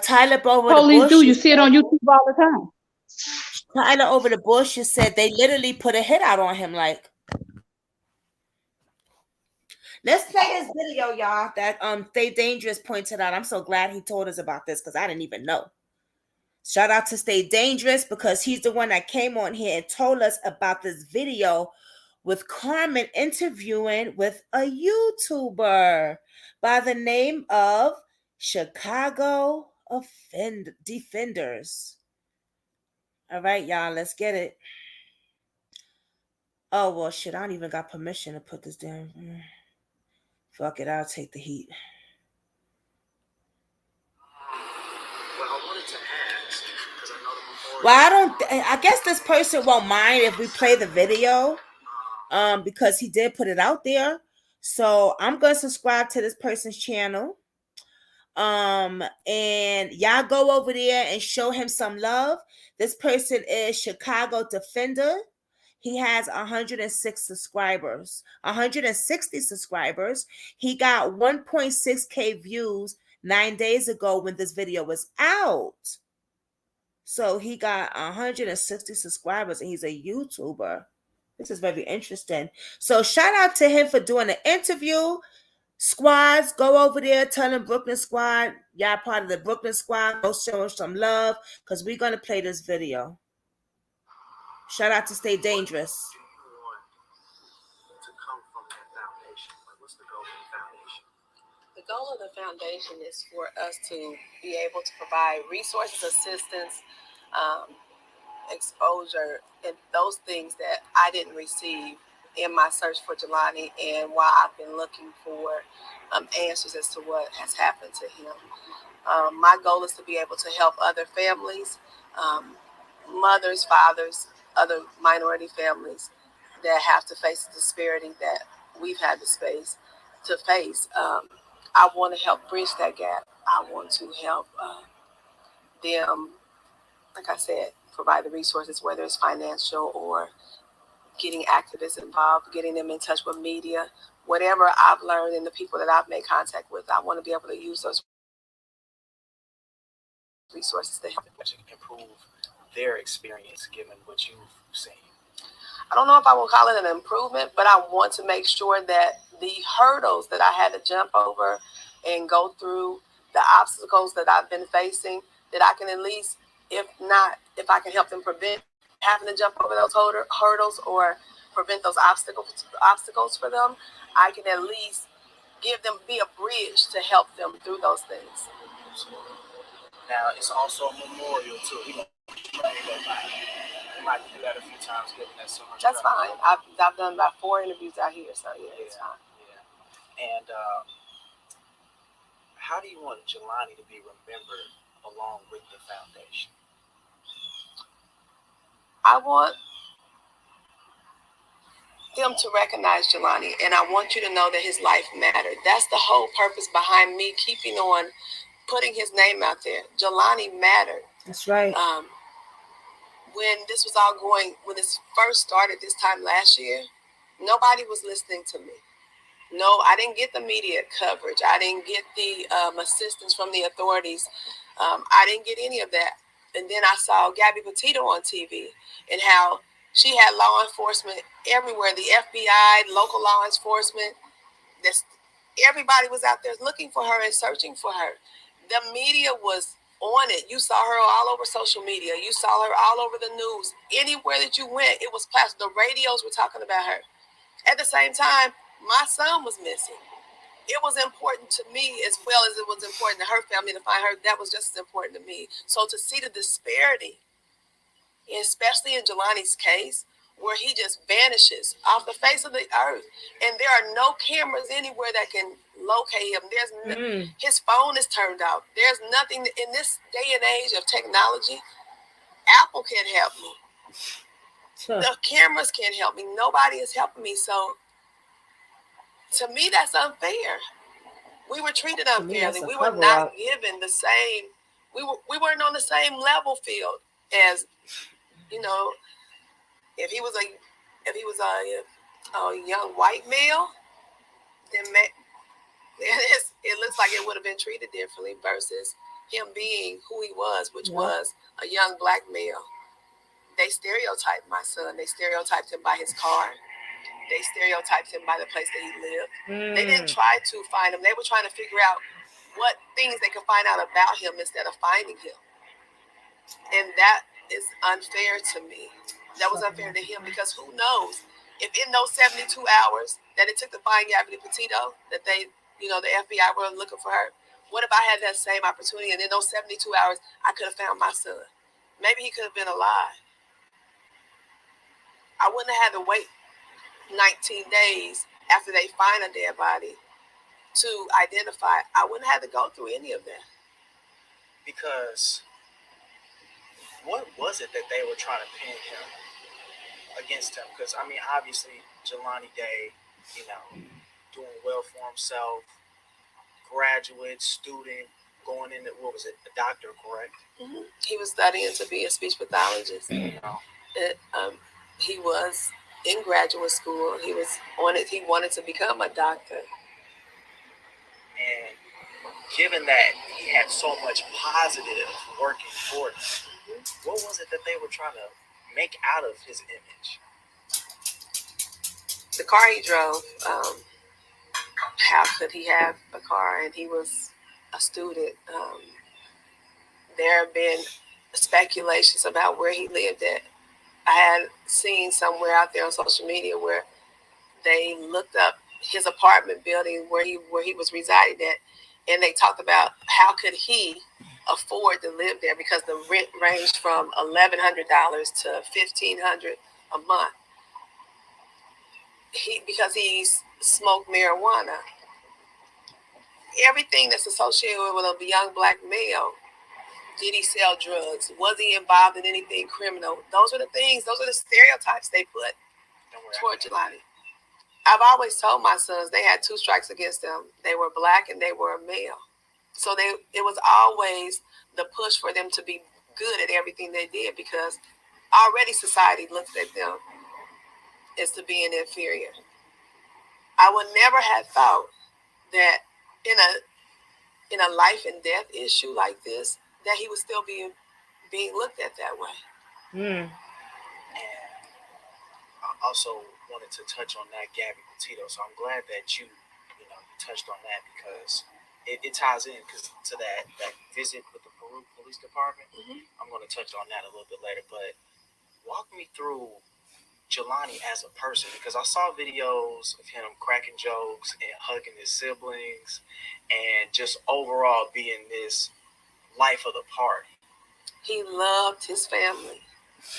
Speaker 1: Tyler over
Speaker 2: Police
Speaker 1: the bush.
Speaker 2: you see it on YouTube all the time.
Speaker 1: Tyler over the bush just said they literally put a hit out on him. Like, let's play this video, y'all. That Stay Dangerous pointed out. I'm so glad he told us about this because I didn't even know. Shout out to Stay Dangerous because he's the one that came on here and told us about this video with Carmen interviewing with a YouTuber by the name of Chicago Defenders. All right, y'all, let's get it. Oh, well, shit, I don't even got permission to put this down. Fuck it, I'll take the heat. Well, I guess this person won't mind if we play the video because he did put it out there. So I'm going to subscribe to this person's channel. And y'all go over there and show him some love. This person is Chicago Defender. He has 106 subscribers, 160 subscribers. He got 1.6K views 9 days ago when this video was out. So he got 160 subscribers and he's a YouTuber. This is very interesting. So shout out to him for doing the interview. Squads, go over there, tell them Brooklyn Squad, y'all part of the Brooklyn Squad. Go show us some love because we're going to play this video. Shout out to Stay Dangerous.
Speaker 6: The goal of the foundation is for us to be able to provide resources, assistance, exposure, and those things that I didn't receive in my search for Jelani, and while I've been looking for answers as to what has happened to him. My goal is to be able to help other families, mothers, fathers, other minority families that have to face the disparity that we've had to face. I want to help bridge that gap. I want to help them, like I said, provide the resources, whether it's financial or getting activists involved, getting them in touch with media, whatever I've learned and the people that I've made contact with. I want to be able to use those resources to help
Speaker 7: improve their experience given what you've seen.
Speaker 6: I don't know if I will call it an improvement, but I want to make sure that the hurdles that I had to jump over and go through, the obstacles that I've been facing, that I can at least, if I can help them prevent having to jump over those hurdles or prevent those obstacles for them, I can at least be a bridge to help them through those things.
Speaker 7: Now, it's also a memorial too. We might do that a few times, given that so much.
Speaker 6: That's fine. I've done about 4 interviews out here, so yeah, it's fine.
Speaker 7: Yeah. And how do you want Jelani to be remembered along with the foundation?
Speaker 6: I want them to recognize Jelani, and I want you to know that his life mattered. That's the whole purpose behind me keeping on putting his name out there. Jelani mattered.
Speaker 1: That's right.
Speaker 6: When this was all when this first started this time last year, nobody was listening to me. No, I didn't get the media coverage. I didn't get the assistance from the authorities. I didn't get any of that. And then I saw Gabby Petito on TV and how she had law enforcement everywhere, the FBI, local law enforcement. Everybody was out there looking for her and searching for her. The media was on it. You saw her all over social media. You saw her all over the news. Anywhere that you went, it was plastered. The radios were talking about her. At the same time, my son was missing. It was important to me as well as it was important to her family to find her. That was just as important to me. So to see the disparity, especially in Jelani's case, where he just vanishes off the face of the earth, and there are no cameras anywhere that can locate him. His phone is turned off. There's nothing in this day and age of technology. Apple can't help me. Sure. The cameras can't help me. Nobody is helping me. So to me, that's unfair. We were treated unfairly. We were not given the same. We weren't on the same level field as, if he was a young white male, then it looks like it would have been treated differently versus him being who he was, which was a young black male. They stereotyped my son. They stereotyped him by his car. They stereotyped him by the place that he lived. They didn't try to find him. They were trying to figure out what things they could find out about him instead of finding him. And that is unfair to me. That was unfair to him because who knows if in those 72 hours that it took to find Gabby Petito, that the FBI were looking for her, what if I had that same opportunity and in those 72 hours I could have found my son? Maybe he could have been alive. I wouldn't have had to wait 19 days after they find a dead body to identify. I wouldn't have to go through any of that.
Speaker 7: Because what was it that they were trying to pin him against him? Because, obviously, Jelani Day, doing well for himself, graduate, student, going into, a doctor, correct?
Speaker 6: Mm-hmm. He was studying to be a speech pathologist. He was in graduate school. He wanted to become a doctor.
Speaker 7: And given that he had so much positive working for him, what was it that they were trying to make out of his image?
Speaker 6: The car he drove, how could he have a car? And he was a student. There have been speculations about where he lived at. I had seen somewhere out there on social media where they looked up his apartment building where he was residing at, and they talked about how could he afford to live there because the rent ranged from $1,100 to $1,500 a month. Because he smoked marijuana. Everything that's associated with a young black male. Did he sell drugs? Was he involved in anything criminal? Those are the things. Those are the stereotypes they put toward Jelani. I've always told my sons they had two strikes against them. They were black and they were male. So it was always the push for them to be good at everything they did because already society looks at them as to being inferior. I would never have thought that in a life and death issue like this, that he would still be being looked at that way.
Speaker 7: And I also wanted to touch on that, Gabby Petito. So I'm glad that you touched on that because it ties in to that visit with the Peru Police Department. I'm going to touch on that a little bit later, but walk me through Jelani as a person, because I saw videos of him cracking jokes and hugging his siblings and just overall being this life of the party.
Speaker 6: He loved his family.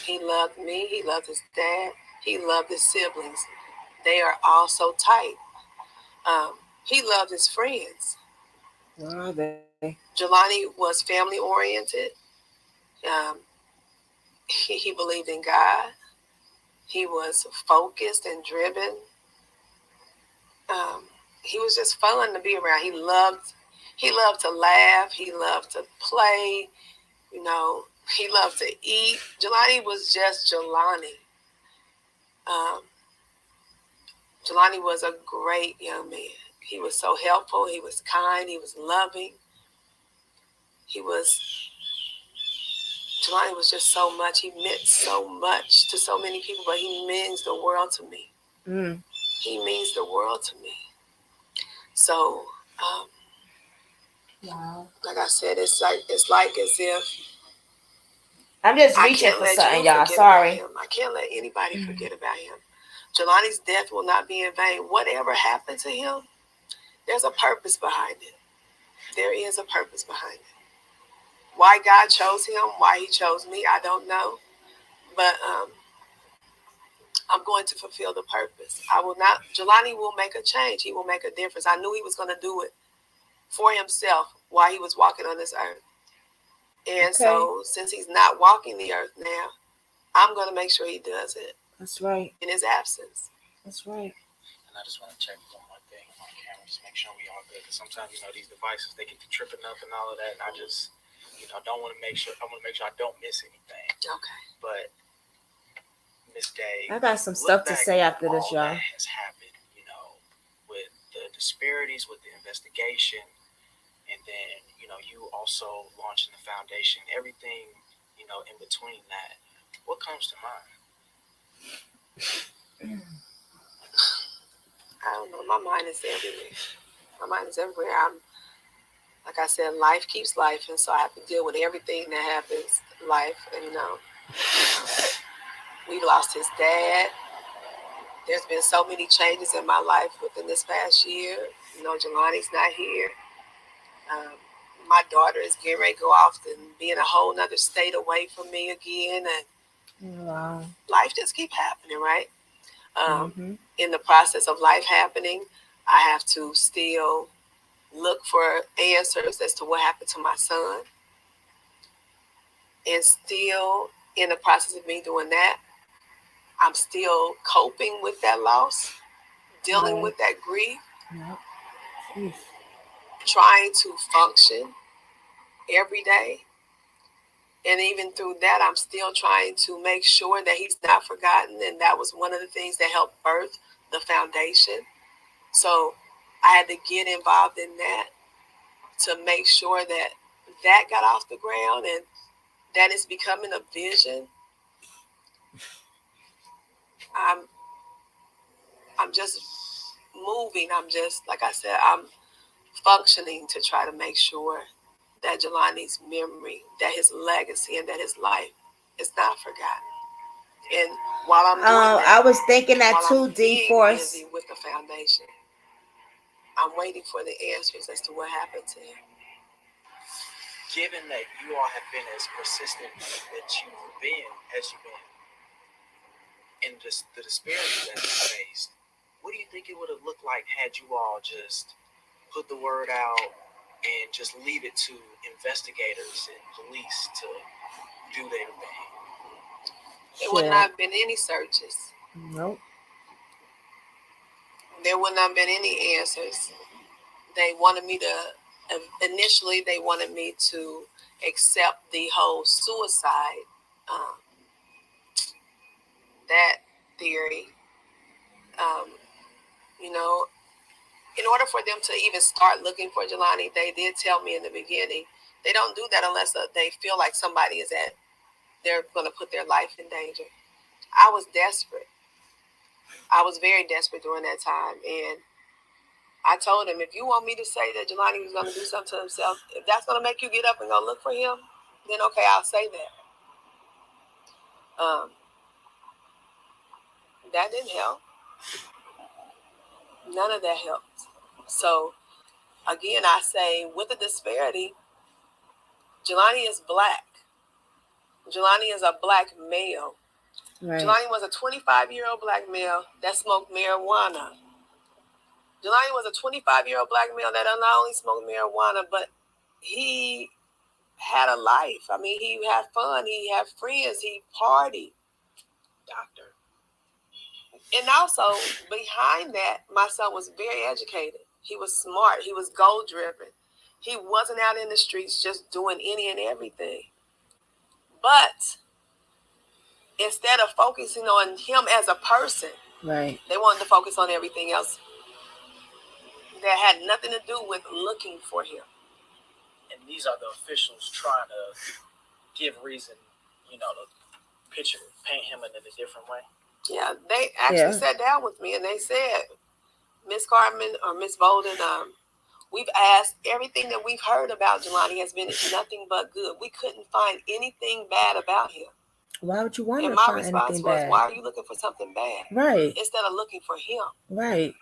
Speaker 6: He loved me. He loved his dad. He loved his siblings. They are all so tight. He loved his friends.
Speaker 1: Where are they?
Speaker 6: Jelani was family oriented. He believed in God. He was focused and driven. He was just fun to be around. He loved to laugh. He loved to play. He loved to eat. Jelani was just Jelani. Jelani was a great young man. He was so helpful. He was kind. He was loving. Jelani was just so much. He meant so much to so many people, but he means the world to me. He means the world to me. So,
Speaker 1: wow.
Speaker 6: Like I said, it's like as if
Speaker 1: I'm just reaching for something, y'all. Sorry.
Speaker 6: I can't let anybody forget about him. Jelani's death will not be in vain. Whatever happened to him, there's a purpose behind it. There is a purpose behind it. Why God chose him, why he chose me, I don't know. But I'm going to fulfill the purpose. Jelani will make a change. He will make a difference. I knew he was going to do it for himself while he was walking on this earth. And so since he's not walking the earth now, I'm going to make sure he does it.
Speaker 1: That's right.
Speaker 6: In his absence.
Speaker 1: That's right.
Speaker 7: And I just want to check one more thing on camera, just make sure we all good. Because sometimes, these devices, they get to tripping up and all of that. And I just, I want to make sure I don't miss anything.
Speaker 6: Okay.
Speaker 7: But Miss Day,
Speaker 1: I got some stuff to say after this, y'all.
Speaker 7: That has happened, with the disparities with the investigation, and then you also launching the foundation, everything in between that. What comes to mind?
Speaker 6: I don't know. My mind is everywhere. Like I said, life keeps life, and so I have to deal with everything that happens in life. And we lost his dad. There's been so many changes in my life within this past year. Jelani's not here. My daughter is getting ready to go off and be in a whole nother state away from me again. And
Speaker 1: wow.
Speaker 6: Life just keeps happening, right? In the process of life happening, I have to still look for answers as to what happened to my son. And still, in the process of me doing that, I'm still coping with that loss, dealing with that grief, trying to function every day. And even through that, I'm still trying to make sure that he's not forgotten. And that was one of the things that helped birth the foundation. So I had to get involved in that to make sure that that got off the ground and that is becoming a vision. I'm just moving. I'm just, like I said, I'm functioning to try to make sure that Jelani's memory, that his legacy, and that his life is not forgotten. And while I'm doing that,
Speaker 1: I was thinking that too, D-Force.
Speaker 6: Busy with the foundation, I'm waiting for the answers as to what happened to him.
Speaker 7: Given that you all have been as persistent that you've been, and just the disparities that you faced, what do you think it would have looked like had you all just put the word out and just leave it to investigators and police to do their thing?
Speaker 6: There would not have been any searches.
Speaker 1: Nope.
Speaker 6: There would not have been any answers. They wanted me to, initially they wanted me to accept the whole suicide, that theory. You know, in order for them to even start looking for Jelani, they did tell me in the beginning, they don't do that unless they feel like somebody is they're going to put their life in danger. I was desperate. I was very desperate during that time. And I told him, if you want me to say that Jelani was going to do something to himself, if that's going to make you get up and go look for him, then okay, I'll say that. That didn't help. None of that helped. So, again, I say, with the disparity, Jelani is black. Jelani is a black male. Right. Jelani was a 25-year-old black male that smoked marijuana. Jelani was a 25-year-old black male that not only smoked marijuana, but he had a life. I mean, he had fun. He had friends. He partied. Doctor. And also, behind that, my son was very educated. He was smart. He was goal-driven. He wasn't out in the streets just doing any and everything. But instead of focusing on him as a person, right, they wanted to focus on everything else that had nothing to do with looking for him.
Speaker 7: And these are the officials trying to give reason, to paint him in a different way.
Speaker 6: Yeah, they actually sat down with me and they said, Miss Carmen or Miss Bolden, we've asked, everything that we've heard about Jelani has been nothing but good. We couldn't find anything bad about him.
Speaker 1: Why would you want to
Speaker 6: And
Speaker 1: find
Speaker 6: my response
Speaker 1: anything
Speaker 6: was,
Speaker 1: bad?
Speaker 6: why are you looking for something bad?
Speaker 1: Right.
Speaker 6: Instead of looking for him.
Speaker 1: Right.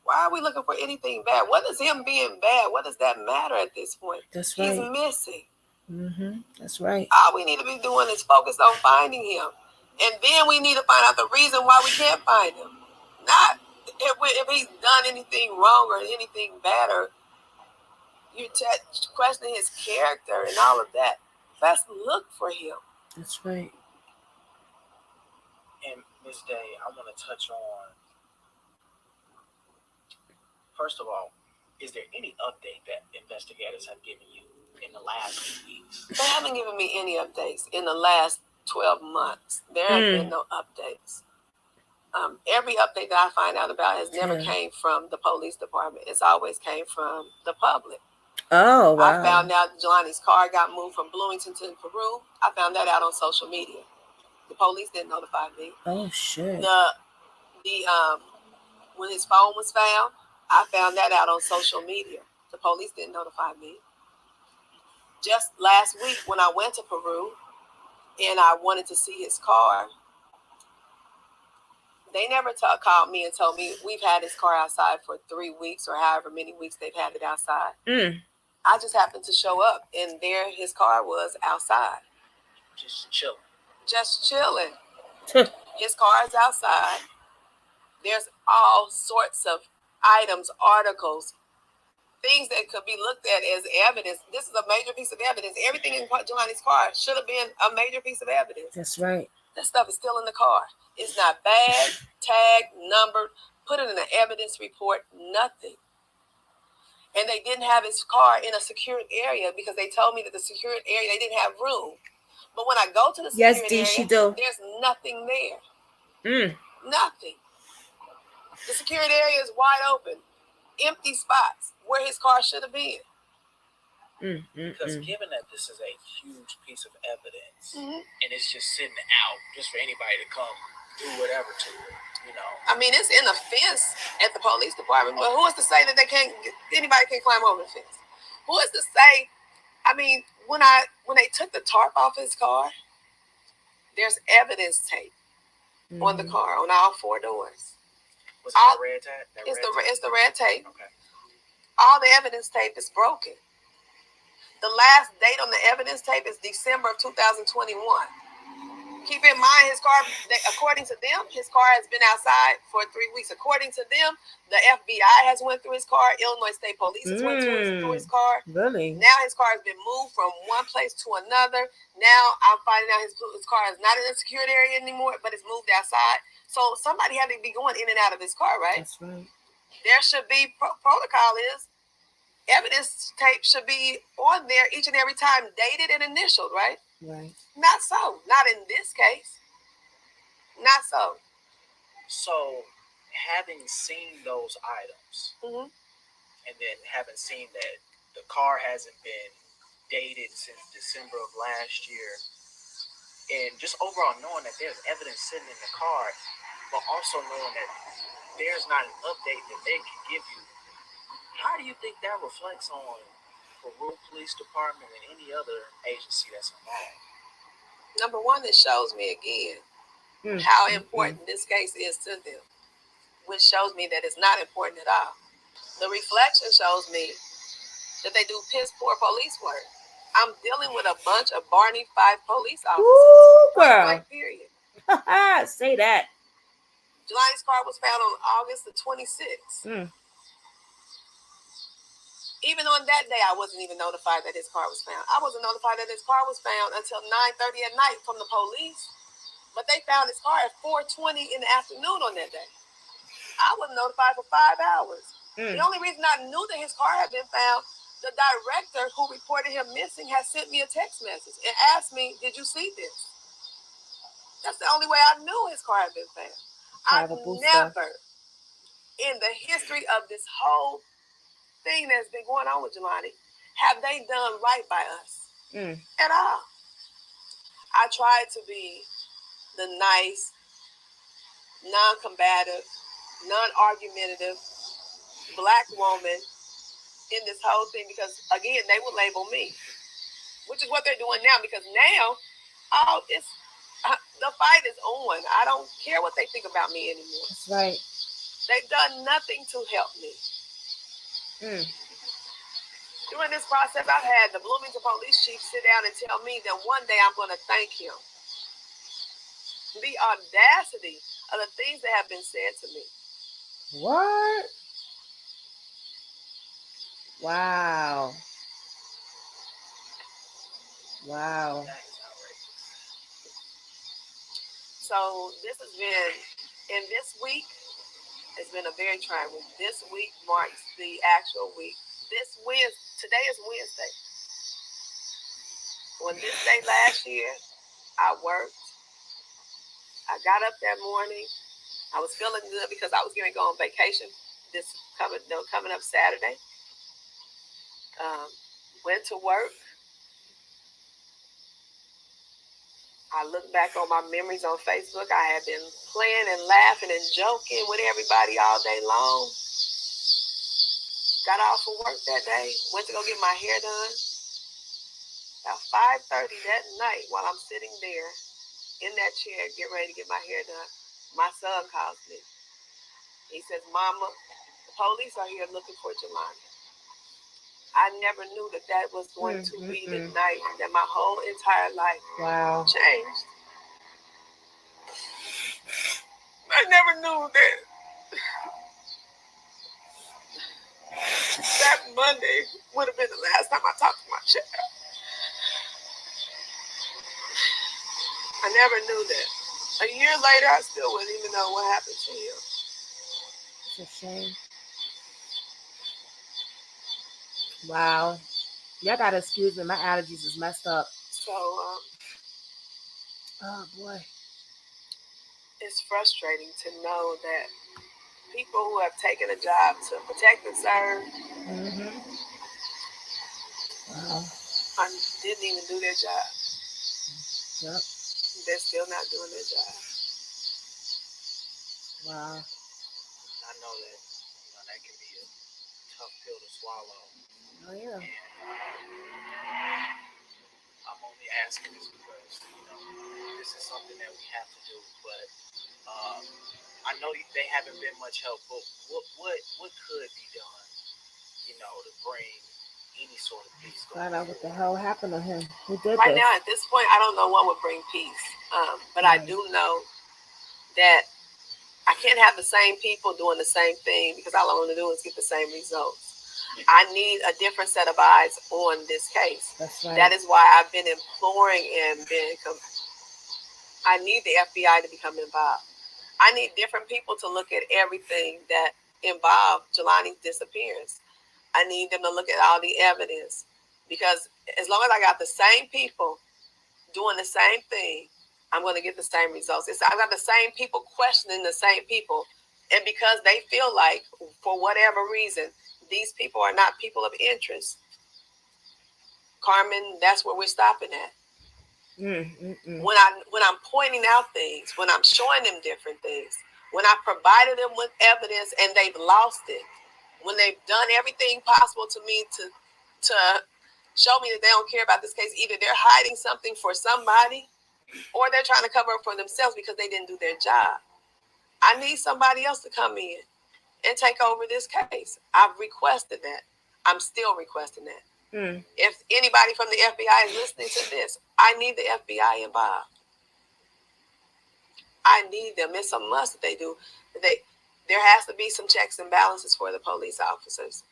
Speaker 6: Why are we looking for anything bad? What is him being bad? What does that matter at this point?
Speaker 1: That's right.
Speaker 6: He's missing.
Speaker 1: Mm-hmm. That's right.
Speaker 6: All we need to be doing is focus on finding him. And then we need to find out the reason why we can't find him. Not if he's done anything wrong or anything bad, or you're questioning his character and all of that. Let's look for him.
Speaker 1: That's right.
Speaker 7: And Ms. Day, I want to touch on, first of all, is there any update that investigators have given you in the last few weeks?
Speaker 6: They haven't given me any updates in the last 12 months. There have been no updates. Every update that I find out about has never came from the police department. It's always came from the public.
Speaker 1: Oh, wow.
Speaker 6: I found out Jelani's car got moved from Bloomington to Peru. I found that out on social media. The police didn't notify me.
Speaker 1: Oh, shit.
Speaker 6: When his phone was found, I found that out on social media. The police didn't notify me. Just last week when I went to Peru and I wanted to see his car, they never called me and told me we've had his car outside for 3 weeks or however many weeks they've had it outside. I just happened to show up and there his car was outside.
Speaker 7: Just chilling.
Speaker 6: Just chilling. His car is outside. There's all sorts of items, articles, things that could be looked at as evidence. This is a major piece of evidence. Everything in Jelani's car should have been a major piece of evidence.
Speaker 1: That's right.
Speaker 6: That stuff is still in the car. It's not bagged, tagged, numbered, put it in an evidence report, nothing. And they didn't have his car in a secured area because they told me that the secured area, they didn't have room. But when I go to the secured area, there's nothing there. Nothing. The secured area is wide open. Empty spots where his car should have been.
Speaker 7: Because given that this is a huge piece of evidence and it's just sitting out just for anybody to come do whatever to it, you know.
Speaker 6: I mean, it's in a fence at the police department, but who is to say that anybody can climb over the fence? Who is to say? I mean, when they took the tarp off his car, there's evidence tape on the car on all four doors.
Speaker 7: Was it that red tape?
Speaker 6: It's the red tape.
Speaker 7: Okay.
Speaker 6: All the evidence tape is broken. The last date on the evidence tape is December of 2021. Keep in mind, his car, according to them, his car has been outside for 3 weeks. According to them, the FBI has went through his car. Illinois State Police has went through his car.
Speaker 1: Really?
Speaker 6: Now his car has been moved from one place to another. Now I'm finding out his car is not in a secured area anymore, but it's moved outside. So somebody had to be going in and out of his car, right?
Speaker 1: That's right.
Speaker 6: There should be protocol is evidence tape should be on there each and every time, dated and initialed, right?
Speaker 1: Right.
Speaker 6: Not so. Not in this case. Not so.
Speaker 7: So, having seen those items, and then having seen that the car hasn't been dated since December of last year, and just overall knowing that there's evidence sitting in the car, but also knowing that there's not an update that they can give you, how do you think that reflects on Peru Police Department and any other agency that's involved?
Speaker 6: Number one, it shows me again how important this case is to them, which shows me that it's not important at all. The reflection shows me that they do piss poor police work. I'm dealing with a bunch of Barney Fife police officers.
Speaker 1: Ooh, girl.
Speaker 6: Period.
Speaker 1: Say that.
Speaker 6: Jelani's car was found on August the 26th. Even on that day, I wasn't even notified that his car was found. I wasn't notified that his car was found until 9:30 at night from the police. But they found his car at 4:20 in the afternoon on that day. I wasn't notified for 5 hours. The only reason I knew that his car had been found, the director who reported him missing has sent me a text message and asked me, "Did you see this?" That's the only way I knew his car had been found. I've never, in the history of this whole thing that's been going on with Jelani, have they done right by us at all. I tried to be the nice, non-combative, non-argumentative Black woman in this whole thing because, again, they would label me, which is what they're doing now because now the fight is on. I don't care what they think about me anymore.
Speaker 1: That's right.
Speaker 6: They've done nothing to help me. During this process, I've had the Bloomington police chief sit down and tell me that one day I'm going to thank him. The audacity of the things that have been said to me.
Speaker 1: What? Wow. Wow.
Speaker 6: So this has been, in this week, it's been a very trying week. This week marks the actual week. Today is Wednesday. On this day last year, I worked. I got up that morning. I was feeling good because I was going to go on vacation this coming up Saturday. Went to work. I look back on my memories on Facebook. I had been playing and laughing and joking with everybody all day long. Got off of work that day. Went to go get my hair done. About 5:30 that night, while I'm sitting there in that chair, getting ready to get my hair done, my son calls me. He says, "Mama, the police are here looking for Jelani." I never knew that was going to be the night that my whole entire life changed. I never knew that Monday would have been the last time I talked to my child. I never knew that. A year later, I still wouldn't even know what happened to him.
Speaker 1: It's a shame. Wow. Y'all gotta excuse me. My allergies is messed up.
Speaker 6: So,
Speaker 1: oh boy.
Speaker 6: It's frustrating to know that people who have taken a job to protect and serve I didn't even do their job.
Speaker 1: Yep.
Speaker 6: They're still not doing their job.
Speaker 1: Wow.
Speaker 7: I know that that can be a tough pill to swallow.
Speaker 1: Oh yeah.
Speaker 7: I'm only asking this because this is something that we have to do. But I know they haven't been much help. But what could be done, to bring any sort of peace?
Speaker 1: Find out what the hell happened to him. Who did
Speaker 6: Right
Speaker 1: this?
Speaker 6: now, at this point, I don't know what would bring peace. But I do know that I can't have the same people doing the same thing because all I want to do is get the same results. I need a different set of eyes on this case.
Speaker 1: That's right.
Speaker 6: That is why I've been imploring and I need the FBI to become involved. I need different people to look at everything that involved Jelani's disappearance. I need them to look at all the evidence because as long as I got the same people doing the same thing, I'm going to get the same results. I've got the same people questioning the same people. And because they feel like, for whatever reason, these people are not people of interest, Carmen, that's where we're stopping at. When I'm pointing out things, when I'm showing them different things, when I provided them with evidence and they've lost it, when they've done everything possible to me to show me that they don't care about this case, either they're hiding something for somebody or they're trying to cover up for themselves because they didn't do their job. I need somebody else to come in and take over this case. I've requested that. I'm still requesting that. If anybody from the FBI is listening to this, I need the FBI involved. I need them. It's a must that they do. There has to be some checks and balances for the police officers.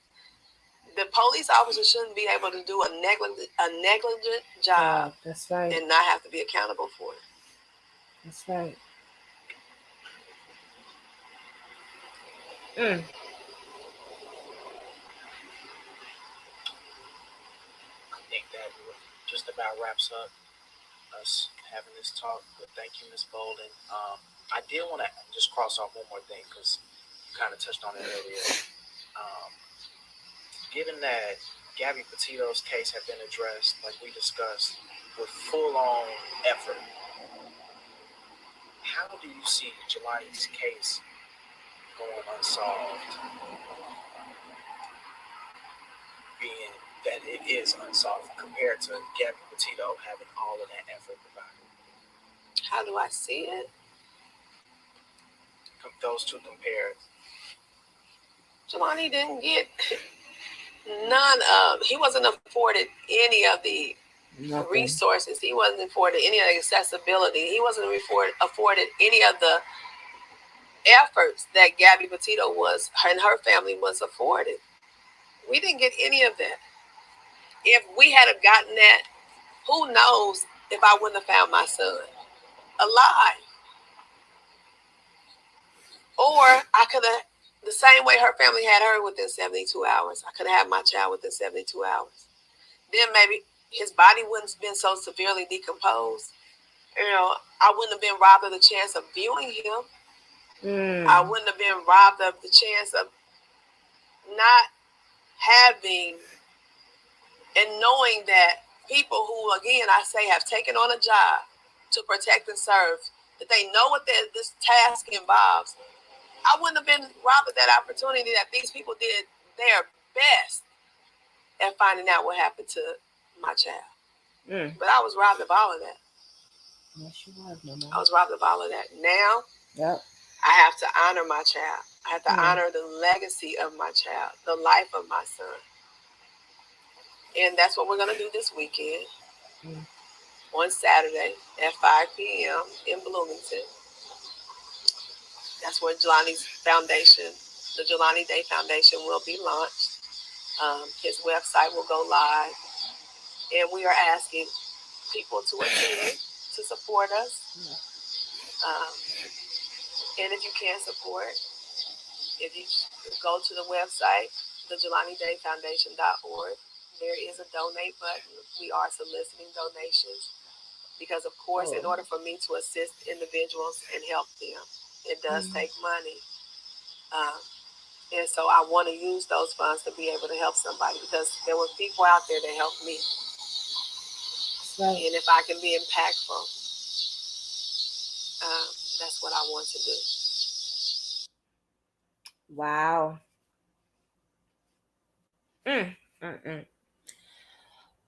Speaker 6: The police officers shouldn't be able to do a negligent job.
Speaker 1: That's right.
Speaker 6: And not have to be accountable for it.
Speaker 1: That's right.
Speaker 7: I think that just about wraps up us having this talk. But thank you, Ms. Bolden. I did want to just cross off one more thing because you kind of touched on it earlier. Given that Gabby Petito's case had been addressed, like we discussed, with full-on effort, how do you see Jelani's case going unsolved, being that it is unsolved compared to Gabby Petito having all of that effort provided?
Speaker 6: How do I see it?
Speaker 7: Those two compared.
Speaker 6: Jelani didn't get he wasn't afforded any of the resources. He wasn't afforded any of the accessibility. He wasn't afforded any of the efforts that Gabby Petito and her family was afforded. We didn't get any of that. If we had gotten that, who knows if I wouldn't have found my son alive. Or I could have, the same way her family had her within 72 hours, I could have had my child within 72 hours. Then maybe his body wouldn't have been so severely decomposed. I wouldn't have been robbed of the chance of viewing him. I wouldn't have been robbed of the chance of not having and knowing that people who, again, I say have taken on a job to protect and serve, that they know what this task involves. I wouldn't have been robbed of that opportunity that these people did their best at finding out what happened to my child. But I was robbed of all of that.
Speaker 1: Yes, you was, Mama.
Speaker 6: I was robbed of all of that. Now, I have to honor my child. I have to honor the legacy of my child, the life of my son. And that's what we're going to do this weekend on Saturday at 5 p.m. in Bloomington. That's where Jelani's foundation, the Jelani Day Foundation, will be launched. His website will go live. And we are asking people to attend, to support us. And if you can't support, if you go to the website, thejelanidayfoundation.org, there is a donate button. We are soliciting donations because, of course, in order for me to assist individuals and help them, it does take money. And so I want to use those funds to be able to help somebody, because there were people out there that helped me. Right. And if I can be impactful, that's what I want to do.
Speaker 1: Wow.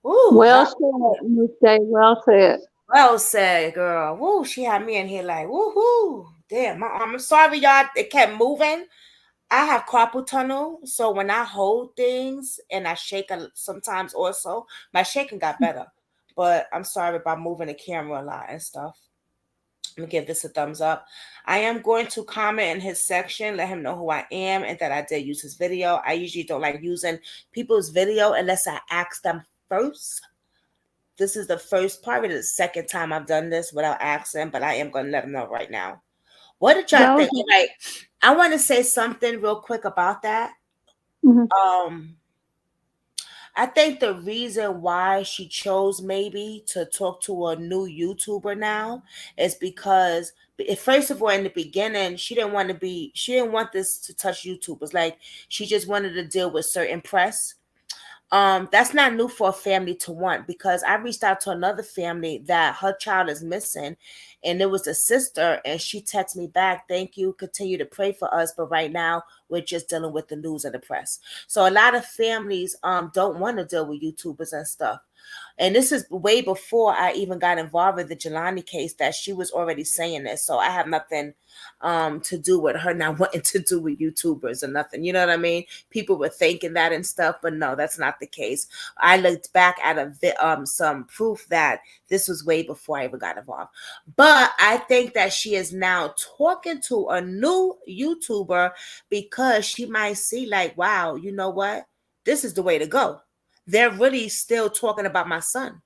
Speaker 1: Ooh,
Speaker 2: well said, Miss Day. Well said.
Speaker 1: Well said, girl. Woo, she had me in here like, woohoo. Damn, I'm sorry, y'all. It kept moving. I have carpal tunnel, so when I hold things and I shake sometimes also, my shaking got better. But I'm sorry about moving the camera a lot and stuff. Let me give this a thumbs up. I am going to comment in his section, let him know who I am and that I did use his video. I usually don't like using people's video unless I ask them first. This is the first, probably the second time I've done this without asking, but I am going to let him know right now. What did y'all think? Like, I want to say something real quick about that.
Speaker 2: Mm-hmm.
Speaker 1: I think the reason why she chose maybe to talk to a new YouTuber now is because, first of all, in the beginning, she didn't want this to touch YouTubers. Like, she just wanted to deal with certain press. That's not new for a family to want, because I reached out to another family that her child is missing, and it was a sister, and she texted me back, thank you, continue to pray for us, but right now we're just dealing with the news and the press. So a lot of families don't want to deal with YouTubers and stuff. And this is way before I even got involved with the Jelani case, that she was already saying this. So I have nothing to do with her not wanting to do with YouTubers or nothing. You know what I mean? People were thinking that and stuff, but no, that's not the case. I looked back at some proof that this was way before I even got involved. But I think that she is now talking to a new YouTuber because she might see like, wow, you know what? This is the way to go. They're really still talking about my son.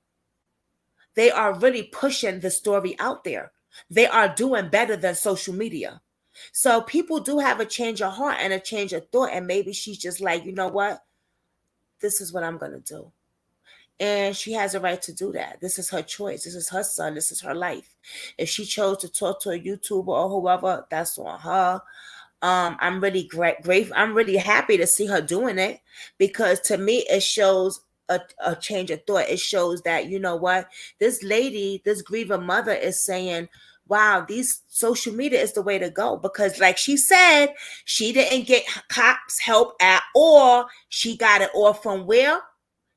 Speaker 1: They are really pushing the story out there. They are doing better than social media. So people do have a change of heart and a change of thought. And maybe she's just like, you know what? This is what I'm going to do. And she has a right to do that. This is her choice. This is her son. This is her life. If she chose to talk to a YouTuber or whoever, that's on her. I'm really grateful. I'm really happy to see her doing it, because to me it shows a change of thought. It shows that, you know what, this lady, this grieving mother is saying, wow, these social media is the way to go. Because like she said, she didn't get cops help at all. She got it all from where?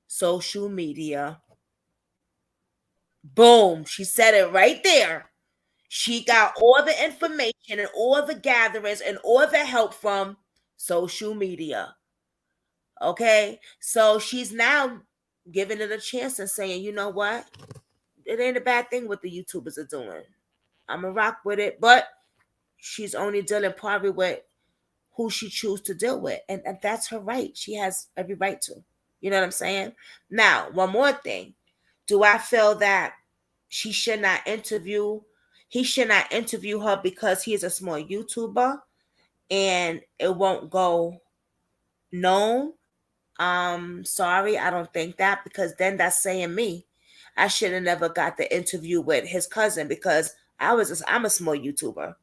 Speaker 1: Social media. Boom. She said it right there. She got all the information and all the gatherings and all the help from social media. Okay? So she's now giving it a chance and saying, you know what? It ain't a bad thing what the YouTubers are doing. I'm going to rock with it. But she's only dealing probably with who she chooses to deal with. And that's her right. She has every right to. You know what I'm saying? Now, one more thing. Do I feel that he should not interview her because he is a small YouTuber and it won't go known? Sorry, I don't think that, because then that's saying me. I should have never got the interview with his cousin because I'm a small YouTuber.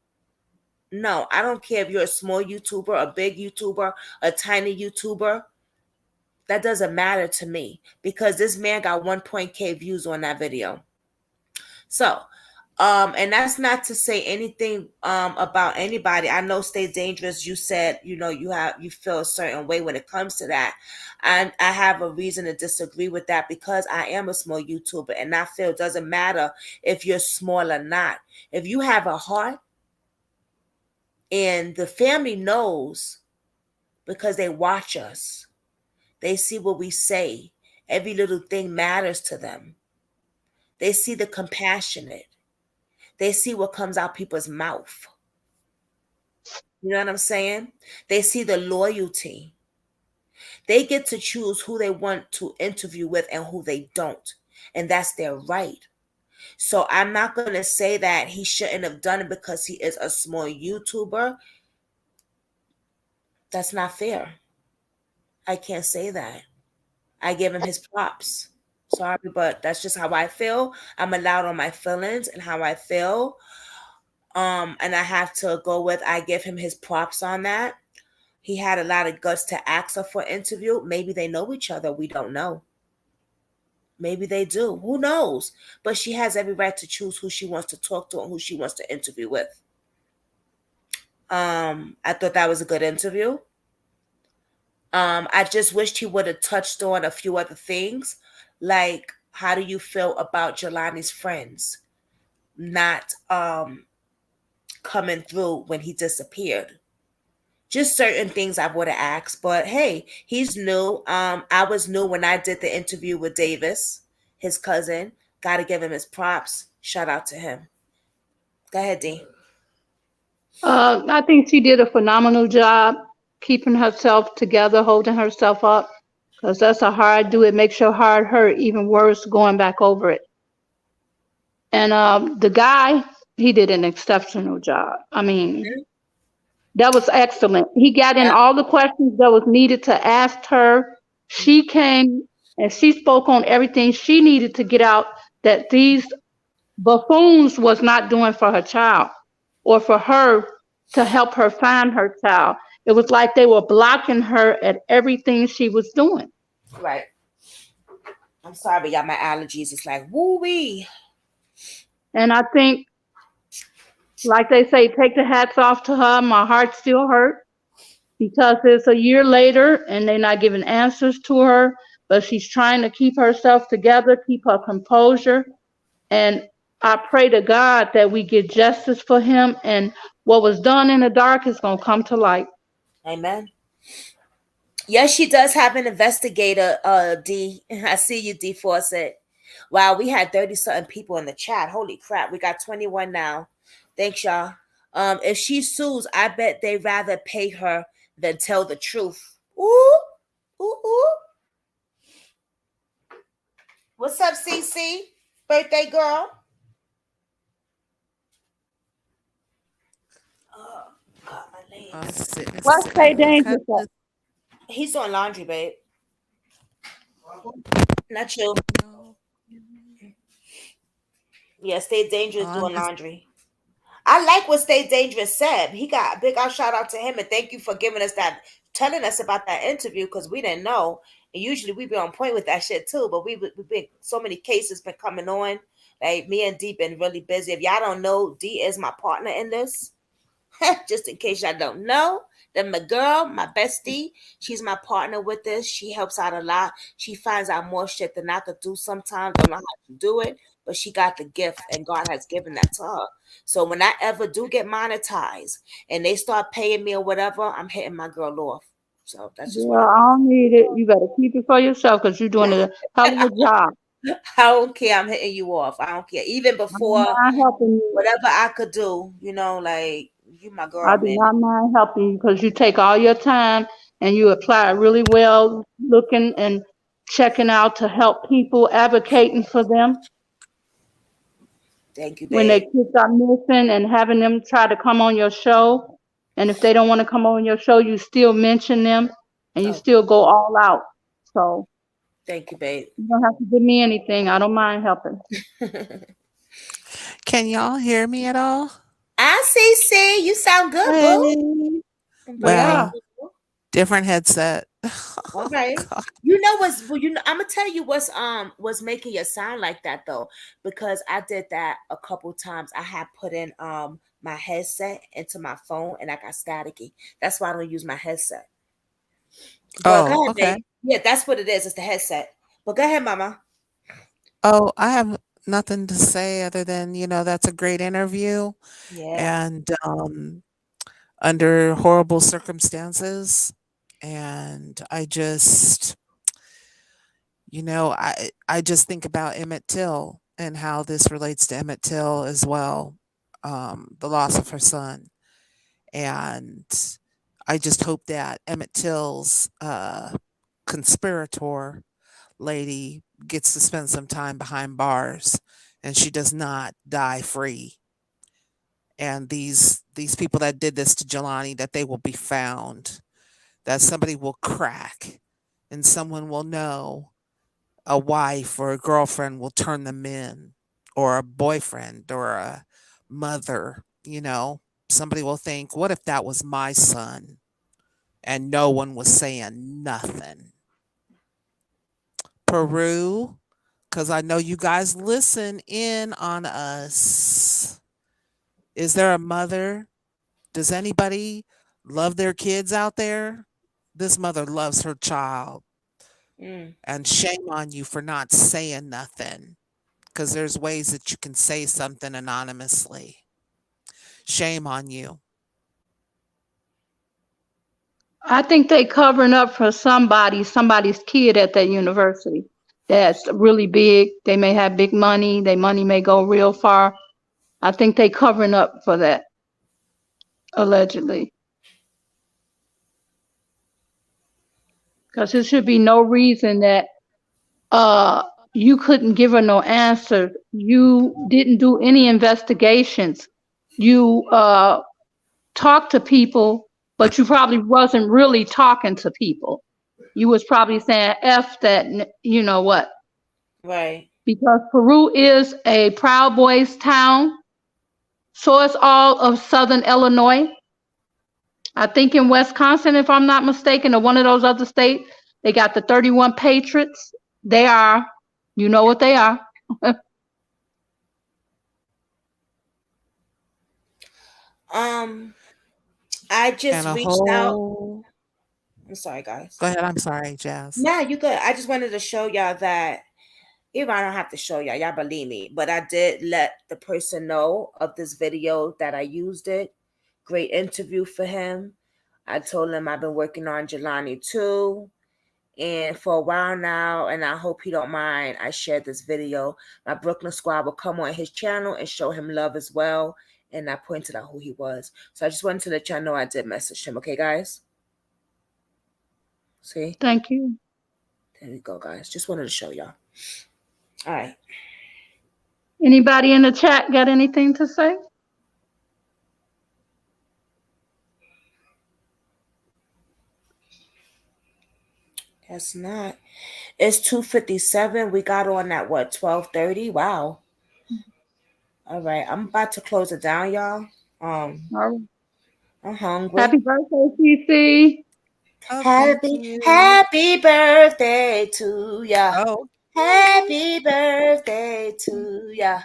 Speaker 1: No, I don't care if you're a small YouTuber, a big YouTuber, a tiny YouTuber. That doesn't matter to me, because this man got 1.k views on that video. So, and that's not to say anything about anybody. I know Stay Dangerous, you said, you know, you feel a certain way when it comes to that. And I have a reason to disagree with that, because I am a small YouTuber, and I feel it doesn't matter if you're small or not. If you have a heart, and the family knows, because they watch us, they see what we say. Every little thing matters to them. They see the compassionate. They see what comes out people's mouth. You know what I'm saying? They see the loyalty. They get to choose who they want to interview with and who they don't. And that's their right. So I'm not going to say that he shouldn't have done it because he is a small YouTuber. That's not fair. I can't say that. I give him his props. Sorry, but that's just how I feel. I'm allowed on my feelings and how I feel. And I have to go with, I give him his props on that. he had a lot of guts to ask her for an interview. Maybe they know each other. We don't know. Maybe they do. Who knows? But she has every right to choose who she wants to talk to and who she wants to interview with. I thought that was a good interview. I just wished he would have touched on a few other things, like how do you feel about Jelani's friends not coming through when he disappeared? Just certain things I would have asked, but hey, he's new. I was new when I did the interview with Davis, his cousin. Got to give him his props. Shout out to him. Go ahead, D.
Speaker 2: I think she did a phenomenal job keeping herself together, holding herself up, because that's a hard do. It makes your heart hurt even worse going back over it. And the guy, he did an exceptional job. I mean, that was excellent. He got in all the questions that was needed to ask her. She came and she spoke on everything she needed to get out that these buffoons was not doing for her child or for her to help her find her child. It was like they were blocking her at everything she was doing.
Speaker 1: Right. I'm sorry, y'all. My allergies. It's like woo wee.
Speaker 2: And I think, like they say, take the hats off to her. My heart still hurt because it's a year later and they're not giving answers to her, but she's trying to keep herself together, keep her composure. And I pray to God that we get justice for him, and what was done in the dark is going to come to light.
Speaker 1: Amen. Yes, she does have an investigator, D. I see you, D Fawcett. Wow, we had 30 something people in the chat. Holy crap. We got 21 now. Thanks, y'all. If she sues, I bet they rather pay her than tell the truth. Ooh, ooh, ooh. What's up, CC? Birthday girl? Oh, God, my legs.
Speaker 2: What's Stay Dangerous?
Speaker 1: He's on laundry, babe. Not you. Yeah, Stay Dangerous doing laundry. I like what Stay Dangerous said. He got a big shout out to him, and thank you for giving us that, telling us about that interview, because we didn't know. And usually we be on point with that shit too, but we've been so many cases been coming on. Like me and D been really busy. If y'all don't know, D is my partner in this. Just in case y'all don't know, then my girl, my bestie, she's my partner with this. She helps out a lot. She finds out more shit than I could do sometimes. Don't know how to do it, but she got the gift, and God has given that to her. So when I ever do get monetized and they start paying me or whatever, I'm hitting my girl off. So that's just what
Speaker 2: I don't need it. You better keep it for yourself because you're doing a hell of a job.
Speaker 1: I don't care. I'm hitting you off. I don't care. Even before whatever I could do, like you my girl,
Speaker 2: I do
Speaker 1: man.
Speaker 2: not mind helping you because you take all your time and you apply really well, looking and checking out to help people, advocating for them.
Speaker 1: Thank you, babe.
Speaker 2: When their kids are missing and having them try to come on your show. And if they don't want to come on your show, you still mention them and you still go all out. So
Speaker 1: thank you, babe.
Speaker 2: You don't have to give me anything. I don't mind helping.
Speaker 5: Can y'all hear me at all?
Speaker 1: I see. You sound good, boo.
Speaker 5: Well, different headset.
Speaker 1: All right. You know what's I'm gonna tell you what's making you sound like that though, because I did that a couple times. I had put in my headset into my phone and I got staticky. That's why I don't use my headset. But go ahead,
Speaker 5: okay.
Speaker 1: babe. Yeah, that's what it is. It's the headset. But go ahead, mama.
Speaker 5: Oh, I have nothing to say other than, that's a great interview.
Speaker 1: Yeah.
Speaker 5: And under horrible circumstances. And I just, I just think about Emmett Till and how this relates to Emmett Till as well, the loss of her son. And I just hope that Emmett Till's conspirator lady gets to spend some time behind bars and she does not die free. And these people that did this to Jelani, that they will be found, that somebody will crack and someone will know, a wife or a girlfriend will turn them in, or a boyfriend or a mother, somebody will think, what if that was my son? and no one was saying nothing. Peru, because I know you guys listen in on us. Is there a mother? Does anybody love their kids out there? This mother loves her child. And shame on you for not saying nothing, because there's ways that you can say something anonymously. Shame on you.
Speaker 2: I think they covering up for somebody's kid at that university that's really big. They may have big money. Their money may go real far. I think they covering up for that, allegedly. Because there should be no reason that you couldn't give her no answer. You didn't do any investigations. You talked to people, but you probably wasn't really talking to people. You was probably saying F that, you know what.
Speaker 1: Right.
Speaker 2: Because Peru is a Proud Boys town. So it's all of Southern Illinois. I think in Wisconsin, if I'm not mistaken, or one of those other states, they got the 31 Patriots. They are, you know what they are.
Speaker 1: I just reached out. I'm sorry, guys.
Speaker 5: Go ahead. I'm sorry, Jazz.
Speaker 1: Nah, you good. I just wanted to show y'all that, even I don't have to show y'all believe me, but I did let the person know of this video that I used it. Great interview for him. I told him I've been working on Jelani too, and for a while now, and I hope he don't mind, I shared this video. My Brooklyn squad will come on his channel and show him love as well, and I pointed out who he was. So I just wanted to let y'all know I did message him. Okay, guys? See?
Speaker 2: Thank you.
Speaker 1: There we go, guys. Just wanted to show y'all. All right.
Speaker 2: Anybody in the chat got anything to say?
Speaker 1: Guess not. It's 2:57. We got on at what, 12:30? Wow. All right. I'm about to close it down, y'all.
Speaker 2: All right.
Speaker 1: I'm hungry.
Speaker 2: Happy birthday, CC.
Speaker 5: Oh,
Speaker 1: happy birthday to ya.
Speaker 5: Oh.
Speaker 1: Happy birthday to ya.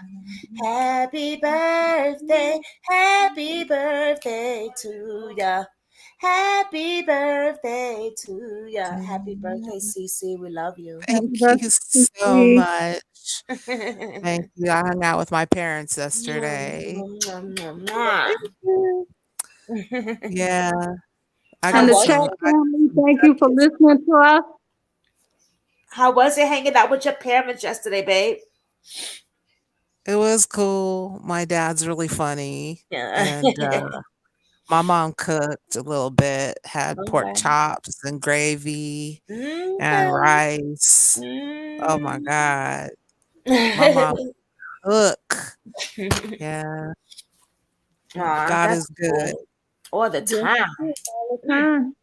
Speaker 1: Happy birthday. Happy birthday to ya. Happy birthday to ya. Happy birthday, Cece. We love you.
Speaker 5: Thank you so much. Thank you. I hung out with my parents yesterday. Yeah.
Speaker 2: And the chat family, thank you for listening to us.
Speaker 1: How was it hanging out with your parents yesterday, babe?
Speaker 5: It was cool. My dad's really funny.
Speaker 1: Yeah.
Speaker 5: And my mom cooked a little bit, had pork chops and gravy and rice. Oh my God. My mom cook. Yeah. God is good.
Speaker 1: Cool. All the time.
Speaker 2: All the time.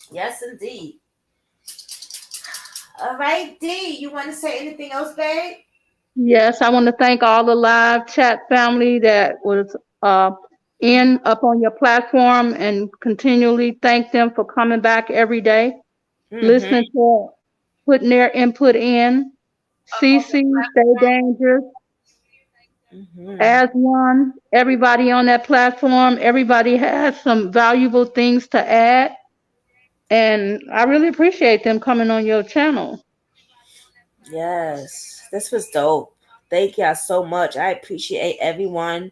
Speaker 1: Yes, indeed. All right, D, you want to say anything else, babe?
Speaker 2: Yes, I want to thank all the live chat family that was up on your platform, and continually thank them for coming back every day, listening to, putting their input in. CC, stay dangerous. As one, everybody on that platform, everybody has some valuable things to add. And I really appreciate them coming on your channel.
Speaker 1: Yes, this was dope. Thank y'all so much. I appreciate everyone.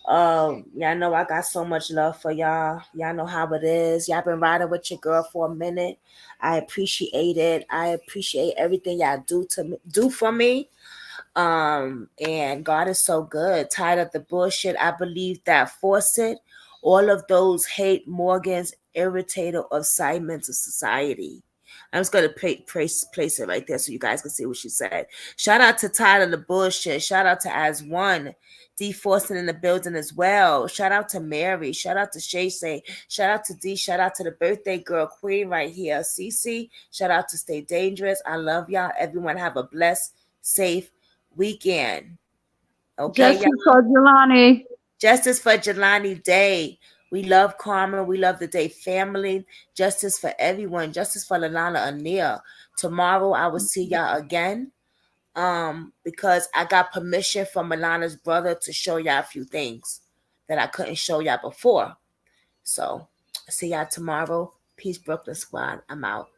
Speaker 1: Y'all know I got so much love for y'all. Y'all know how it is. Y'all been riding with your girl for a minute. I appreciate it. I appreciate everything y'all do for me. And God is so good. Tired of the bullshit. I believe that Fawcett, all of those hate Morgans, irritated of segments of society. I'm just going to place it right there so you guys can see what she said. Shout out to Tired of the Bullshit. Shout out to As One. D. Forson in the building as well. Shout out to Mary. Shout out to Shay Say. Shout out to D. Shout out to the birthday girl queen right here. Cece. Shout out to Stay Dangerous. I love y'all. Everyone have a blessed, safe weekend. Okay.
Speaker 2: Justice for Jelani.
Speaker 1: Justice for Jelani Day. We love Carmen. We love the Day family. Justice for everyone. Justice for Lalana Anil. Tomorrow I will see y'all again. Because I got permission from Milana's brother to show y'all a few things that I couldn't show y'all before. So see y'all tomorrow. Peace, Brooklyn Squad. I'm out.